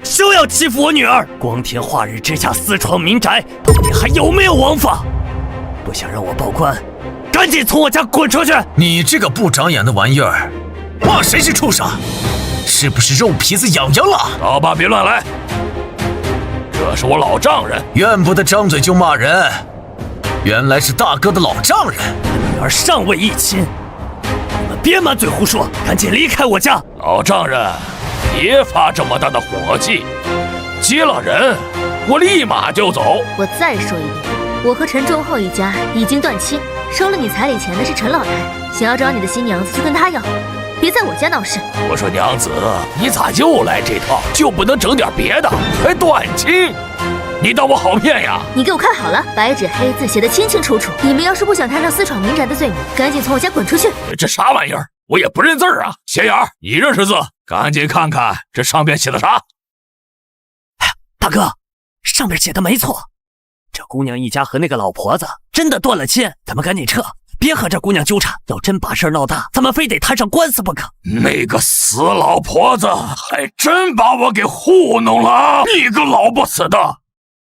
休要欺负我女儿！光天化日之下私闯民宅，到底还有没有王法？不想让我报官，赶紧从我家滚出去！你这个不长眼的玩意儿，骂谁是畜生？是不是肉皮子痒痒了？老爸别乱来，这是我老丈人，怨不得张嘴就骂人，原来是大哥的老丈人。女儿尚未一亲，你们别满嘴胡说，赶紧离开我家！老丈人，别发这么大的火气，接了人，我立马就走。我再说一遍，我和陈忠厚一家已经断亲，收了你彩礼钱的是陈老太，想要找你的新娘子就跟他要，别在我家闹事。我说娘子，你咋又来这套？就不能整点别的？还断亲？你当我好骗呀？你给我看好了，白纸黑字写得清清楚楚。你们要是不想摊上私闯民宅的罪名，赶紧从我家滚出去！这啥玩意儿？我也不认字啊！斜眼，你认识字？赶紧看看这上边写的啥？大哥，上面写的没错，这姑娘一家和那个老婆子真的断了亲，咱们赶紧撤，别和这姑娘纠缠。要真把事闹大，咱们非得摊上官司不可。那个死老婆子还真把我给糊弄了！你个老不死的，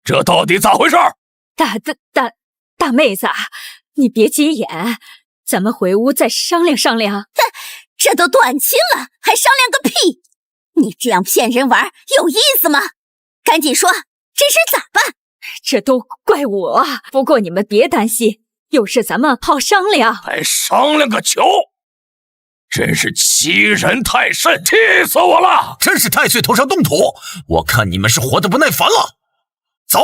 这到底咋回事？大妹子，你别急眼，咱们回屋再商量商量。这都断亲了，还商量个屁！你这样骗人玩有意思吗？赶紧说，这事咋办？这都怪我啊！不过你们别担心，有事咱们好商量。还商量个球！真是欺人太甚，气死我了！真是太岁头上动土！我看你们是活得不耐烦了。走，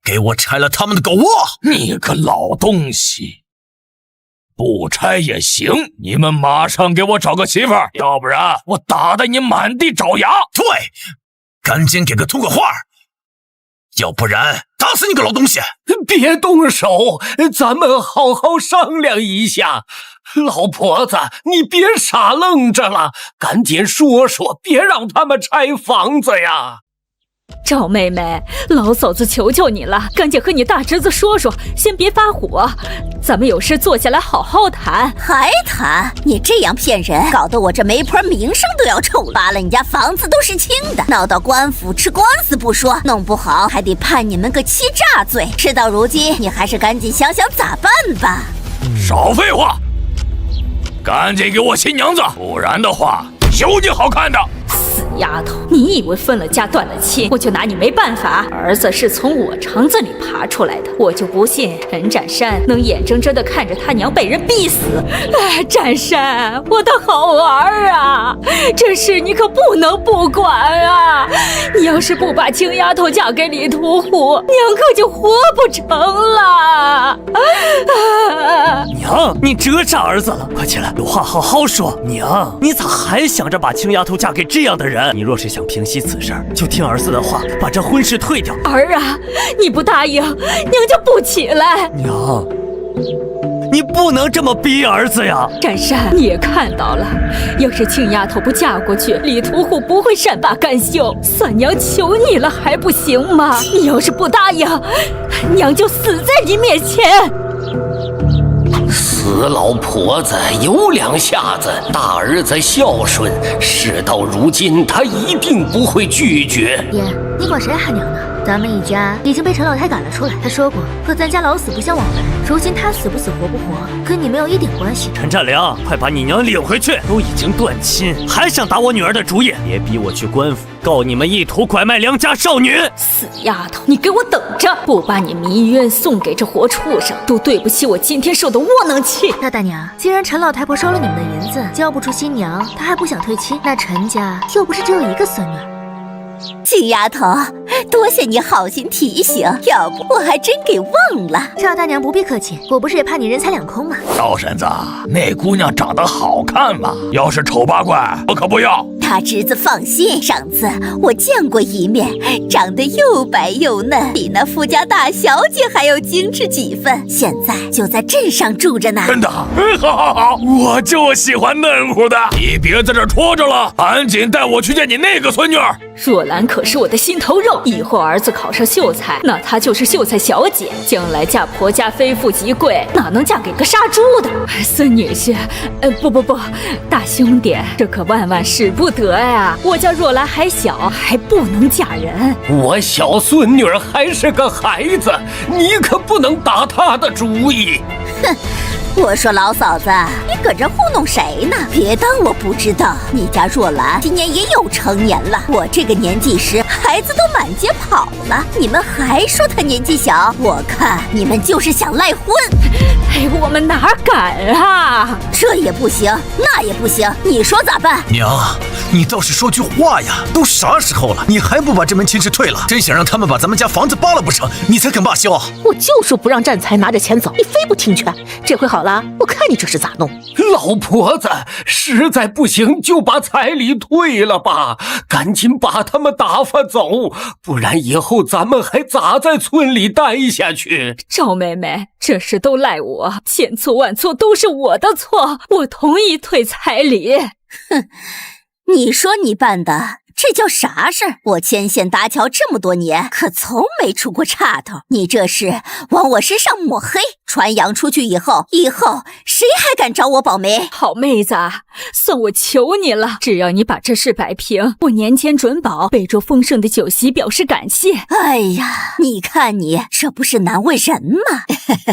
给我拆了他们的狗窝！你个老东西！不拆也行，你们马上给我找个媳妇儿，要不然我打得你满地找牙！对，赶紧给个通个话，要不然打死你个老东西！别动手，咱们好好商量一下。老婆子，你别傻愣着了，赶紧说说，别让他们拆房子呀！赵妹妹，老嫂子求求你了，赶紧和你大侄子说说，先别发火，咱们有事坐下来好好谈。还谈？你这样骗人，搞得我这媒婆名声都要臭了。扒了你家房子都是轻的，闹到官府吃官司不说，弄不好还得判你们个欺诈罪。事到如今，你还是赶紧想想咋办吧。少废话，赶紧给我新娘子，不然的话有你好看的！死丫头，你以为分了家断了亲，我就拿你没办法？儿子是从我肠子里爬出来的，我就不信陈展山能眼睁睁地看着他娘被人逼死。哎，展山，我的好儿啊，这事你可不能不管啊！你要是不把青丫头嫁给李屠户，娘可就活不成了。娘，你折煞儿子了，快起来，有话好好说。娘，你咋还想着把青丫头嫁给这样的人？你若是想平息此事，就听儿子的话，把这婚事退掉。儿啊，你不答应，娘就不起来。娘，你不能这么逼儿子呀！展山，你也看到了，要是青丫头不嫁过去，李屠户不会善罢甘休。三娘求你了，还不行吗？你要是不答应，娘就死在你面前。死老婆子有两下子，大儿子孝顺，事到如今他一定不会拒绝。爷，你管谁喊娘呢？咱们一家已经被陈老太赶了出来，他说过和咱家老死不相往来。如今他死不死活不活，跟你没有一点关系。陈占良，快把你娘领回去！都已经断亲，还想打我女儿的主意？别逼我去官府告你们意图拐卖良家少女！死丫头，你给我等着！不把你迷冤送给这活畜生，都对不起我今天受的窝囊气。大大娘，既然陈老太婆收了你们的银子，交不出新娘，她还不想退亲，那陈家又不是只有一个孙女儿。青丫头，多谢你好心提醒，要不我还真给忘了。赵大娘不必客气，我不是也怕你人财两空吗？赵婶子，那姑娘长得好看吗？要是丑八怪，我可不要。大侄子放心，上次我见过一面，长得又白又嫩，比那富家大小姐还要精致几分。现在就在镇上住着呢。真的？好，我就喜欢嫩乎的。你别在这拖着了，赶紧带我去见你那个孙女儿。若兰可是我的心头肉，以后儿子考上秀才，那她就是秀才小姐，将来嫁婆家非富即贵，哪能嫁给个杀猪的？孙女婿，不，大兄弟，这可万万使不得呀！我家若兰还小，还不能嫁人。我小孙女儿还是个孩子，你可不能打她的主意。哼！我说老嫂子，你搁这糊弄谁呢？别当我不知道，你家若兰今年也有成年了。我这个年纪时，孩子都满街跑了，你们还说她年纪小？我看你们就是想赖婚。哎，我们哪敢啊？这也不行，那也不行，你说咋办？娘，你倒是说句话呀！都啥时候了，你还不把这门亲事退了？真想让他们把咱们家房子扒了不成？你才肯罢休！我就说不让占财拿着钱走，你非不听劝。这回好了，我看你这是咋弄？老婆子，实在不行就把彩礼退了吧，赶紧把他们打发走，不然以后咱们还咋在村里待下去？赵妹妹，这事都赖我，千错万错都是我的错，我同意退彩礼。哼，你说你办的这叫啥事儿？我牵线搭桥这么多年，可从没出过岔头。你这是往我身上抹黑。传扬出去以后谁还敢找我保媒？好妹子，算我求你了，只要你把这事摆平，我年前准保备桌丰盛的酒席表示感谢。哎呀，你看你这不是难为人吗？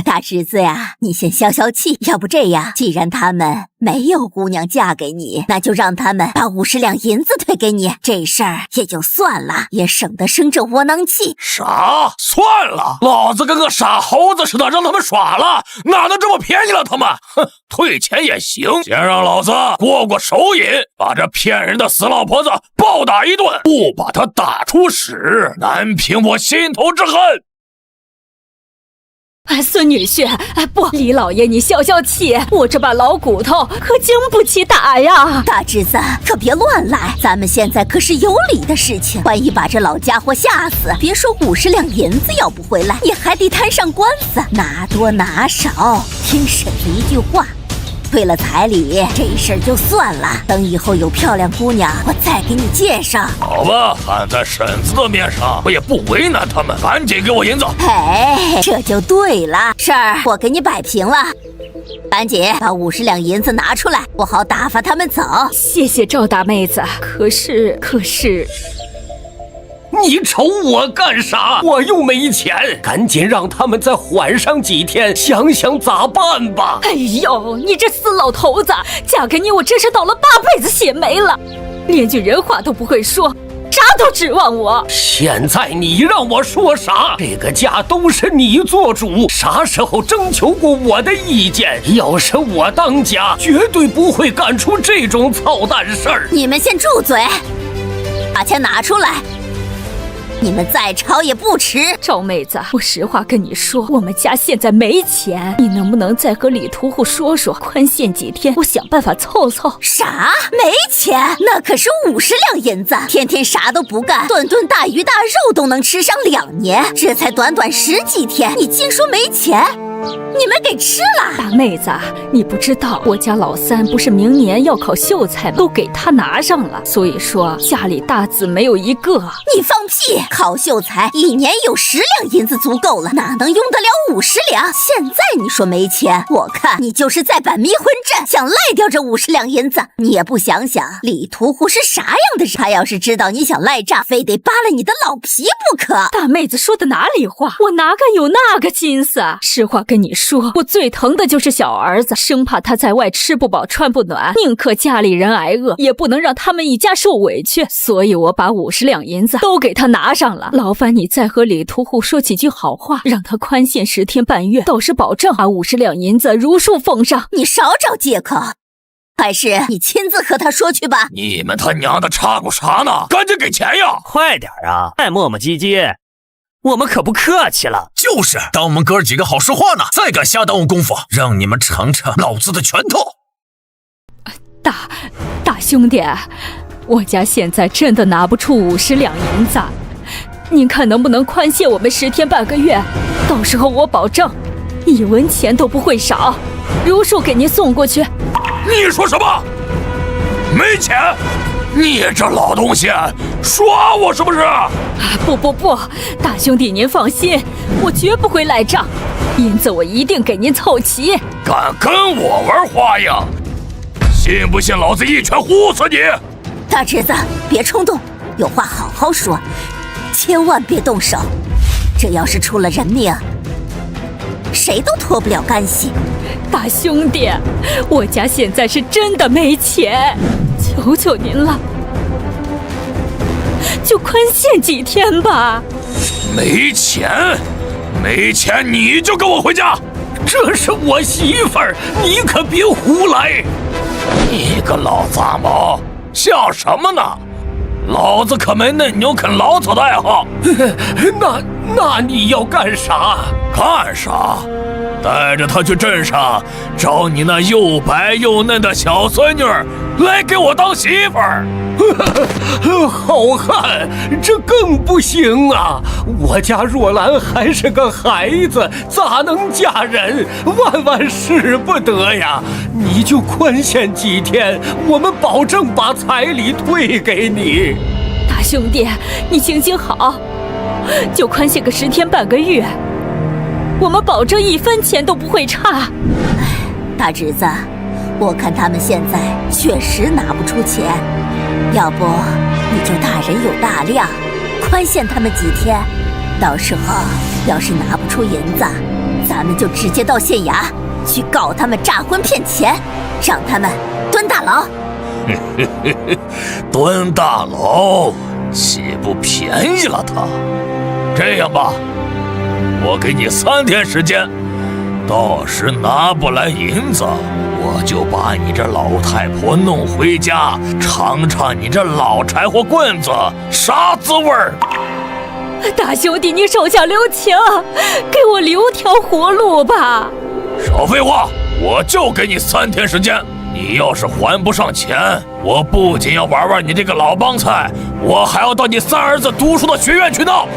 大侄子呀，你先消消气，要不这样，既然他们没有姑娘嫁给你，那就让他们把50两银子退给你，这事儿也就算了，也省得生这窝囊气。啥？算了，老子跟个傻猴子似的，让他们耍了，哪能这么便宜了他们？哼，退钱也行，先让老子过手瘾，把这骗人的死老婆子暴打一顿，不把她打出屎，难平我心头之恨。孙女婿，不，李老爷你消消气，我这把老骨头可经不起打呀。大侄子可别乱来，咱们现在可是有理的事情，万一把这老家伙吓死，别说50两银子要不回来，你还得摊上官司，拿多拿少听婶子一句话。退了彩礼，这事儿就算了，等以后有漂亮姑娘，我再给你介绍。好吧，看在婶子的面上，我也不为难他们，赶紧给我银子。哎，这就对了，事儿我给你摆平了，赶紧把50两银子拿出来，我好打发他们走。谢谢赵大妹子，可是你瞅我干啥？我又没钱，赶紧让他们再缓上几天，想想咋办吧。哎呦，你这死老头子，嫁给你我真是倒了8辈子血霉了，连句人话都不会说，啥都指望我。现在你让我说啥？这个家都是你做主，啥时候征求过我的意见？要是我当家，绝对不会干出这种操蛋事儿。你们先住嘴，把钱拿出来。你们再吵也不迟。赵妹子，我实话跟你说，我们家现在没钱，你能不能再和李屠户说说，宽限几天，我想办法凑凑。啥？没钱？那可是50两银子，天天啥都不干，顿顿大鱼大肉都能吃上2年，这才短短10几天，你竟说没钱？你们给吃了！大妹子，你不知道我家老三不是明年要考秀才吗？都给他拿上了，所以说家里大子没有一个。你放屁！考秀才1年有10两银子足够了，哪能用得了50两？现在你说没钱，我看你就是在摆迷魂阵，想赖掉这50两银子。你也不想想李屠户是啥样的人，他要是知道你想赖账，非得扒了你的老皮不可。大妹子说的哪里话？我哪敢有那个心思？实话跟你说，我最疼的就是小儿子，生怕他在外吃不饱穿不暖，宁可家里人挨饿，也不能让他们一家受委屈，所以我把50两银子都给他拿上了。劳烦你再和李屠户说几句好话，让他宽限10天半月，倒是保证把50两银子如数奉上。你少找借口，还是你亲自和他说去吧。你们他娘的插过啥呢？赶紧给钱呀！快点啊，爱磨磨唧唧，我们可不客气了。就是，当我们哥几个好说话呢，再敢瞎耽误功夫，让你们尝尝老子的拳头。大兄弟，我家现在真的拿不出50两银子，您看能不能宽限我们10天半个月？到时候我保证1文钱都不会少，如数给您送过去。你说什么？没钱？你这老东西，耍我是不是？不，大兄弟您放心，我绝不会赖账，银子我一定给您凑齐。敢跟我玩花样，信不信老子一拳呼死你！大侄子，别冲动，有话好好说，千万别动手，这要是出了人命，谁都脱不了干系。大兄弟，我家现在是真的没钱，求求您了，就宽限几天吧。没钱？没钱你就跟我回家！这是我媳妇儿，你可别胡来！你个老杂毛，笑什么呢？老子可没嫩牛啃老草的爱好。那你要干啥？干啥？带着她去镇上找你那又白又嫩的小孙女来给我当媳妇儿。好汉，这更不行啊！我家若兰还是个孩子，咋能嫁人？万使不得呀！你就宽限几天，我们保证把彩礼退给你。兄弟，你行行好，就宽限个10天半个月，我们保证1分钱都不会差。大侄子，我看他们现在确实拿不出钱，要不你就大人有大量，宽限他们几天，到时候要是拿不出银子，咱们就直接到县衙去告他们诈婚骗钱，让他们蹲大牢。蹲大牢岂不便宜了他？这样吧，我给你3天时间，到时拿不来银子，我就把你这老太婆弄回家，尝尝你这老柴火棍子啥滋味儿。大兄弟，你手下留情，给我留条活路吧。少废话，我就给你3天时间。你要是还不上钱，我不仅要玩你这个老帮菜，我还要到你3儿子读书的学院去闹。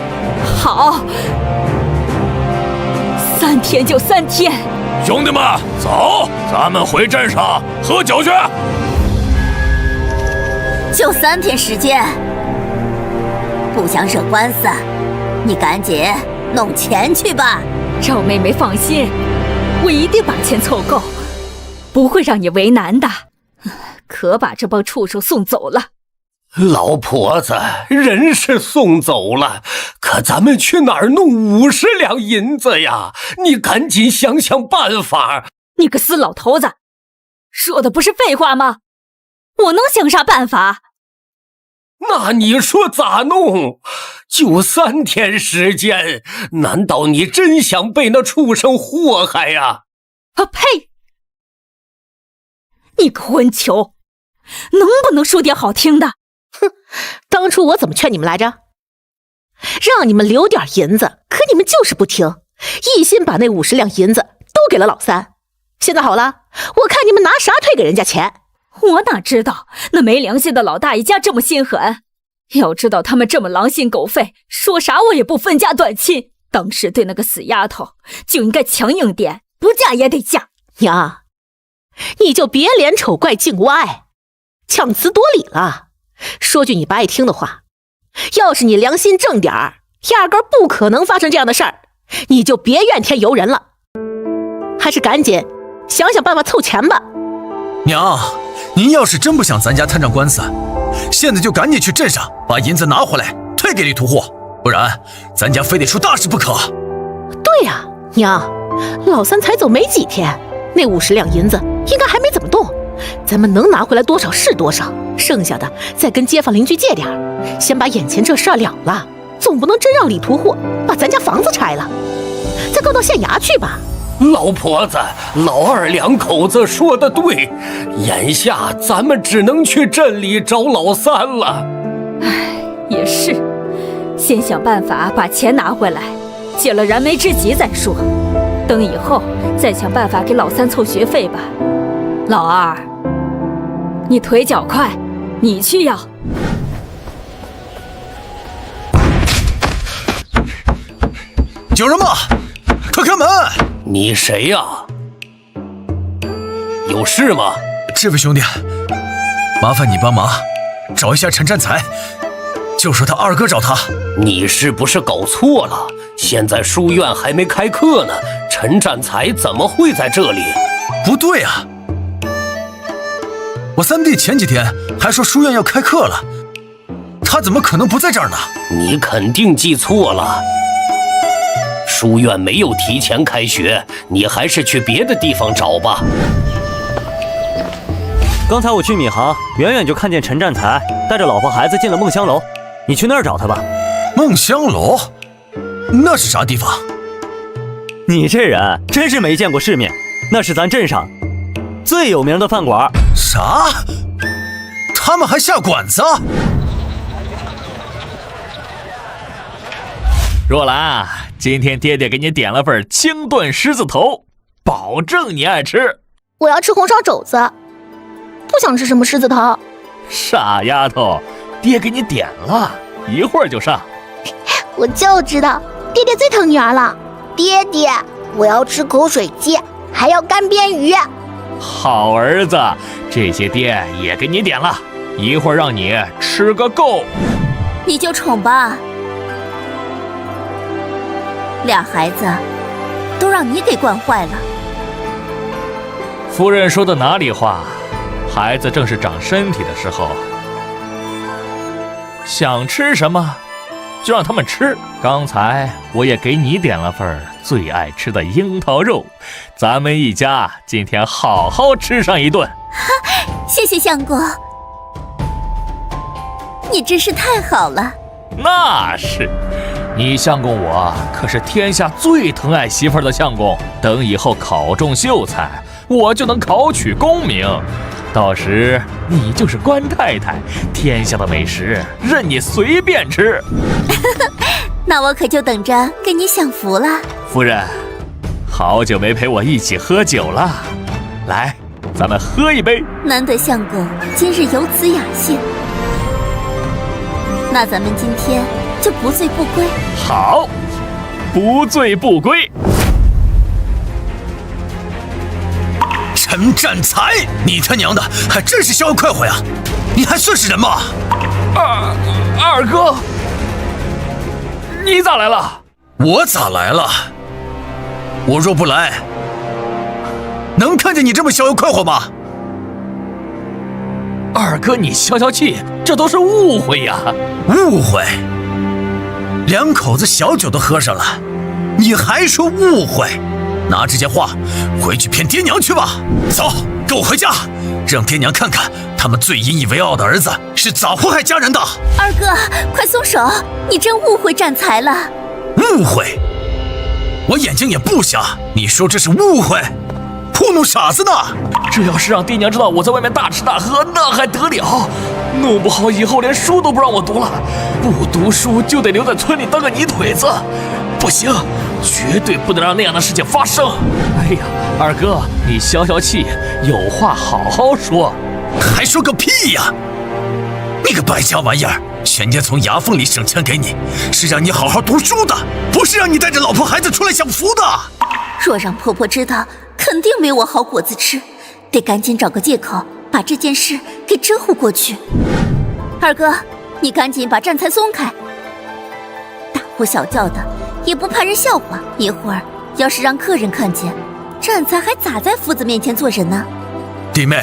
好，3天就3天。兄弟们，走，咱们回镇上喝酒去。就3天时间，不想惹官司，你赶紧弄钱去吧。赵妹妹放心，我一定把钱凑够，不会让你为难的。可把这帮畜生送走了。老婆子，人是送走了，可咱们去哪儿弄50两银子呀？你赶紧想想办法。你个死老头子，说的不是废话吗？我能想啥办法？那你说咋弄？就3天时间，难道你真想被那畜生祸害呀？啊呸！你个混球，能不能说点好听的？哼，当初我怎么劝你们来着？让你们留点银子，可你们就是不听，一心把那50两银子都给了老三。现在好了，我看你们拿啥退给人家钱？我哪知道那没良心的老大爷家这么心狠，要知道他们这么狼心狗肺，说啥我也不分家断亲。当时对那个死丫头就应该强硬点，不嫁也得嫁。娘，你就别脸丑怪境外，强词夺理了。说句你不爱听的话，要是你良心正点儿，压根不可能发生这样的事儿，你就别怨天尤人了，还是赶紧想想办法凑钱吧。娘，您要是真不想咱家摊上官司，现在就赶紧去镇上把银子拿回来退给李屠户，不然咱家非得出大事不可。对呀，娘，老三才走没几天，那50两银子应该还没怎么动，咱们能拿回来多少是多少，剩下的再跟街坊邻居借点，先把眼前这事儿了了，总不能真让李屠户把咱家房子拆了，再告到县衙去吧。老婆子，老二两口子说的对，眼下咱们只能去镇里找老三了。唉，也是，先想办法把钱拿回来，解了燃眉之急再说，等以后再想办法给老三凑学费吧。老二，你腿脚快，你去要。有人吗？快开门！你谁呀？有事吗？这位兄弟，麻烦你帮忙找一下陈占才，就说他二哥找他。你是不是搞错了？现在书院还没开课呢，陈占才怎么会在这里？不对啊，我三弟前几天还说书院要开课了，他怎么可能不在这儿呢？你肯定记错了，书院没有提前开学，你还是去别的地方找吧。刚才我去闵行，远远就看见陈占才带着老婆孩子进了梦香楼，你去那儿找他吧。梦香楼？那是啥地方？你这人真是没见过世面，那是咱镇上最有名的饭馆。啥？他们还下馆子？若兰，今天爹爹给你点了份清炖狮子头，保证你爱吃。我要吃红烧肘子，不想吃什么狮子头。傻丫头，爹给你点了，一会儿就上。我就知道爹爹最疼女儿了。爹爹，我要吃口水鸡，还要干煸鱼。好儿子，这些爹也给你点了，一会儿让你吃个够。你就宠吧。俩孩子都让你给惯坏了。夫人说的哪里话？孩子正是长身体的时候，想吃什么就让他们吃。刚才我也给你点了份最爱吃的樱桃肉，咱们一家今天好好吃上一顿。谢谢相公，你真是太好了。那是，你相公我可是天下最疼爱媳妇儿的相公，等以后考中秀才，我就能考取功名，到时你就是官太太，天下的美食任你随便吃。那我可就等着跟你享福了。夫人，好久没陪我一起喝酒了，来，咱们喝一杯。难得相公今日有此雅兴，那咱们今天就不醉不归。好，不醉不归。陈占才，你他娘的还真是逍遥快活呀！你还算是人吗？二哥，你咋来了？我咋来了？我若不来，能看见你这么逍遥快活吗？二哥，你消消气，这都是误会呀！误会？两口子小酒都喝上了，你还说误会？拿这件话回去骗爹娘去吧。走，跟我回家，让爹娘看看他们最引以为傲的儿子是咋祸害家人的。二哥，快松手！你真误会占才了。误会？我眼睛也不瞎，你说这是误会？糊弄傻子呢！这要是让爹娘知道我在外面大吃大喝，那还得了？弄不好以后连书都不让我读了，不读书就得留在村里当个泥腿子。不行，绝对不能让那样的事情发生。哎呀，二哥，你消消气，有话好好说。还说个屁呀！你个败家玩意儿，全家从牙缝里省钱给你，是让你好好读书的，不是让你带着老婆孩子出来享福的。若让婆婆知道，肯定没我好果子吃，得赶紧找个借口把这件事给遮护过去。二哥，你赶紧把占才松开，大呼小叫的也不怕人笑话，一会儿要是让客人看见，占才还咋在夫子面前做人呢？弟妹，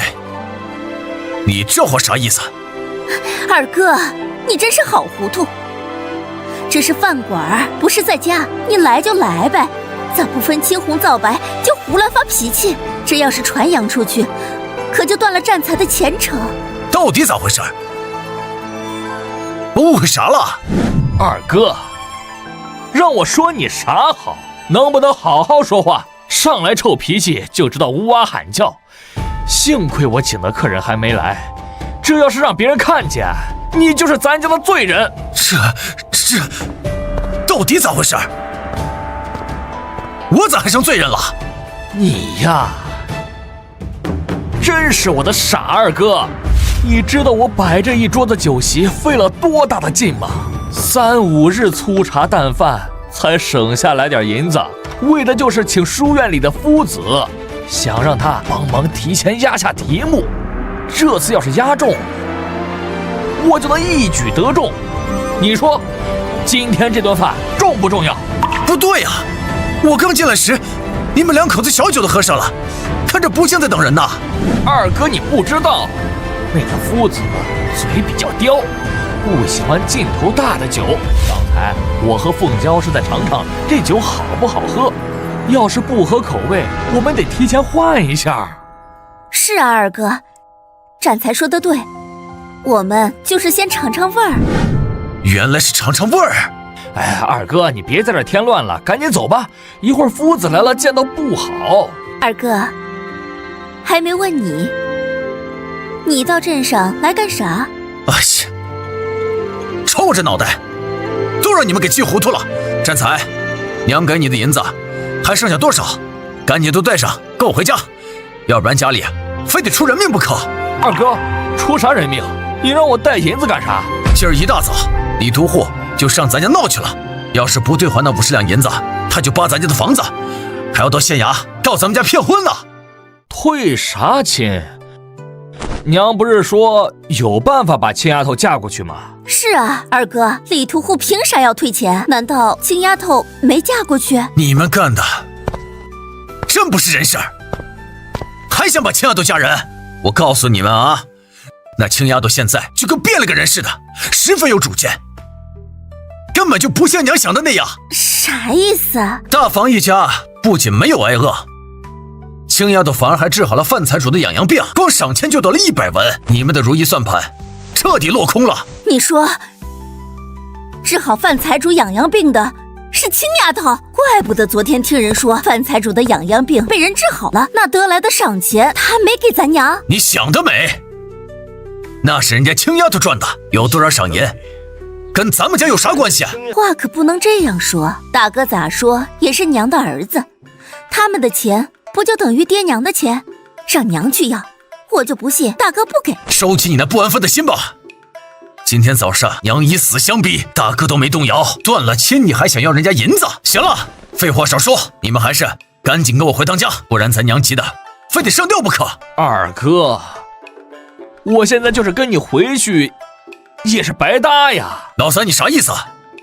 你这话啥意思？二哥，你真是好糊涂，这是饭馆，不是在家，你来就来呗，咋不分青红皂白就胡乱发脾气？这要是传扬出去，可就断了占才的前程。到底咋回事？我误会啥了？二哥，让我说你啥好？能不能好好说话？上来臭脾气就知道呜哇喊叫。幸亏我请的客人还没来，这要是让别人看见，你就是咱家的罪人。这到底咋回事？我咋还成罪人了？你呀，真是我的傻二哥。你知道我摆这一桌子酒席费了多大的劲吗？3、5日粗茶淡饭才省下来点银子，为的就是请书院里的夫子，想让他帮忙提前压下题目。这次要是压中，我就能一举得中。你说，今天这顿饭重不重要？不对呀，我刚进来时，你们两口子小酒都喝上了，看着不像在等人呐。二哥，你不知道，那个夫子嘴比较刁，不喜欢劲头大的酒。刚才我和凤娇是在尝尝这酒好不好喝，要是不合口味，我们得提前换一下。是啊，二哥，占才说的对，我们就是先尝尝味儿。原来是尝尝味儿。哎呀，二哥，你别在这添乱了，赶紧走吧，一会儿夫子来了见到不好。二哥，还没问你，你到镇上来干啥？哎呀，臭着脑袋，都让你们给气糊涂了。占才，娘给你的银子还剩下多少？赶紧都带上，跟我回家，要不然家里非得出人命不可。二哥，出啥人命？你让我带银子干啥？今儿一大早，李屠户就上咱家闹去了，要是不兑还那50两银子，他就扒咱家的房子，还要到县衙告咱们家骗婚呢。退啥亲？娘不是说有办法把亲丫头嫁过去吗？是啊，二哥，李屠户凭啥要退钱？难道青丫头没嫁过去？你们干的真不是人事儿，还想把青丫头嫁人？我告诉你们啊，那青丫头现在就跟变了个人似的，十分有主见，根本就不像娘想的那样。啥意思啊？大房一家不仅没有挨饿，青丫头反而还治好了范财主的痒痒病，光赏钱就得了100文。你们的如意算盘彻底落空了。你说治好范财主痒痒病的是青丫头，怪不得昨天听人说范财主的痒痒病被人治好了，那得来的赏钱他还没给咱娘。你想得美，那是人家青丫头赚的，有多少赏银跟咱们家有啥关系啊？话可不能这样说，大哥咋说也是娘的儿子，他们的钱不就等于爹娘的钱？让娘去要，我就不信大哥不给。收起你那不安分的心吧。今天早上娘以死相逼，大哥都没动摇，断了亲你还想要人家银子？行了，废话少说，你们还是赶紧跟我回当家，不然咱娘急的非得上吊不可。二哥，我现在就是跟你回去也是白搭呀。老三，你啥意思？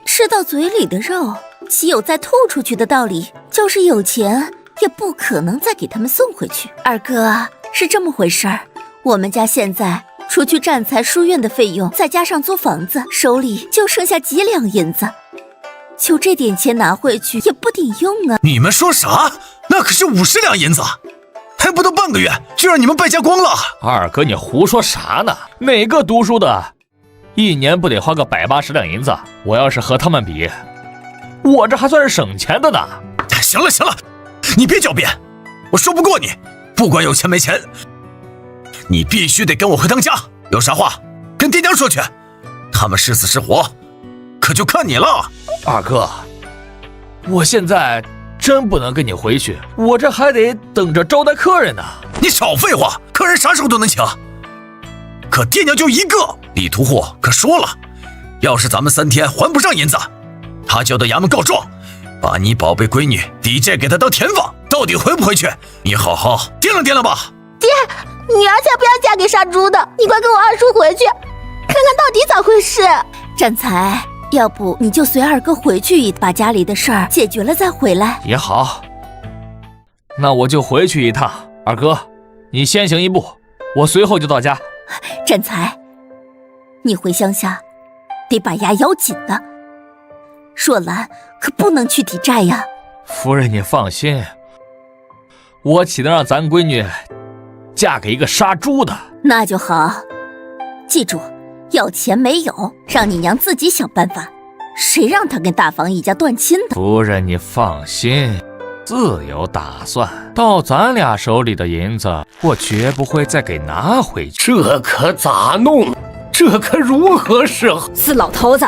吃到嘴里的肉岂有再吐出去的道理？就是有钱也不可能再给他们送回去。二哥，是这么回事儿，我们家现在除去占财书院的费用，再加上租房子，手里就剩下几两银子，就这点钱拿回去也不顶用啊。你们说啥？那可是50两银子，还不到半个月就让你们败家光了。二哥，你胡说啥呢？哪个读书的一年不得花个180两银子？我要是和他们比，我这还算是省钱的呢。行了行了，你别狡辩，我说不过你。不管有钱没钱，你必须得跟我回当家，有啥话跟爹娘说去，他们是死是活可就看你了。二哥，我现在真不能跟你回去，我这还得等着招待客人呢。你少废话，客人啥时候都能请，可爹娘就一个。李屠户可说了，要是咱们3天还不上银子，他就到衙门告状，把你宝贝闺女抵债给他当田房。到底回不回去？你好好掂量掂量吧。爹，女儿才不要嫁给杀猪的，你快跟我二叔回去，看看到底咋回事。占财，要不你就随二哥回去，把家里的事儿解决了再回来。也好，那我就回去一趟。二哥，你先行一步，我随后就到家。占财，你回乡下得把牙咬紧了，若兰可不能去抵债呀。夫人你放心，我岂能让咱闺女嫁给一个杀猪的？那就好，记住，要钱没有，让你娘自己想办法。谁让她跟大房一家断亲的？夫人你放心，自有打算。到咱俩手里的银子，我绝不会再给拿回去。这可咋弄？这可如何是好？死老头子，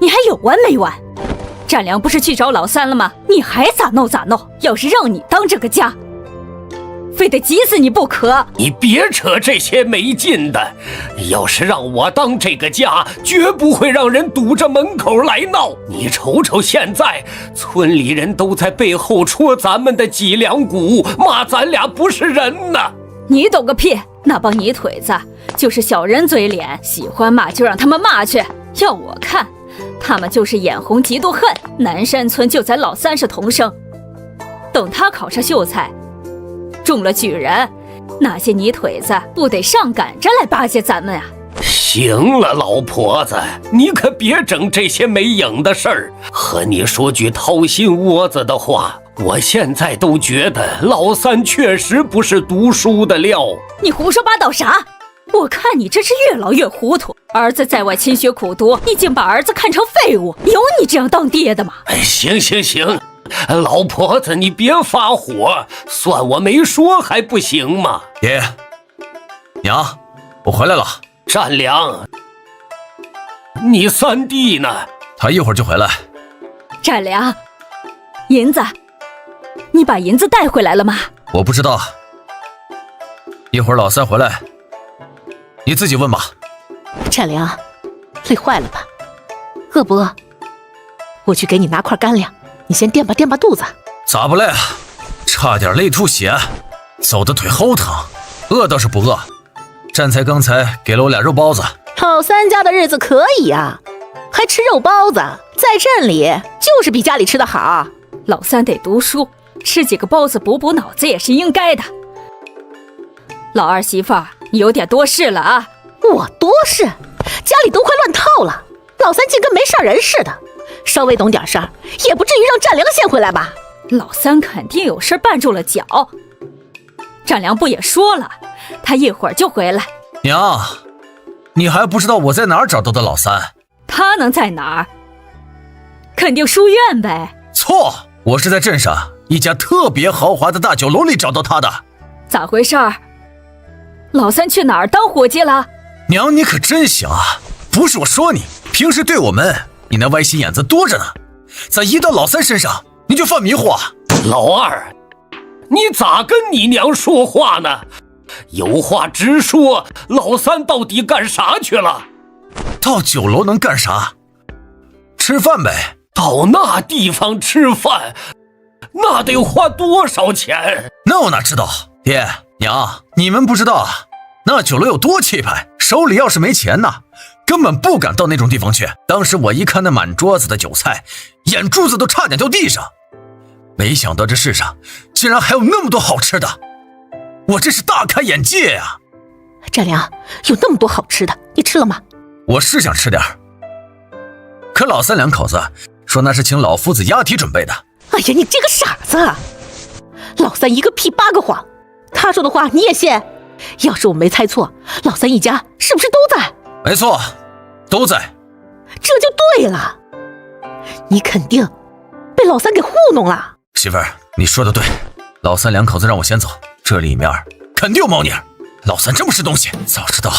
你还有完没完？占良不是去找老三了吗？你还咋弄咋弄？要是让你当这个家，非得急死你不可。你别扯这些没劲的，要是让我当这个家，绝不会让人堵着门口来闹。你瞅瞅现在，村里人都在背后戳咱们的脊梁骨，骂咱俩不是人呢。你懂个屁！那帮泥腿子就是小人嘴脸，喜欢骂就让他们骂去。要我看，他们就是眼红嫉妒恨。南山村就咱老三是同生，等他考上秀才，中了举人，那些泥腿子不得上赶着来巴结咱们啊！行了，老婆子，你可别整这些没影的事儿。和你说句掏心窝子的话，我现在都觉得老三确实不是读书的料。你胡说八道啥？我看你真是越老越糊涂。儿子在外勤学苦读，你竟把儿子看成废物，有你这样当爹的吗？行行行，老婆子你别发火，算我没说还不行吗？爷娘，我回来了。占良，你三弟呢？他一会儿就回来。占良，银子，你把银子带回来了吗？我不知道，一会儿老三回来，你自己问吧。占良，累坏了吧？饿不饿？我去给你拿块干粮，你先垫吧垫吧肚子。咋不累啊？差点累吐血，走的腿齁疼。饿倒是不饿，占财刚才给了我俩肉包子。老三家的日子可以啊，还吃肉包子，在镇里就是比家里吃的好。老三得读书，吃几个包子补补脑子也是应该的。老二媳妇儿，你有点多事了啊！我多事？家里都快乱套了，老三竟跟没事人似的，稍微懂点事儿，也不至于让战良先回来吧？老三肯定有事绊住了脚，战良不也说了，他一会儿就回来。娘，你还不知道我在哪儿找到的老三？他能在哪儿？肯定书院呗。错，我是在镇上一家特别豪华的大酒楼里找到他的。咋回事儿？老三去哪儿当伙计了？娘，你可真行啊！不是我说你，平时对我们你那歪心眼子多着呢，咋一到老三身上你就犯迷糊啊？老二，你咋跟你娘说话呢？有话直说，老三到底干啥去了？到酒楼能干啥？吃饭呗。到那地方吃饭，那得花多少钱？那我哪知道？爹娘，你们不知道啊，那酒楼有多气派，手里要是没钱呢，根本不敢到那种地方去。当时我一看那满桌子的酒菜，眼珠子都差点掉地上。没想到这世上竟然还有那么多好吃的，我真是大开眼界呀！战良，有那么多好吃的，你吃了吗？我是想吃点儿，可老三两口子说那是请老夫子押题准备的。哎呀，你这个傻子！老三一个屁八个谎，他说的话你也信？要是我没猜错，老三一家是不是都在？没错，都在。这就对了，你肯定被老三给糊弄了。媳妇儿，你说的对，老三两口子让我先走，这里面肯定有猫腻。老三真不是东西，早知道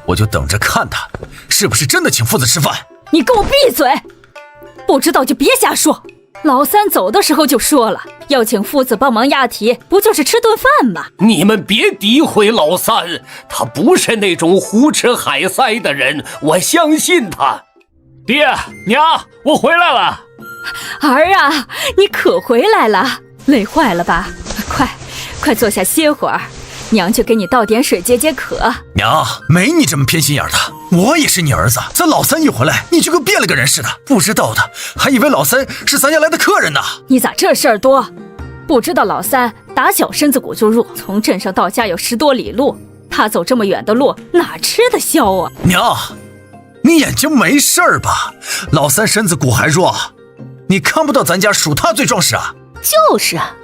我就等着看他是不是真的请父子吃饭。你给我闭嘴！不知道就别瞎说。老三走的时候就说了，要请父子帮忙押题，不就是吃顿饭吗？你们别诋毁老三，他不是那种胡吃海塞的人，我相信他。爹娘，我回来了。儿啊，你可回来了，累坏了吧？快坐下歇会儿，娘去给你倒点水解解渴。娘，没你这么偏心眼的，我也是你儿子，咱老三一回来，你就跟变了个人似的，不知道的还以为老三是咱家来的客人呢。你咋这事儿多？不知道老三打小身子骨就弱，从镇上到家有10多里路，他走这么远的路哪吃得消啊？娘，你眼睛没事儿吧？老三身子骨还弱，你看不到咱家属他最壮实啊？就是啊，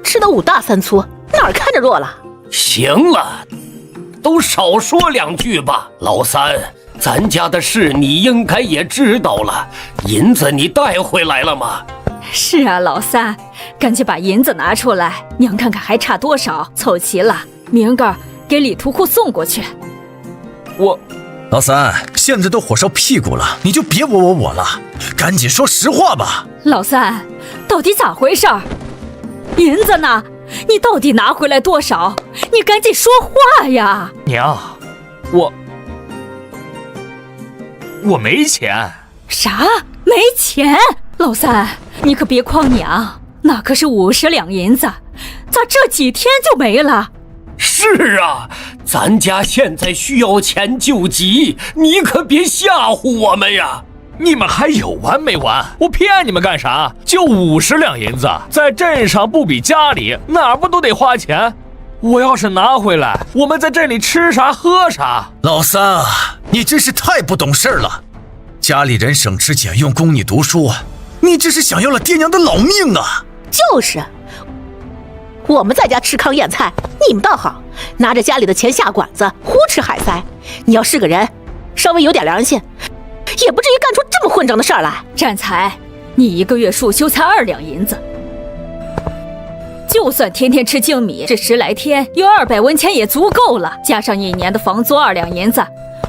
吃得5大3粗，哪儿看着弱了？行了，都少说两句吧。老三，咱家的事你应该也知道了，银子你带回来了吗？是啊，老三，赶紧把银子拿出来，娘看看还差多少，凑齐了，明个给李屠户送过去。老三，现在都火烧屁股了，你就别我了，赶紧说实话吧。老三，到底咋回事？银子呢？你到底拿回来多少？你赶紧说话呀！娘，我没钱。啥？没钱？老三，你可别诓娘，那可是50两银子，咋这几天就没了？是啊，咱家现在需要钱救急，你可别吓唬我们呀！你们还有完没完？我骗你们干啥？就50两银子，在镇上不比家里，哪儿不都得花钱？我要是拿回来，我们在镇里吃啥喝啥？老三啊，你真是太不懂事了！家里人省吃俭用供你读书，你这是想要了爹娘的老命啊！就是，我们在家吃糠咽菜，你们倒好，拿着家里的钱下馆子，胡吃海塞。你要是个人，稍微有点良心，也不至于干出这么混账的事儿来。占财，你1个月束修才2两银子，就算天天吃精米，这10来天有200文钱也足够了，加上1年的房租2两银子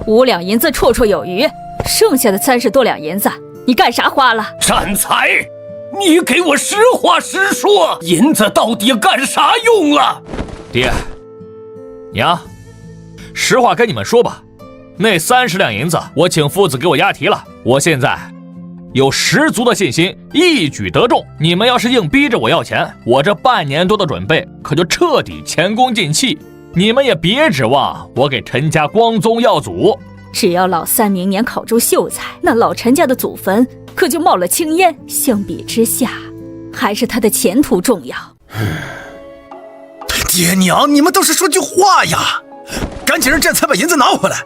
，5两银子绰绰有余，剩下的30多两银子，你干啥花了？占财，你给我实话实说，银子到底干啥用了？爹娘，实话跟你们说吧，那30两银子我请父子给我押题了，我现在有十足的信心一举得中。你们要是硬逼着我要钱，我这半年多的准备可就彻底前功尽弃。你们也别指望我给陈家光宗耀祖，只要老三明年考中秀才，那老陈家的祖坟可就冒了青烟。相比之下，还是他的前途重要。爹娘，你们倒是说句话呀！赶紧让战才把银子拿回来，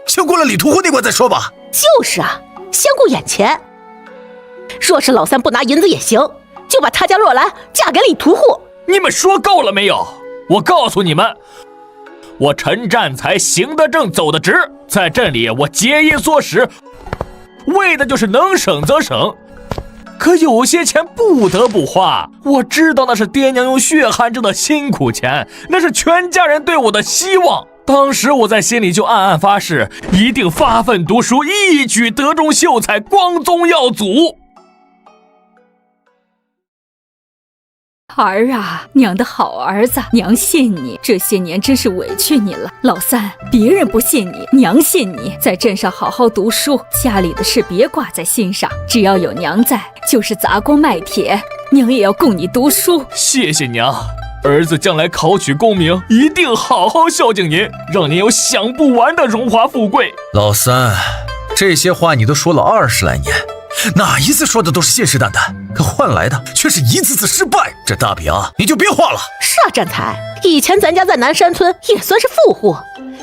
先过了李屠户那关再说吧。就是啊，先顾眼前。若是老三不拿银子也行，就把他家若兰嫁给李屠户。你们说够了没有？我告诉你们，我陈占才行得正，走得直，在镇里我节衣缩食，为的就是能省则省。可有些钱不得不花，我知道那是爹娘用血汗挣的辛苦钱，那是全家人对我的希望。当时我在心里就暗暗发誓，一定发奋读书，一举得中秀才，光宗耀祖。儿啊，娘的好儿子，娘信你，这些年真是委屈你了。老三，别人不信你，娘信你，在镇上好好读书，家里的事别挂在心上，只要有娘在，就是砸锅卖铁，娘也要供你读书。谢谢娘，儿子将来考取功名，一定好好孝敬您，让您有享不完的荣华富贵。老三，这些话你都说了20来年，哪一次说的都是信誓旦旦，可换来的却是一次次失败。这大饼你就别画了。是啊，占才，以前咱家在南山村也算是富户，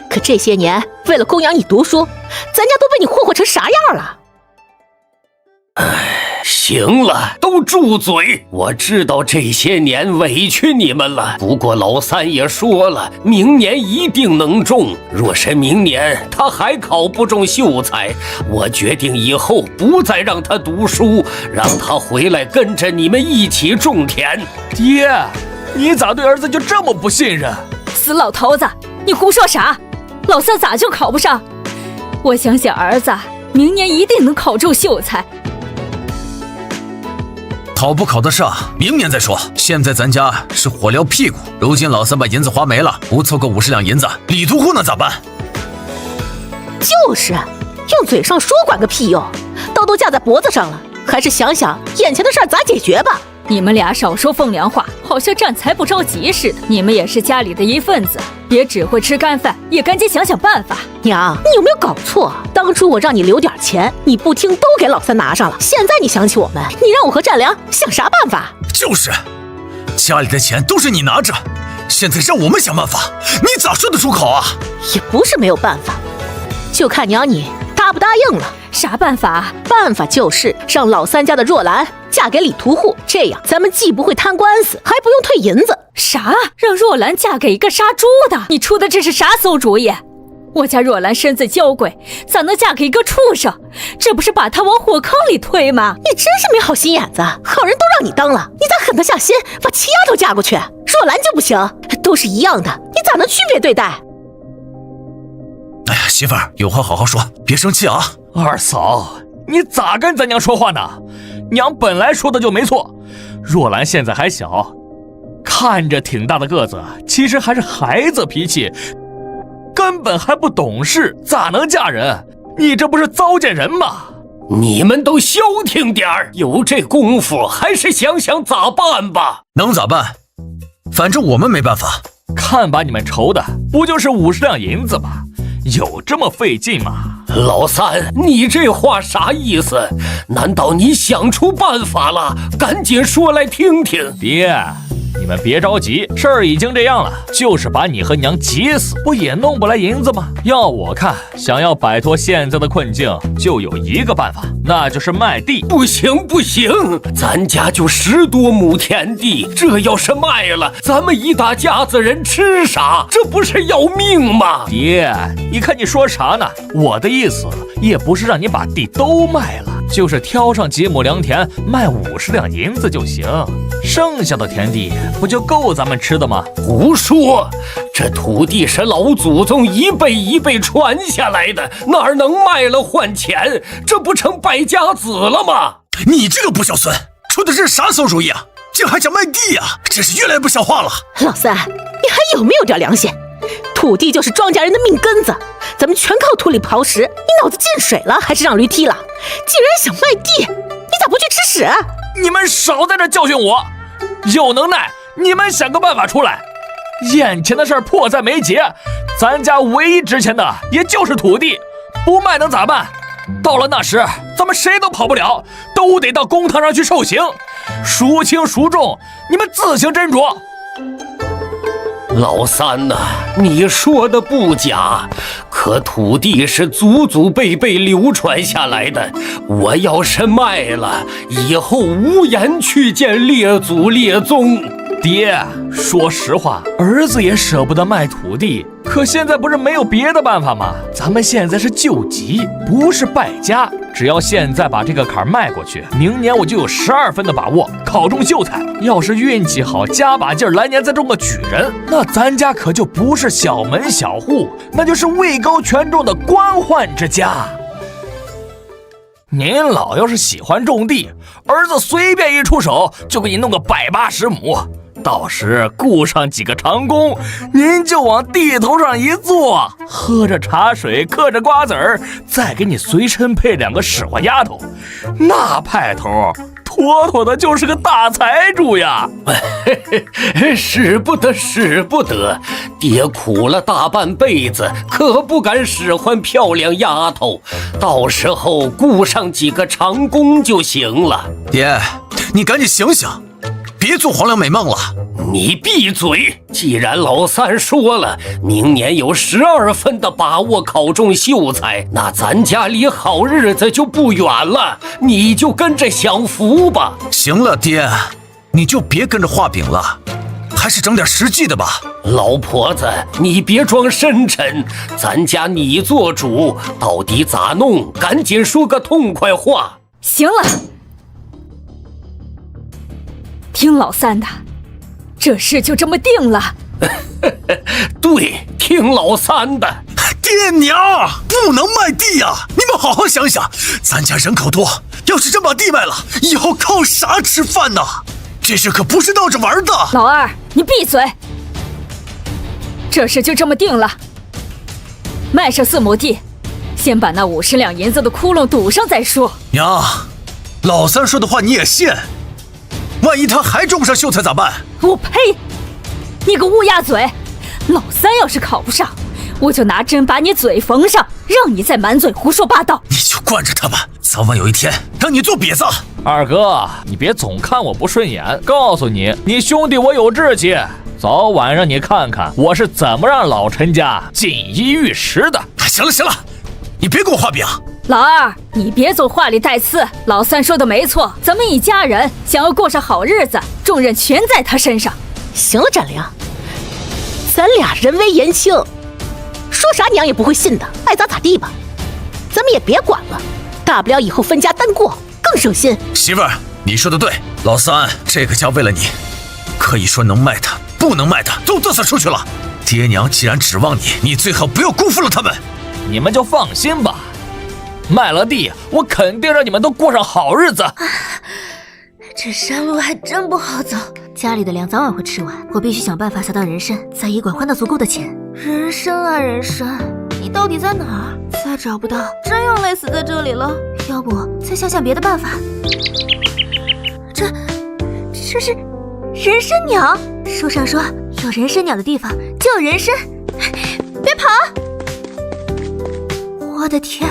可这些年为了供养你读书，咱家都被你霍霍成啥样了？行了，都住嘴！我知道这些年委屈你们了，不过老三也说了，明年一定能中。若是明年他还考不中秀才，我决定以后不再让他读书，让他回来跟着你们一起种田。爹，你咋对儿子就这么不信任？死老头子，你胡说啥？老三咋就考不上？我相信儿子明年一定能考中秀才。考不考得上，明年再说。现在咱家是火燎屁股，如今老三把银子花没了，不凑够50两银子，李屠户那咋办？就是，用嘴上说管个屁用，刀都架在脖子上了，还是想想眼前的事儿咋解决吧。你们俩少说风凉话，好像占才不着急似的。你们也是家里的一份子，别只会吃干饭，也赶紧想想办法。娘，你有没有搞错？当初我让你留点钱，你不听，都给老三拿上了。现在你想起我们，你让我和占良想啥办法？就是，家里的钱都是你拿着，现在让我们想办法，你咋说得出口啊？也不是没有办法，就看娘你答不答应了。啥办法？办法就是让老三家的若兰嫁给李屠户，这样咱们既不会摊官司，还不用退银子。啥？让若兰嫁给一个杀猪的？你出的这是啥馊主意？我家若兰身子娇贵，咋能嫁给一个畜生？这不是把她往火坑里推吗？你真是没好心眼子，好人都让你当了，你咋狠得下心把七丫头嫁过去？若兰就不行？都是一样的，你咋能区别对待？哎呀，媳妇儿，有话好好说，别生气啊。二嫂，你咋跟咱娘说话呢？娘本来说的就没错，若兰现在还小，看着挺大的个子，其实还是孩子脾气，根本还不懂事，咋能嫁人？你这不是糟践人吗？你们都消停点儿，有这功夫还是想想咋办吧。能咋办？反正我们没办法。看把你们愁的，不就是50两银子吗？有这么费劲吗？老三，你这话啥意思？难道你想出办法了？赶紧说来听听。爹，你们别着急，事儿已经这样了，就是把你和娘急死，不也弄不来银子吗？要我看，想要摆脱现在的困境，就有一个办法，那就是卖地。不行不行，咱家就10多亩田地，这要是卖了，咱们一大家子人吃啥？这不是要命吗？爹，你看你说啥呢？我的意思也不是让你把地都卖了，就是挑上几亩良田，卖50两银子就行，剩下的田地不就够咱们吃的吗？胡说，这土地是老祖宗一辈一辈传下来的，哪能卖了换钱？这不成败家子了吗？你这个不孝孙，出的是啥馊主意啊？竟还想卖地啊！真是越来越不像话了。老三，你还有没有点良心？土地就是庄稼人的命根子，咱们全靠土里刨食。你脑子进水了，还是让驴踢了？既然想卖地，你咋不去吃屎？你们少在这教训我！有能耐，你们想个办法出来。眼前的事儿迫在眉睫，咱家唯一值钱的也就是土地，不卖能咋办？到了那时，咱们谁都跑不了，都得到公堂上去受刑，孰轻孰重，你们自行斟酌。老三呐，你说的不假，可土地是祖祖辈辈流传下来的，我要是卖了，以后无颜去见列祖列宗。爹，说实话，儿子也舍不得卖土地，可现在不是没有别的办法吗？咱们现在是救急，不是败家。只要现在把这个坎迈过去，明年我就有12分的把握考中秀才。要是运气好，加把劲儿，来年再中个举人，那咱家可就不是小门小户，那就是位高权重的官宦之家。您老要是喜欢种地，儿子随便一出手就给你弄个180亩，到时雇上几个长工，您就往地头上一坐，喝着茶水，嗑着瓜子儿，再给你随身配2个使唤丫头，那派头妥妥的就是个大财主呀！使不得，使不得！爹苦了大半辈子，可不敢使唤漂亮丫头，到时候雇上几个长工就行了。爹，你赶紧醒醒，别做黄粱美梦了。你闭嘴！既然老三说了，明年有12分的把握考中秀才，那咱家离好日子就不远了，你就跟着享福吧。行了，爹，你就别跟着画饼了，还是整点实际的吧。老婆子，你别装深沉，咱家你做主，到底咋弄？赶紧说个痛快话。行了，听老三的。这事就这么定了。对，听老三的。爹娘，不能卖地呀！你们好好想想，咱家人口多，要是真把地卖了，以后靠啥吃饭呢？这事可不是闹着玩的。老二，你闭嘴！这事就这么定了，卖上4亩地，先把那50两银子的窟窿堵上再说。娘，老三说的话你也信？万一他还中不上秀才咋办？我呸！你个乌鸦嘴！老三要是考不上，我就拿针把你嘴缝上，让你再满嘴胡说八道。你就惯着他们，早晚有一天让你做瘪子。二哥，你别总看我不顺眼，告诉你，你兄弟我有志气，早晚让你看看我是怎么让老陈家锦衣玉食的。行了行了，你别给我画饼。老二，你别总话里带刺。老三说的没错，咱们一家人想要过上好日子，重任全在他身上。行了，展亮，咱俩人微言轻，说啥娘也不会信的，爱咋咋地吧。咱们也别管了，大不了以后分家单过，更省心。媳妇儿，你说的对，老三，这个家为了你，可以说能卖的，不能卖的都嘚瑟出去了。爹娘既然指望你，你最好不要辜负了他们。你们就放心吧。卖了地，我肯定让你们都过上好日子。这山路还真不好走，家里的粮早晚会吃完，我必须想办法撒到人参，在医馆换到足够的钱。人参啊人参，你到底在哪儿？再找不到，真要累死在这里了。要不再想想别的办法。这是人参鸟，书上说有人参鸟的地方就有人参。别跑！我的天！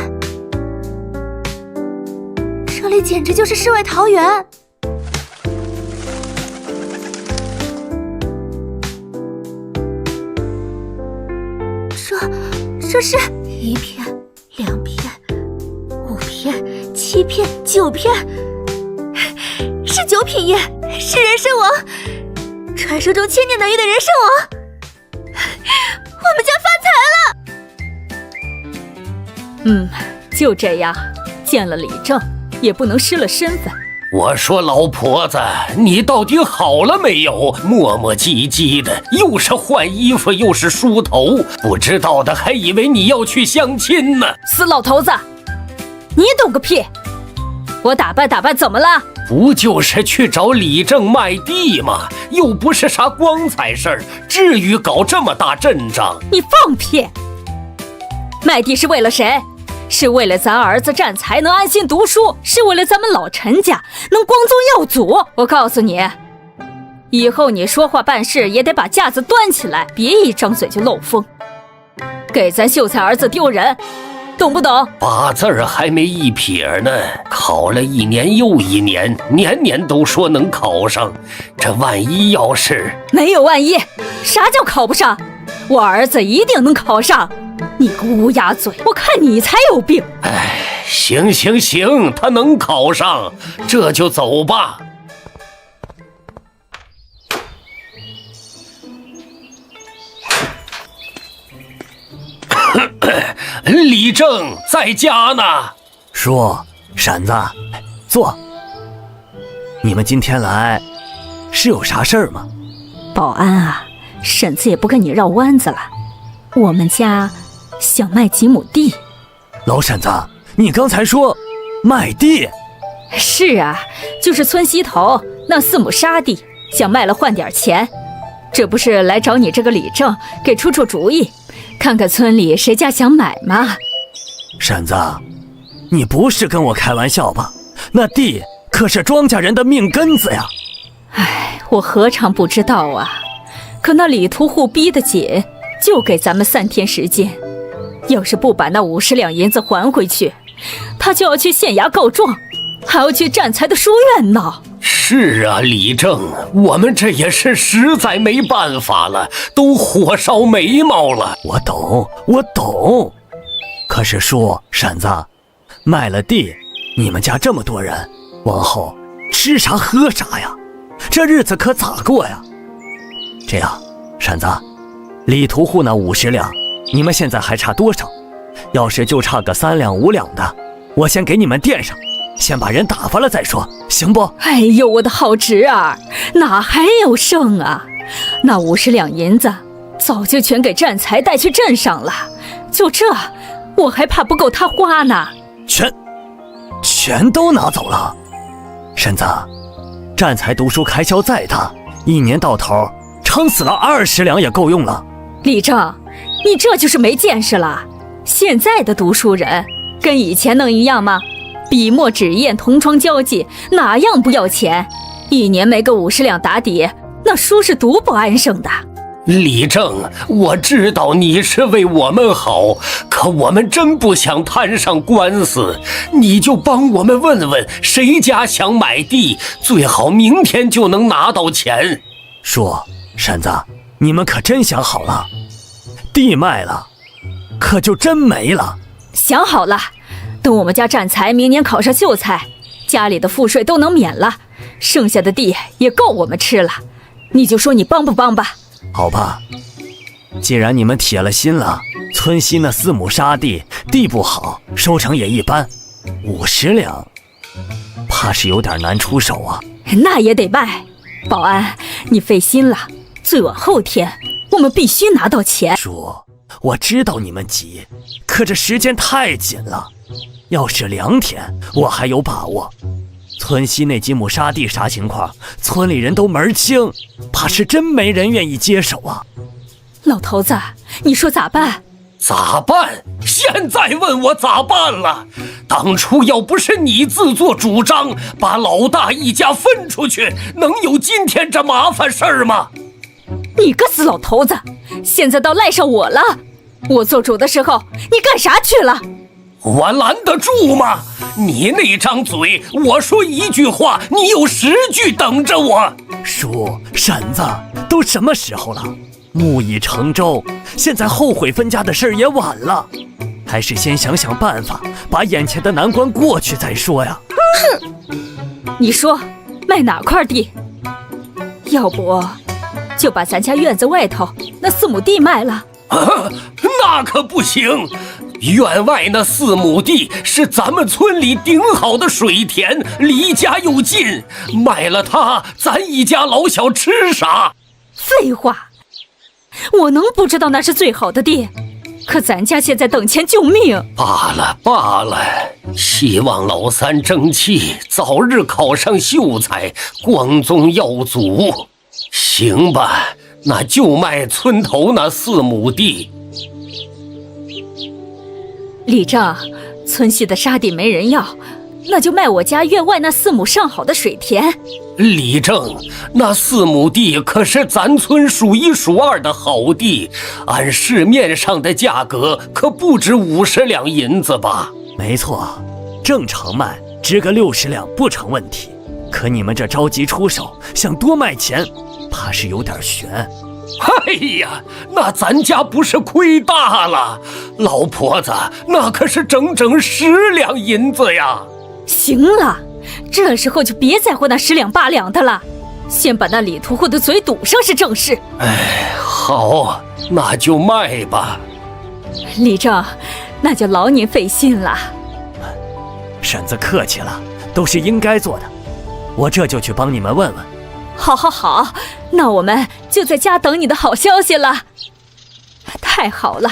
这里简直就是世外桃源。这是1片、2片、5片、7片、9片，是9品叶，是人参王，传说中千年难遇的人参王，我们家发财了。就这样，见了李正也不能失了身份。我说老婆子，你到底好了没有？磨磨唧唧的，又是换衣服又是梳头，不知道的还以为你要去相亲呢。死老头子，你懂个屁！我打扮打扮怎么了？不就是去找李正卖地吗？又不是啥光彩事儿，至于搞这么大阵仗？你放屁！卖地是为了谁？是为了咱儿子占才能安心读书，是为了咱们老陈家能光宗耀祖。我告诉你，以后你说话办事也得把架子端起来，别一张嘴就漏风，给咱秀才儿子丢人。懂不懂？8字儿还没一撇呢，考了1年又1年，年年都说能考上，这万一要是……没有万一，啥叫考不上？我儿子一定能考上。你个乌鸦嘴，我看你才有病。哎，行，他能考上，这就走吧。李正在家呢。叔，婶子，坐。你们今天来是有啥事儿吗？保安啊，婶子也不跟你绕弯子了，我们家想卖几亩地。老婶子，你刚才说卖地？是啊，就是村西头那4亩沙地，想卖了换点钱。这不是来找你这个李正给出主意，看看村里谁家想买吗？婶子，你不是跟我开玩笑吧？那地可是庄稼人的命根子呀！哎，我何尝不知道啊！可那李屠户逼得紧，就给咱们3天时间。要是不把那50两银子还回去，他就要去县衙告状，还要去占财的书院闹。是啊，李正，我们这也是实在没办法了，都火烧眉毛了。我懂。可是叔，婶子，卖了地，你们家这么多人，往后吃啥喝啥呀？这日子可咋过呀？这样，婶子，李屠户那50两，你们现在还差多少？要是就差个3两5两的，我先给你们垫上，先把人打发了再说，行不？哎呦，我的好侄儿，哪还有剩啊？那50两银子早就全给占财带去镇上了，就这，我还怕不够他花呢。全都拿走了。婶子，占财读书开销再大，1年到头撑死了20两也够用了。李正，你这就是没见识了。现在的读书人跟以前能一样吗？笔墨纸砚同窗交际，哪样不要钱？1年没个50两打底，那书是读不安生的。李正，我知道你是为我们好，可我们真不想摊上官司，你就帮我们问问谁家想买地，最好明天就能拿到钱。叔，婶子，你们可真想好了，地卖了，可就真没了。想好了，等我们家占财明年考上秀才，家里的赋税都能免了，剩下的地也够我们吃了，你就说你帮不帮吧。好吧，既然你们铁了心了，村西那4亩沙地，地不好，收成也一般，50两，怕是有点难出手啊。那也得卖，保安，你费心了，最晚后天我们必须拿到钱。叔，我知道你们急，可这时间太紧了，要是2天，我还有把握。村西那几亩沙地啥情况，村里人都门清，怕是真没人愿意接手啊。老头子，你说咋办？咋办？现在问我咋办了？当初要不是你自作主张把老大一家分出去，能有今天这麻烦事儿吗？你个死老头子，现在倒赖上我了。我做主的时候，你干啥去了？我拦得住吗？你那张嘴，我说1句话，你有10句等着我。叔，婶子，都什么时候了？木已成舟，现在后悔分家的事儿也晚了，还是先想想办法，把眼前的难关过去再说呀。哼，你说卖哪块地？要不就把咱家院子外头那4亩地卖了。那可不行，院外那4亩地是咱们村里顶好的水田，离家又近，卖了它，咱一家老小吃啥？废话，我能不知道那是最好的地？可咱家现在等钱救命。罢了，希望老三争气，早日考上秀才，光宗耀祖。行吧，那就卖村头那4亩地。李正，村西的沙地没人要，那就卖我家院外那4亩上好的水田。李正，那4亩地可是咱村数1数2的好地，按市面上的价格可不止50两银子吧？没错，正常卖值个60两不成问题。可你们这着急出手，想多卖钱，怕是有点悬。哎呀，那咱家不是亏大了？老婆子，那可是整整10两银子呀！行了，这时候就别在乎那10两8两的了，先把那李屠户的嘴堵上是正事。哎，好，那就卖吧。李正，那就劳您费心了。婶子客气了，都是应该做的。我这就去帮你们问问。好，好，好，那我们就在家等你的好消息了。太好了，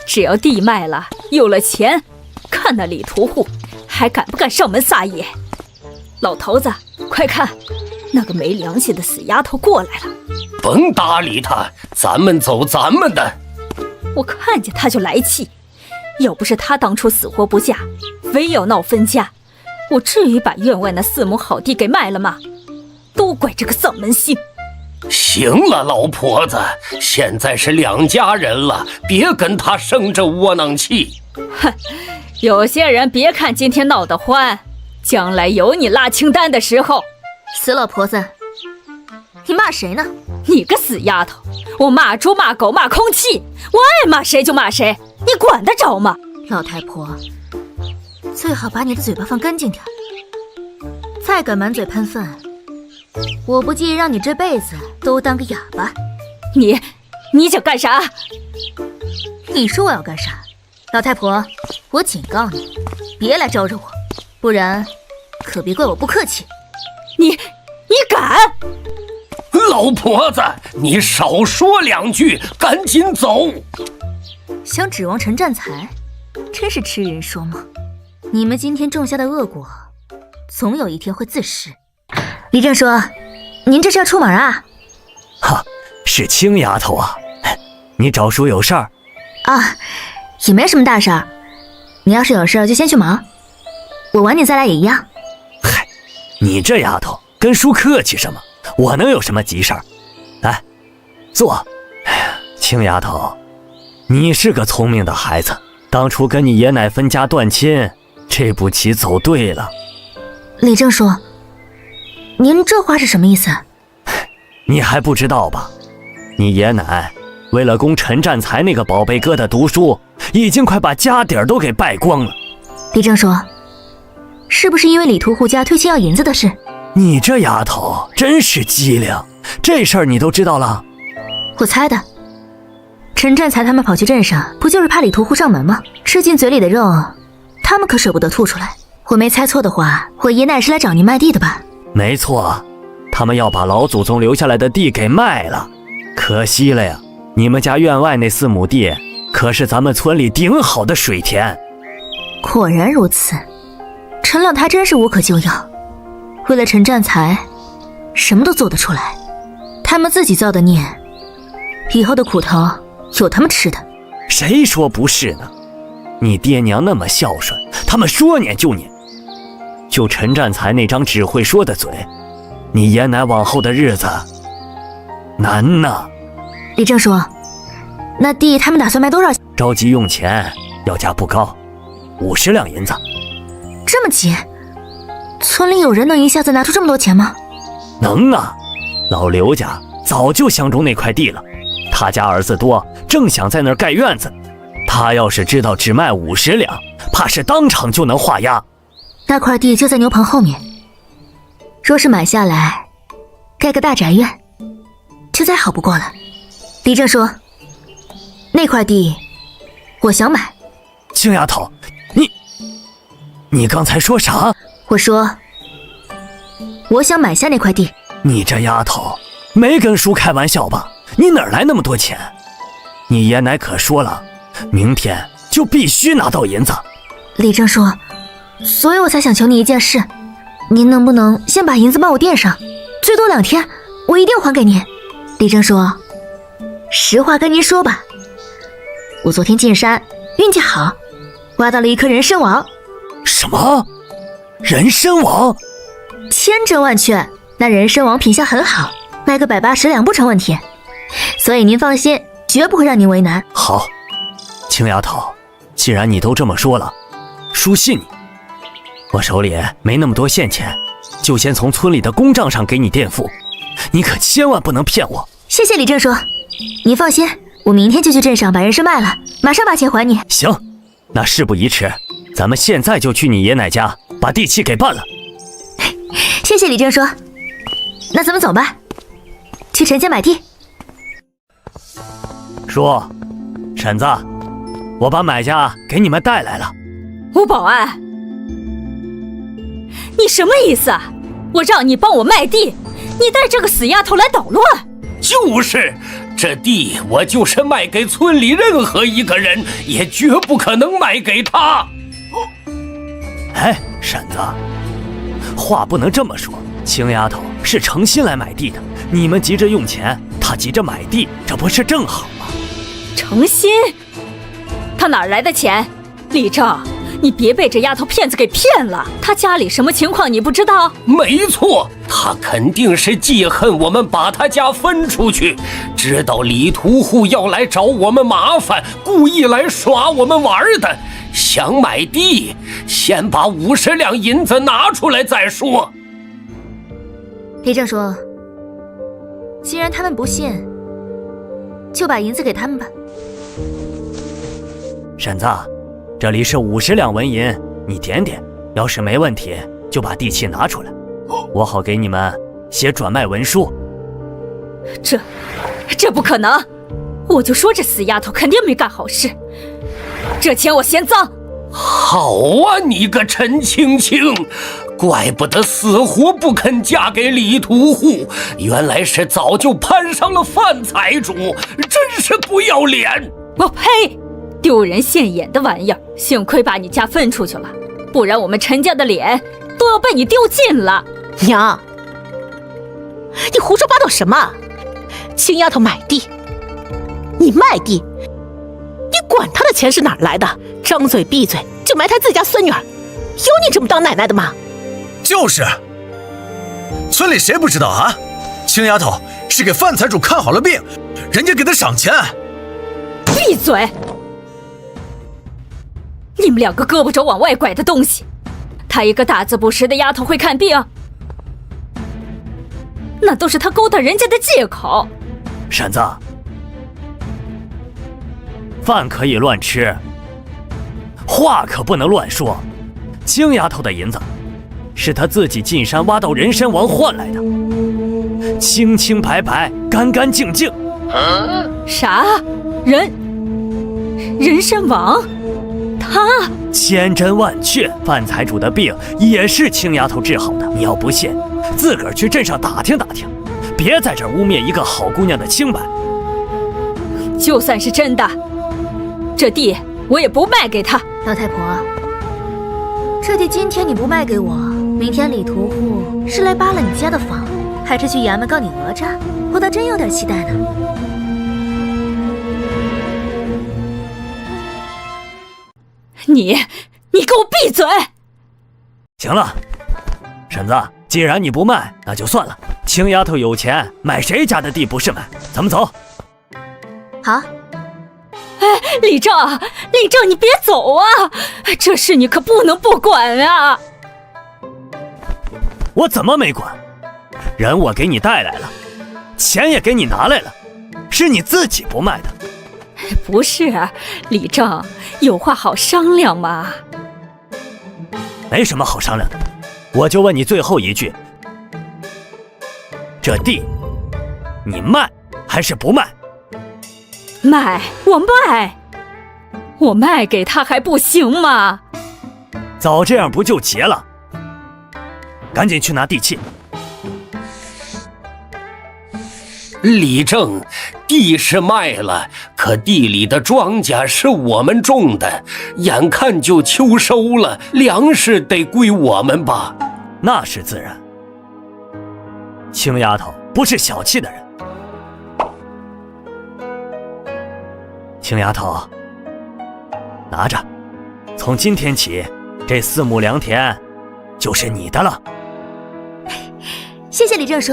只要地卖了，有了钱，看那李屠户还敢不敢上门撒野。老头子，快看，那个没良心的死丫头过来了。甭搭理他，咱们走咱们的。我看见他就来气，要不是他当初死活不嫁，非要闹分家，我至于把院外那4亩好地给卖了吗？都怪这个丧门星。行了，老婆子，现在是2家人了，别跟他生这窝囊气。哼，有些人别看今天闹得欢，将来有你拉清单的时候。死老婆子，你骂谁呢？你个死丫头，我骂猪骂狗骂空气，我爱骂谁就骂谁，你管得着吗？老太婆，最好把你的嘴巴放干净点，再敢满嘴喷粪，我不介意让你这辈子都当个哑巴。你想干啥？你说我要干啥？老太婆，我警告你，别来招惹我，不然可别怪我不客气。你敢？老婆子，你少说2句，赶紧走。想指望陈占才，真是痴人说梦。你们今天种下的恶果，总有一天会自食。李正说：“您这是要出门啊？”哈，是青丫头啊！你找叔有事儿？啊，也没什么大事儿。你要是有事儿就先去忙，我晚点再来也一样。嗨，你这丫头跟叔客气什么？我能有什么急事儿？来，坐。青丫头，你是个聪明的孩子，当初跟你爷奶分家断亲，这步棋走对了。李正说：“您这话是什么意思？”你还不知道吧？你爷奶为了供陈占才那个宝贝疙瘩读书，已经快把家底儿都给败光了。李正说：“是不是因为李屠户家推亲要银子的事？”你这丫头真是机灵，这事儿你都知道了？我猜的。陈占才他们跑去镇上，不就是怕李屠户上门吗？吃进嘴里的肉，他们可舍不得吐出来。我没猜错的话，我爷奶是来找您卖地的吧？没错，他们要把老祖宗留下来的地给卖了，可惜了呀！你们家院外那4亩地，可是咱们村里顶好的水田。果然如此，陈老他真是无可救药。为了陈占才，什么都做得出来。他们自己造的孽，以后的苦头有他们吃的。谁说不是呢？你爹娘那么孝顺，他们说撵就撵。就陈占才那张只会说的嘴，你爷奶往后的日子难呐。李正说：“那地他们打算卖多少？”着急用钱，要价不高，50两银子。这么急？村里有人能一下子拿出这么多钱吗？能啊，老刘家早就相中那块地了，他家儿子多，正想在那儿盖院子。他要是知道只卖50两，怕是当场就能画押。那块地就在牛棚后面，若是买下来，盖个大宅院，就再好不过了。李正说：“那块地，我想买。”青丫头，你刚才说啥？我说，我想买下那块地。你这丫头，没跟叔开玩笑吧？你哪来那么多钱？你爷奶可说了，明天就必须拿到银子。李正说：“所以我才想求你一件事，您能不能先把银子帮我垫上，最多2天，我一定还给您。”李正说：“实话跟您说吧，我昨天进山，运气好，挖到了一颗人参王。”什么？人参王，千真万确，那人参王品相很好，卖个180两不成问题。所以您放心，绝不会让您为难。好，青丫头，既然你都这么说了，叔信你。我手里没那么多现钱，就先从村里的公账上给你垫付，你可千万不能骗我。谢谢李正叔，您放心，我明天就去镇上把人参卖了，马上把钱还你。行，那事不宜迟，咱们现在就去你爷奶家把地契给办了。谢谢李正叔，那咱们走吧，去陈家买地。叔，婶子，我把买家给你们带来了。吴保安，你什么意思啊？我让你帮我卖地，你带这个死丫头来捣乱。就是，这地我就是卖给村里任何一个人，也绝不可能卖给他。哎，婶子，话不能这么说。青丫头是诚心来买地的，你们急着用钱，她急着买地，这不是正好吗？诚心？她哪来的钱？李正，你别被这丫头片子给骗了。她家里什么情况你不知道？没错，她肯定是记恨我们把她家分出去，知道李屠户要来找我们麻烦，故意来耍我们玩的。想买地，先把50两银子拿出来再说。李正叔，既然他们不信，就把银子给他们吧。婶子，这里是50两纹银，你点点，要是没问题，就把地契拿出来，我好给你们写转卖文书。这不可能！我就说这死丫头肯定没干好事，这钱我嫌脏。好啊，你个陈青青，怪不得死活不肯嫁给李屠户，原来是早就攀上了范财主，真是不要脸！我呸！丢人现眼的玩意儿，幸亏把你家分出去了，不然我们陈家的脸都要被你丢尽了。娘，你胡说八道什么？青丫头买地，你卖地，你管她的钱是哪来的？张嘴闭嘴就埋汰自家孙女儿，有你这么当奶奶的吗？就是，村里谁不知道啊？青丫头是给范财主看好了病，人家给她赏钱。闭嘴！你们两个胳膊肘往外拐的东西，她一个大字不识的丫头会看病，那都是她勾搭人家的借口。婶子，饭可以乱吃，话可不能乱说。青丫头的银子是她自己进山挖到人参王换来的，清清白白，干干净净。啥？人参王？他千真万确，范财主的病也是青丫头治好的。你要不信，自个儿去镇上打听打听，别在这儿污蔑一个好姑娘的清白。就算是真的，这地我也不卖给他。老太婆，这地今天你不卖给我，明天李屠户是来扒了你家的房，还是去衙门告你讹诈？我倒真有点期待呢。你给我闭嘴！行了，婶子，既然你不卖，那就算了。青丫头有钱，买谁家的地不是买？咱们走。好。哎，李正，你别走啊！这事你可不能不管啊！我怎么没管？人我给你带来了，钱也给你拿来了，是你自己不卖的。不是，李正，有话好商量嘛。没什么好商量的，我就问你最后一句，这地你卖还是不卖？卖，我卖给他还不行吗？早这样不就结了？赶紧去拿地契。李正，地是卖了，可地里的庄稼是我们种的，眼看就秋收了，粮食得归我们吧？那是自然。青丫头不是小气的人。青丫头，拿着，从今天起，这4亩良田就是你的了。谢谢李正叔。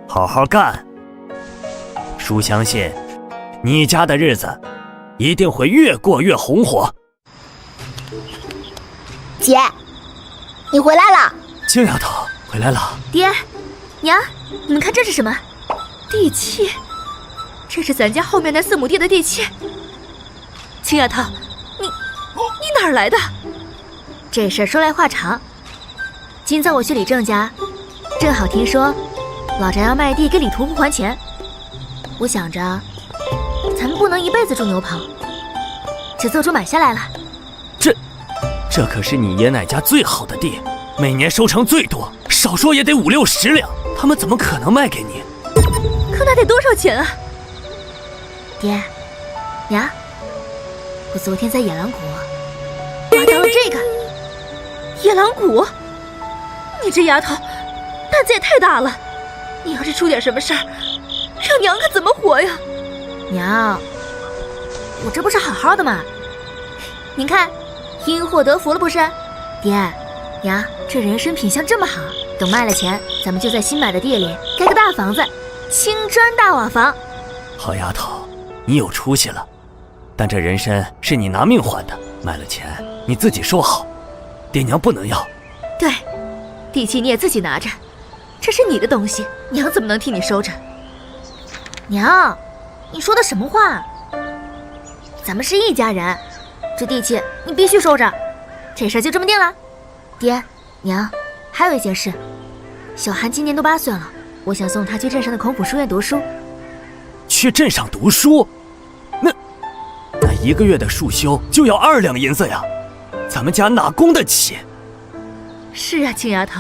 好好干，叔相信你家的日子一定会越过越红火。姐，你回来了。青丫头回来了。爹，娘，你们看这是什么？地契，这是咱家后面那4亩地的地契。青丫头，你哪儿来的？这事儿说来话长。今早我去李正家，正好听说老宅要卖地给李屠户还钱，我想着咱们不能一辈子种牛棚，就做主买下来了。这可是你爷奶家最好的地，每年收成最多，少说也得5、60两，他们怎么可能卖给你？可那得多少钱啊？爹，娘，我昨天在野狼谷挖到了这个。野狼谷？你这丫头胆子也太大了！你要是出点什么事儿，让娘可怎么活呀？娘，我这不是好好的吗？您看，因祸得福了不是？爹，娘，这人参品相这么好，等卖了钱，咱们就在新买的地里盖个大房子，青砖大瓦房。好丫头，你有出息了。但这人参是你拿命换的，卖了钱你自己收好，爹娘不能要。对，地契你也自己拿着，这是你的东西，娘怎么能替你收着？娘，你说的什么话？咱们是一家人，这地契你必须收着，这事儿就这么定了。爹，娘，还有一件事，小韩今年都8岁了，我想送他去镇上的孔府书院读书。去镇上读书？那1个月的束修就要2两银子呀，咱们家哪供得起？是啊，青丫头，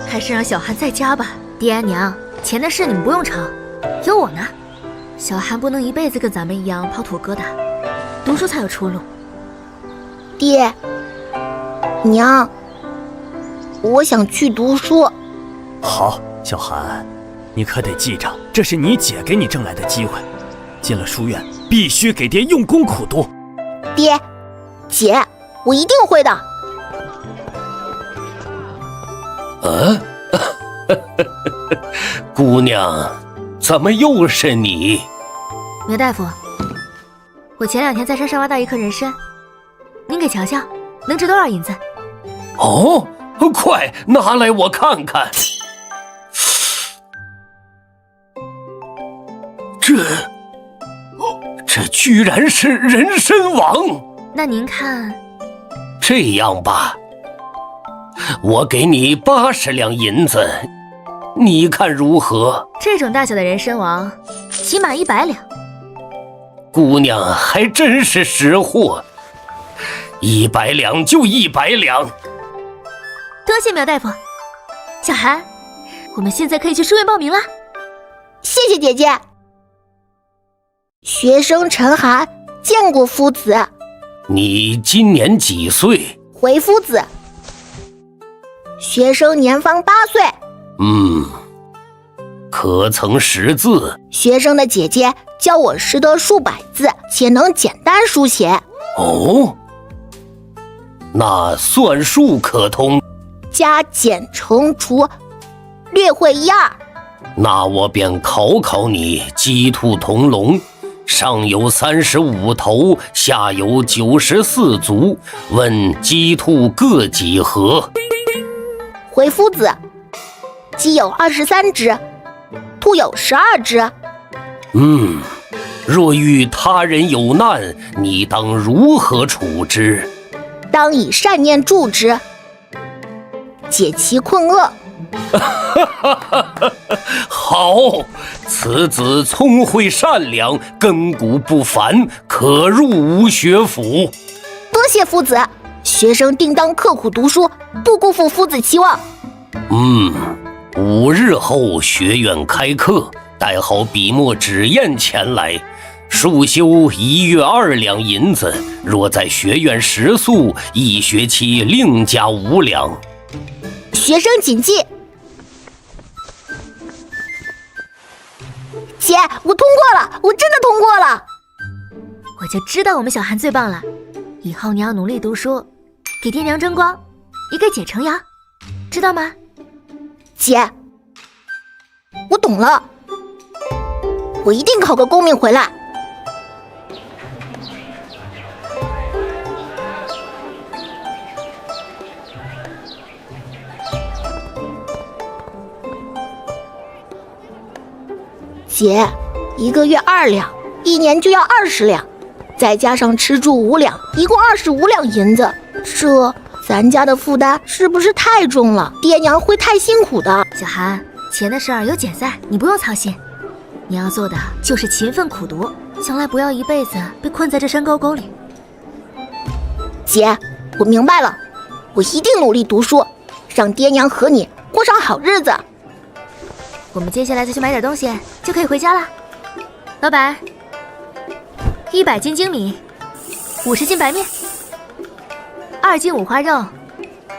还是让小韩在家吧。爹娘，钱的事你们不用吵，有我呢。小韩不能一辈子跟咱们一样跑土疙瘩，读书才有出路。爹，娘，我想去读书。好，小韩，你可得记着，这是你姐给你挣来的机会。进了书院，必须给爹用功苦读。爹，姐，我一定会的。姑娘，怎么又是你？苗大夫，我前2天在山上挖到一颗人参，您给瞧瞧，能值多少银子？哦，快拿来我看看。这居然是人参王！那您看，这样吧，我给你80两银子，你看如何？这种大小的人参王，起码100两。姑娘还真是识货，100两就100两。多谢苗大夫。小韩，我们现在可以去书院报名了。谢谢姐姐。学生陈寒见过夫子。你今年几岁？回夫子。学生年方8岁。可曾识字？学生的姐姐教我识得数百字，且能简单书写。哦，那算术可通？加减乘除略会1、2。那我便考考你鸡兔同笼，上有35头，下有94足，问鸡兔各几何？回夫子，鸡有23只，兔有12只。若遇他人有难，你当如何处之？当以善念助之，解其困厄。好，此子聪慧善良，根骨不凡，可入吾学府。多谢夫子，学生定当刻苦读书，不辜负夫子期望。5日后学院开课，带好笔墨纸砚前来。束修1月2两银子，若在学院食宿，1学期另加5两。学生谨记。姐，我通过了，我真的通过了。我就知道我们小韩最棒了，以后你要努力读书，给爹娘争光，也给姐承阳，知道吗？姐，我懂了，我一定考个功名回来。姐，1个月2两，1年就要20两，再加上吃住5两，一共25两银子。这咱家的负担是不是太重了？爹娘会太辛苦的。小韩，钱的事儿有姐在，你不用操心。你要做的就是勤奋苦读，将来不要一辈子被困在这山沟沟里。姐，我明白了，我一定努力读书，让爹娘和你过上好日子。我们接下来再去买点东西，就可以回家了。老板，100斤精米，50斤白面，2斤五花肉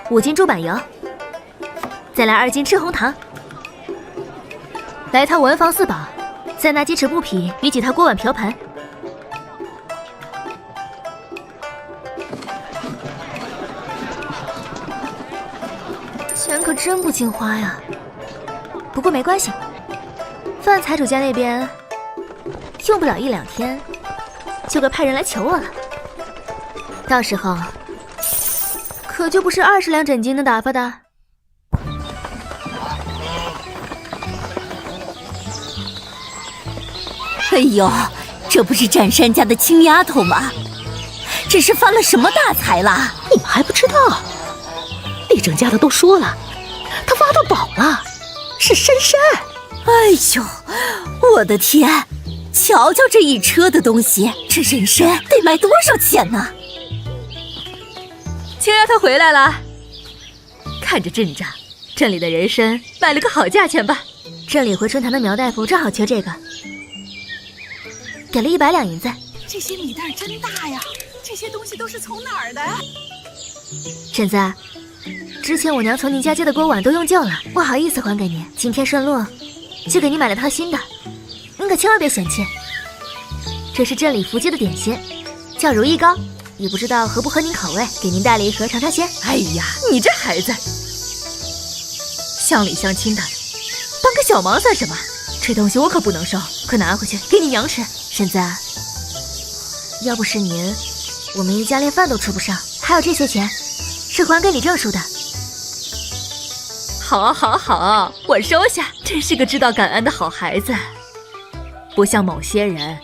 ，5斤猪板油，再来2斤赤红糖，来套文房4宝，再拿几尺布匹与几套锅碗瓢盆。钱可真不经花呀。不过没关系，范财主家那边用不了1、2天，就该派人来求我了。到时候可就不是20两整斤能打发的。哎呦，这不是占山家的青丫头吗？这是发了什么大财了？你们还不知道？李正家的都说了，他挖到宝了。是深山。哎呦，我的天！瞧瞧这一车的东西，这人参得卖多少钱呢？青丫头回来了，看着阵仗，镇里的人参卖了个好价钱吧？镇里回春堂的苗大夫正好缺这个，给了100两银子。这些米袋真大呀！这些东西都是从哪儿的呀？婶子，之前我娘从您家借的锅碗都用旧了，不好意思还给您。今天顺路，就给您买了套新的，您可千万别嫌弃。这是镇里福记的点心，叫如意糕，也不知道合不合您口味，给您带了一盒尝尝鲜。哎呀，你这孩子，乡里乡亲的，帮个小忙算什么？这东西我可不能收，快拿回去给你娘吃。婶子，要不是您，我们一家连饭都吃不上，还有这些钱是还给李正叔的。好，好，好，我收下。真是个知道感恩的好孩子，不像某些人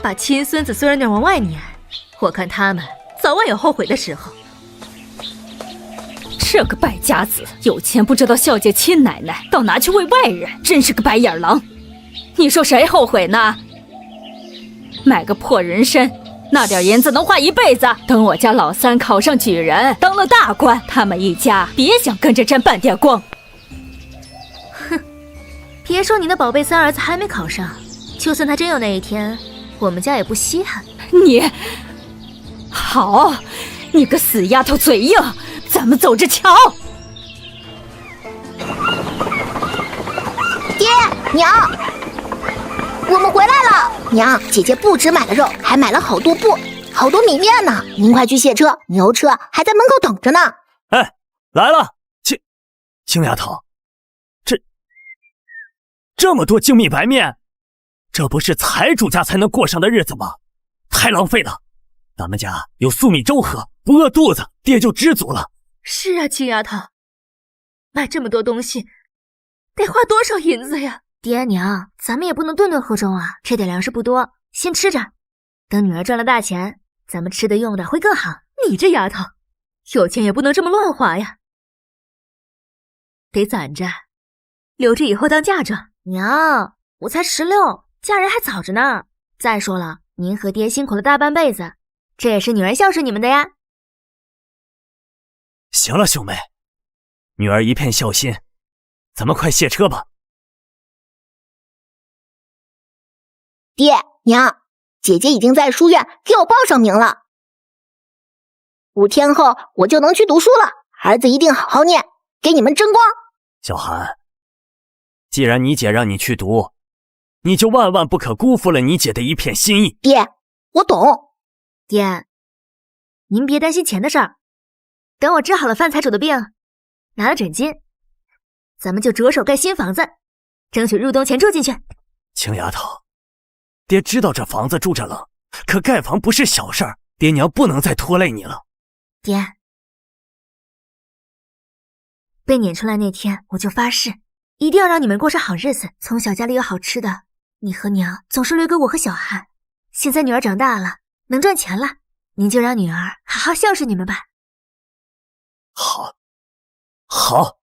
把亲孙子孙女往外撵，我看他们早晚有后悔的时候。这个败家子，有钱不知道孝敬亲奶奶，倒拿去喂外人，真是个白眼狼。你说谁后悔呢？买个破人参，那点银子能花一辈子。等我家老三考上举人，当了大官，他们一家别想跟着沾半点光。哼，别说你的宝贝三儿子还没考上，就算他真有那一天，我们家也不稀罕。你好，你个死丫头嘴硬，咱们走着瞧。爹娘，我们回来了。娘，姐姐不止买了肉，还买了好多布，好多米面呢。您快去卸车，牛车还在门口等着呢。哎，来了，青丫头，这么多精米白面，这不是财主家才能过上的日子吗？太浪费了。咱们家有粟米粥喝，不饿肚子，爹就知足了。是啊，青丫头，买这么多东西，得花多少银子呀？爹娘，咱们也不能顿顿喝粥啊，这点粮食不多，先吃着，等女儿赚了大钱，咱们吃的用的会更好。你这丫头，有钱也不能这么乱花呀，得攒着，留着以后当嫁妆。娘，我才16，嫁人还早着呢。再说了，您和爹辛苦了大半辈子，这也是女儿孝顺你们的呀。行了，兄妹，女儿一片孝心，咱们快卸车吧。爹娘，姐姐已经在书院给我报上名了，5天后我就能去读书了。儿子一定好好念，给你们争光。小韩，既然你姐让你去读，你就万万不可辜负了你姐的一片心意。爹，我懂。爹，您别担心钱的事儿，等我治好了范财主的病，拿了诊金，咱们就着手盖新房子，争取入冬前住进去。青丫头，爹知道这房子住着冷，可盖房不是小事儿，爹娘不能再拖累你了。爹，被撵出来那天，我就发誓，一定要让你们过上好日子。从小家里有好吃的，你和娘总是留给我和小汉。现在女儿长大了，能赚钱了，您就让女儿好好孝顺你们吧。好，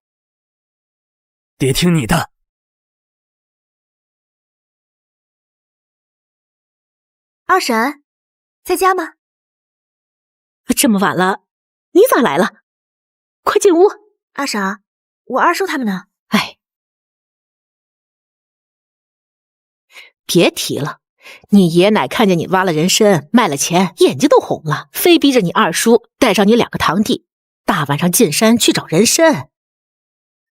爹听你的。二婶，在家吗？这么晚了，你咋来了？快进屋。二婶，我二叔他们呢？哎，别提了，你爷奶看见你挖了人参，卖了钱，眼睛都红了，非逼着你二叔带上你2个堂弟，大晚上进山去找人参。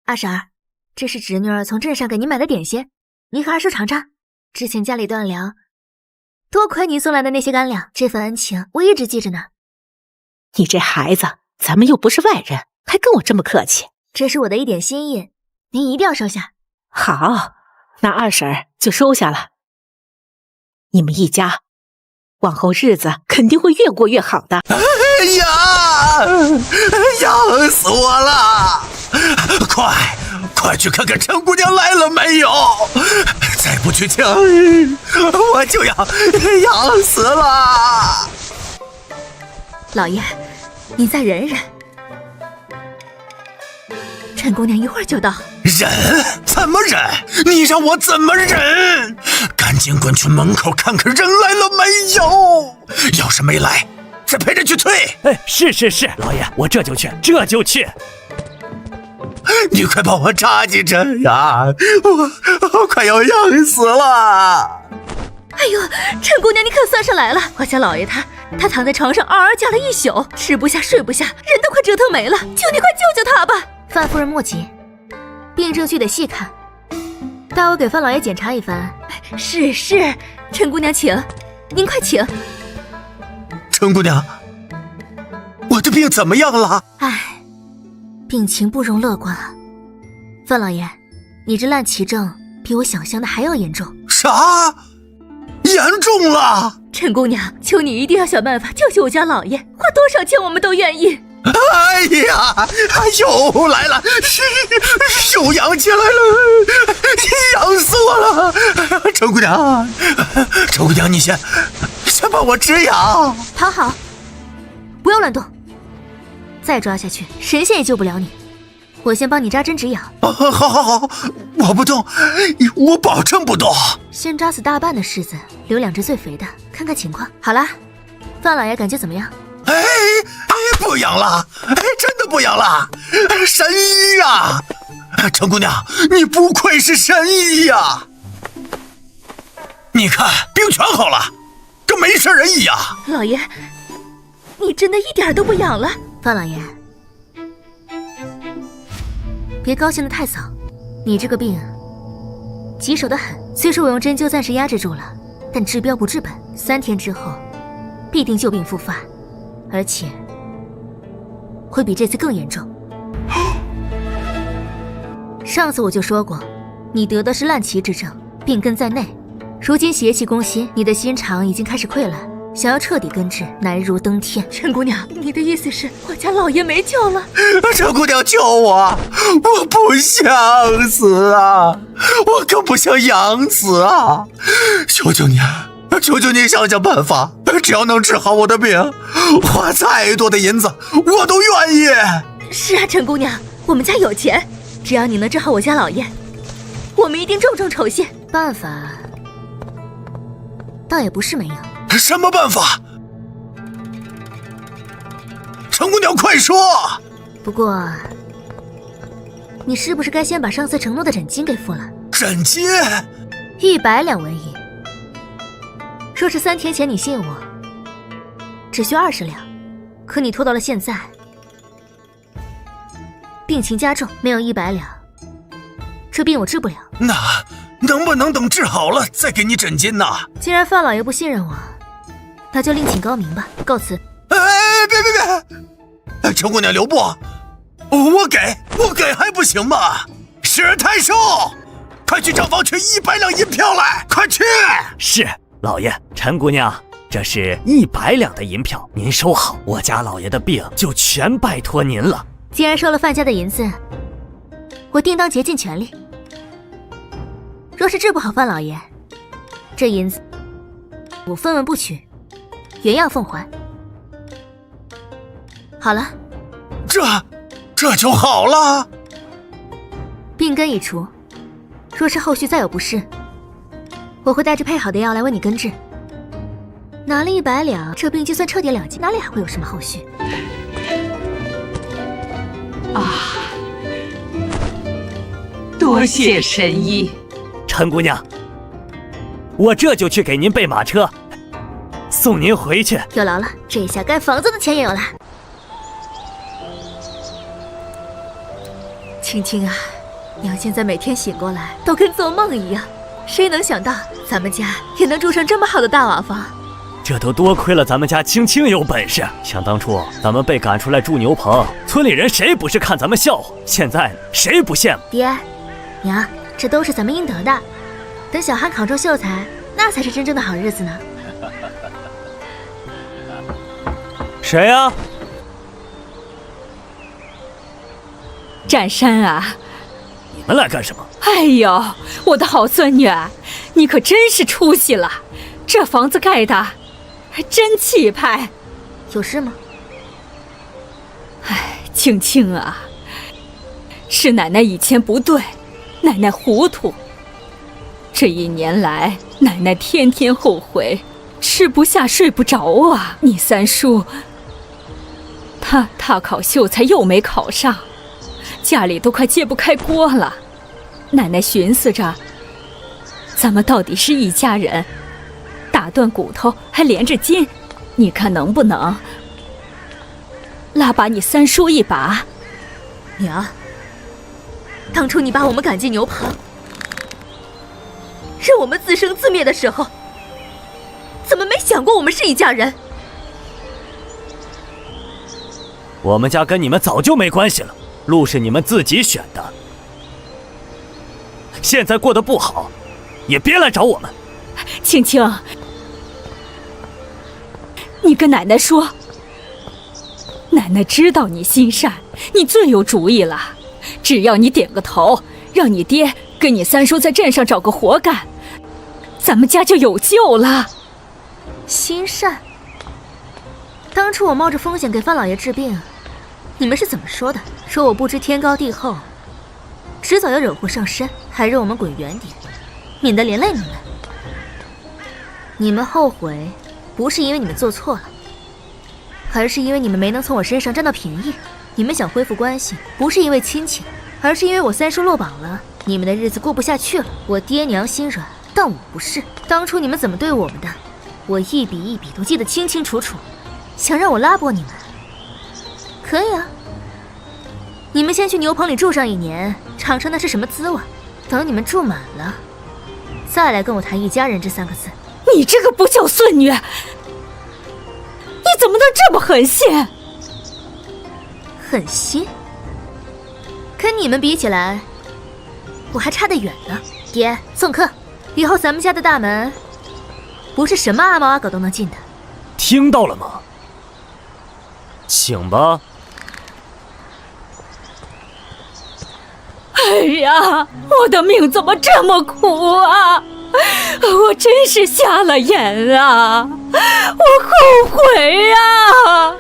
二婶儿，这是侄女儿从镇上给您买的点心，您和二叔尝尝。之前家里断粮，多亏您送来的那些干粮，这份恩情我一直记着呢。你这孩子，咱们又不是外人，还跟我这么客气。这是我的一点心意，您一定要收下。好，那二婶儿就收下了。你们一家往后日子肯定会越过越好的。哎呀，痒死我了！快去看看陈姑娘来了没有！再不去请，我就要痒死了。老爷，你再忍忍，陈姑娘一会儿就到。忍？怎么忍？你让我怎么忍？赶紧滚去门口看看人来了没有！要是没来，再陪着去催。哎，是，老爷，我这就去。你快帮我扎几针呀！我快要痒死了。哎呦，陈姑娘你可算是来了！我家老爷他躺在床上嗷嗷叫了一宿，吃不下睡不下，人都快折腾没了，求你快救救他吧！范夫人莫急，病症须得细看，待我给范老爷检查一番。是，陈姑娘请，您快请。陈姑娘，我的病怎么样了？唉，病情不容乐观啊。范老爷，你这烂奇症比我想象的还要严重。啥？严重了！陈姑娘，求你一定要想办法救救我家老爷，花多少钱我们都愿意。哎呀，又来了，又痒起来了，痒死我了！陈姑娘，你先帮我止痒。躺好，不要乱动，再抓下去，神仙也救不了你。我先帮你扎针止痒。好，我不动，我保证不动。先扎死大半的柿子，留2只最肥的，看看情况。好了，范老爷感觉怎么样？哎，不痒了，真的不痒了，神医呀！陈姑娘，你不愧是神医呀！你看，病全好了，跟没事人一样。老爷，你真的一点都不痒了。范老爷，别高兴得太早，你这个病棘手得很。虽说我用针灸暂时压制住了，但治标不治本，3天之后必定旧病复发，而且会比这次更严重。上次我就说过，你得的是烂奇之症，病根在内。如今邪气攻心，你的心肠已经开始溃烂，想要彻底根治，难如登天。陈姑娘，你的意思是我家老爷没救了？陈姑娘救我！我不想死啊，我更不想养死啊！求求你想想办法，只要能治好我的病，花再多的银子我都愿意。是啊，陈姑娘，我们家有钱，只要你能治好我家老爷，我们一定重重酬谢。办法倒也不是没有。什么办法？陈姑娘快说！不过你是不是该先把上次承诺的诊金给付了？诊金100两纹银。说是3天前你信我，只需20两，可你拖到了现在，病情加重，没有100两，这病我治不了。那能不能等治好了再给你诊金呢？既然范老爷不信任我，那就另请高明吧。告辞。别！陈姑娘留步，我给还不行吗？史太守，快去账房取100两银票来，快去！是，老爷。陈姑娘，这是100两的银票，您收好，我家老爷的病就全拜托您了。既然收了范家的银子，我定当竭尽全力。若是治不好范老爷，这银子我分文不取，原样奉还。好了，这就好了。病根已除，若是后续再有不适，我会带着配好的药来为你根治。拿了100两，这病就算彻底了结，哪里还会有什么后续？多谢神医。陈姑娘，我这就去给您备马车，送您回去。有劳了，这下盖房子的钱也有了。青青啊，娘现在每天醒过来都跟做梦一样，谁能想到咱们家也能住上这么好的大瓦房？这都多亏了咱们家青青有本事。想当初咱们被赶出来住牛棚，村里人谁不是看咱们笑话？现在谁不羡慕？爹，娘，这都是咱们应得的。等小汉考中秀才，那才是真正的好日子呢。谁呀？占山啊！你们来干什么？哎呦，我的好孙女，你可真是出息了，这房子盖的还真气派。有事吗？哎，青青啊，是奶奶以前不对，奶奶糊涂。这1年来，奶奶天天后悔，吃不下睡不着啊。你三叔，他考秀才又没考上，家里都快揭不开锅了。奶奶寻思着，咱们到底是一家人，打断骨头还连着筋，你看能不能拉把你三叔一把？娘，当初你把我们赶进牛棚，让我们自生自灭的时候，怎么没想过我们是一家人？我们家跟你们早就没关系了，路是你们自己选的。现在过得不好，也别来找我们。青青，你跟奶奶说，奶奶知道你心善，你最有主意了。只要你点个头，让你爹跟你三叔在镇上找个活干，咱们家就有救了。心善？当初我冒着风险给范老爷治病，你们是怎么说的？说我不知天高地厚，迟早要惹祸上身，还让我们滚远点，免得连累你们。你们后悔，不是因为你们做错了，而是因为你们没能从我身上占到便宜。你们想恢复关系，不是因为亲情，而是因为我三叔落榜了，你们的日子过不下去了。我爹娘心软，但我不是。当初你们怎么对我们的，我一笔一笔都记得清清楚楚。想让我拉拨你们，可以啊。你们先去牛棚里住上1年，尝尝那是什么滋味。等你们住满了，再来跟我谈一家人这3个字。你这个不孝孙女，你怎么能这么狠心？狠心？跟你们比起来，我还差得远呢。爹，送客。以后咱们家的大门，不是什么阿猫阿狗都能进的。听到了吗？请吧。哎呀，我的命怎么这么苦啊！我真是瞎了眼啊！我后悔啊！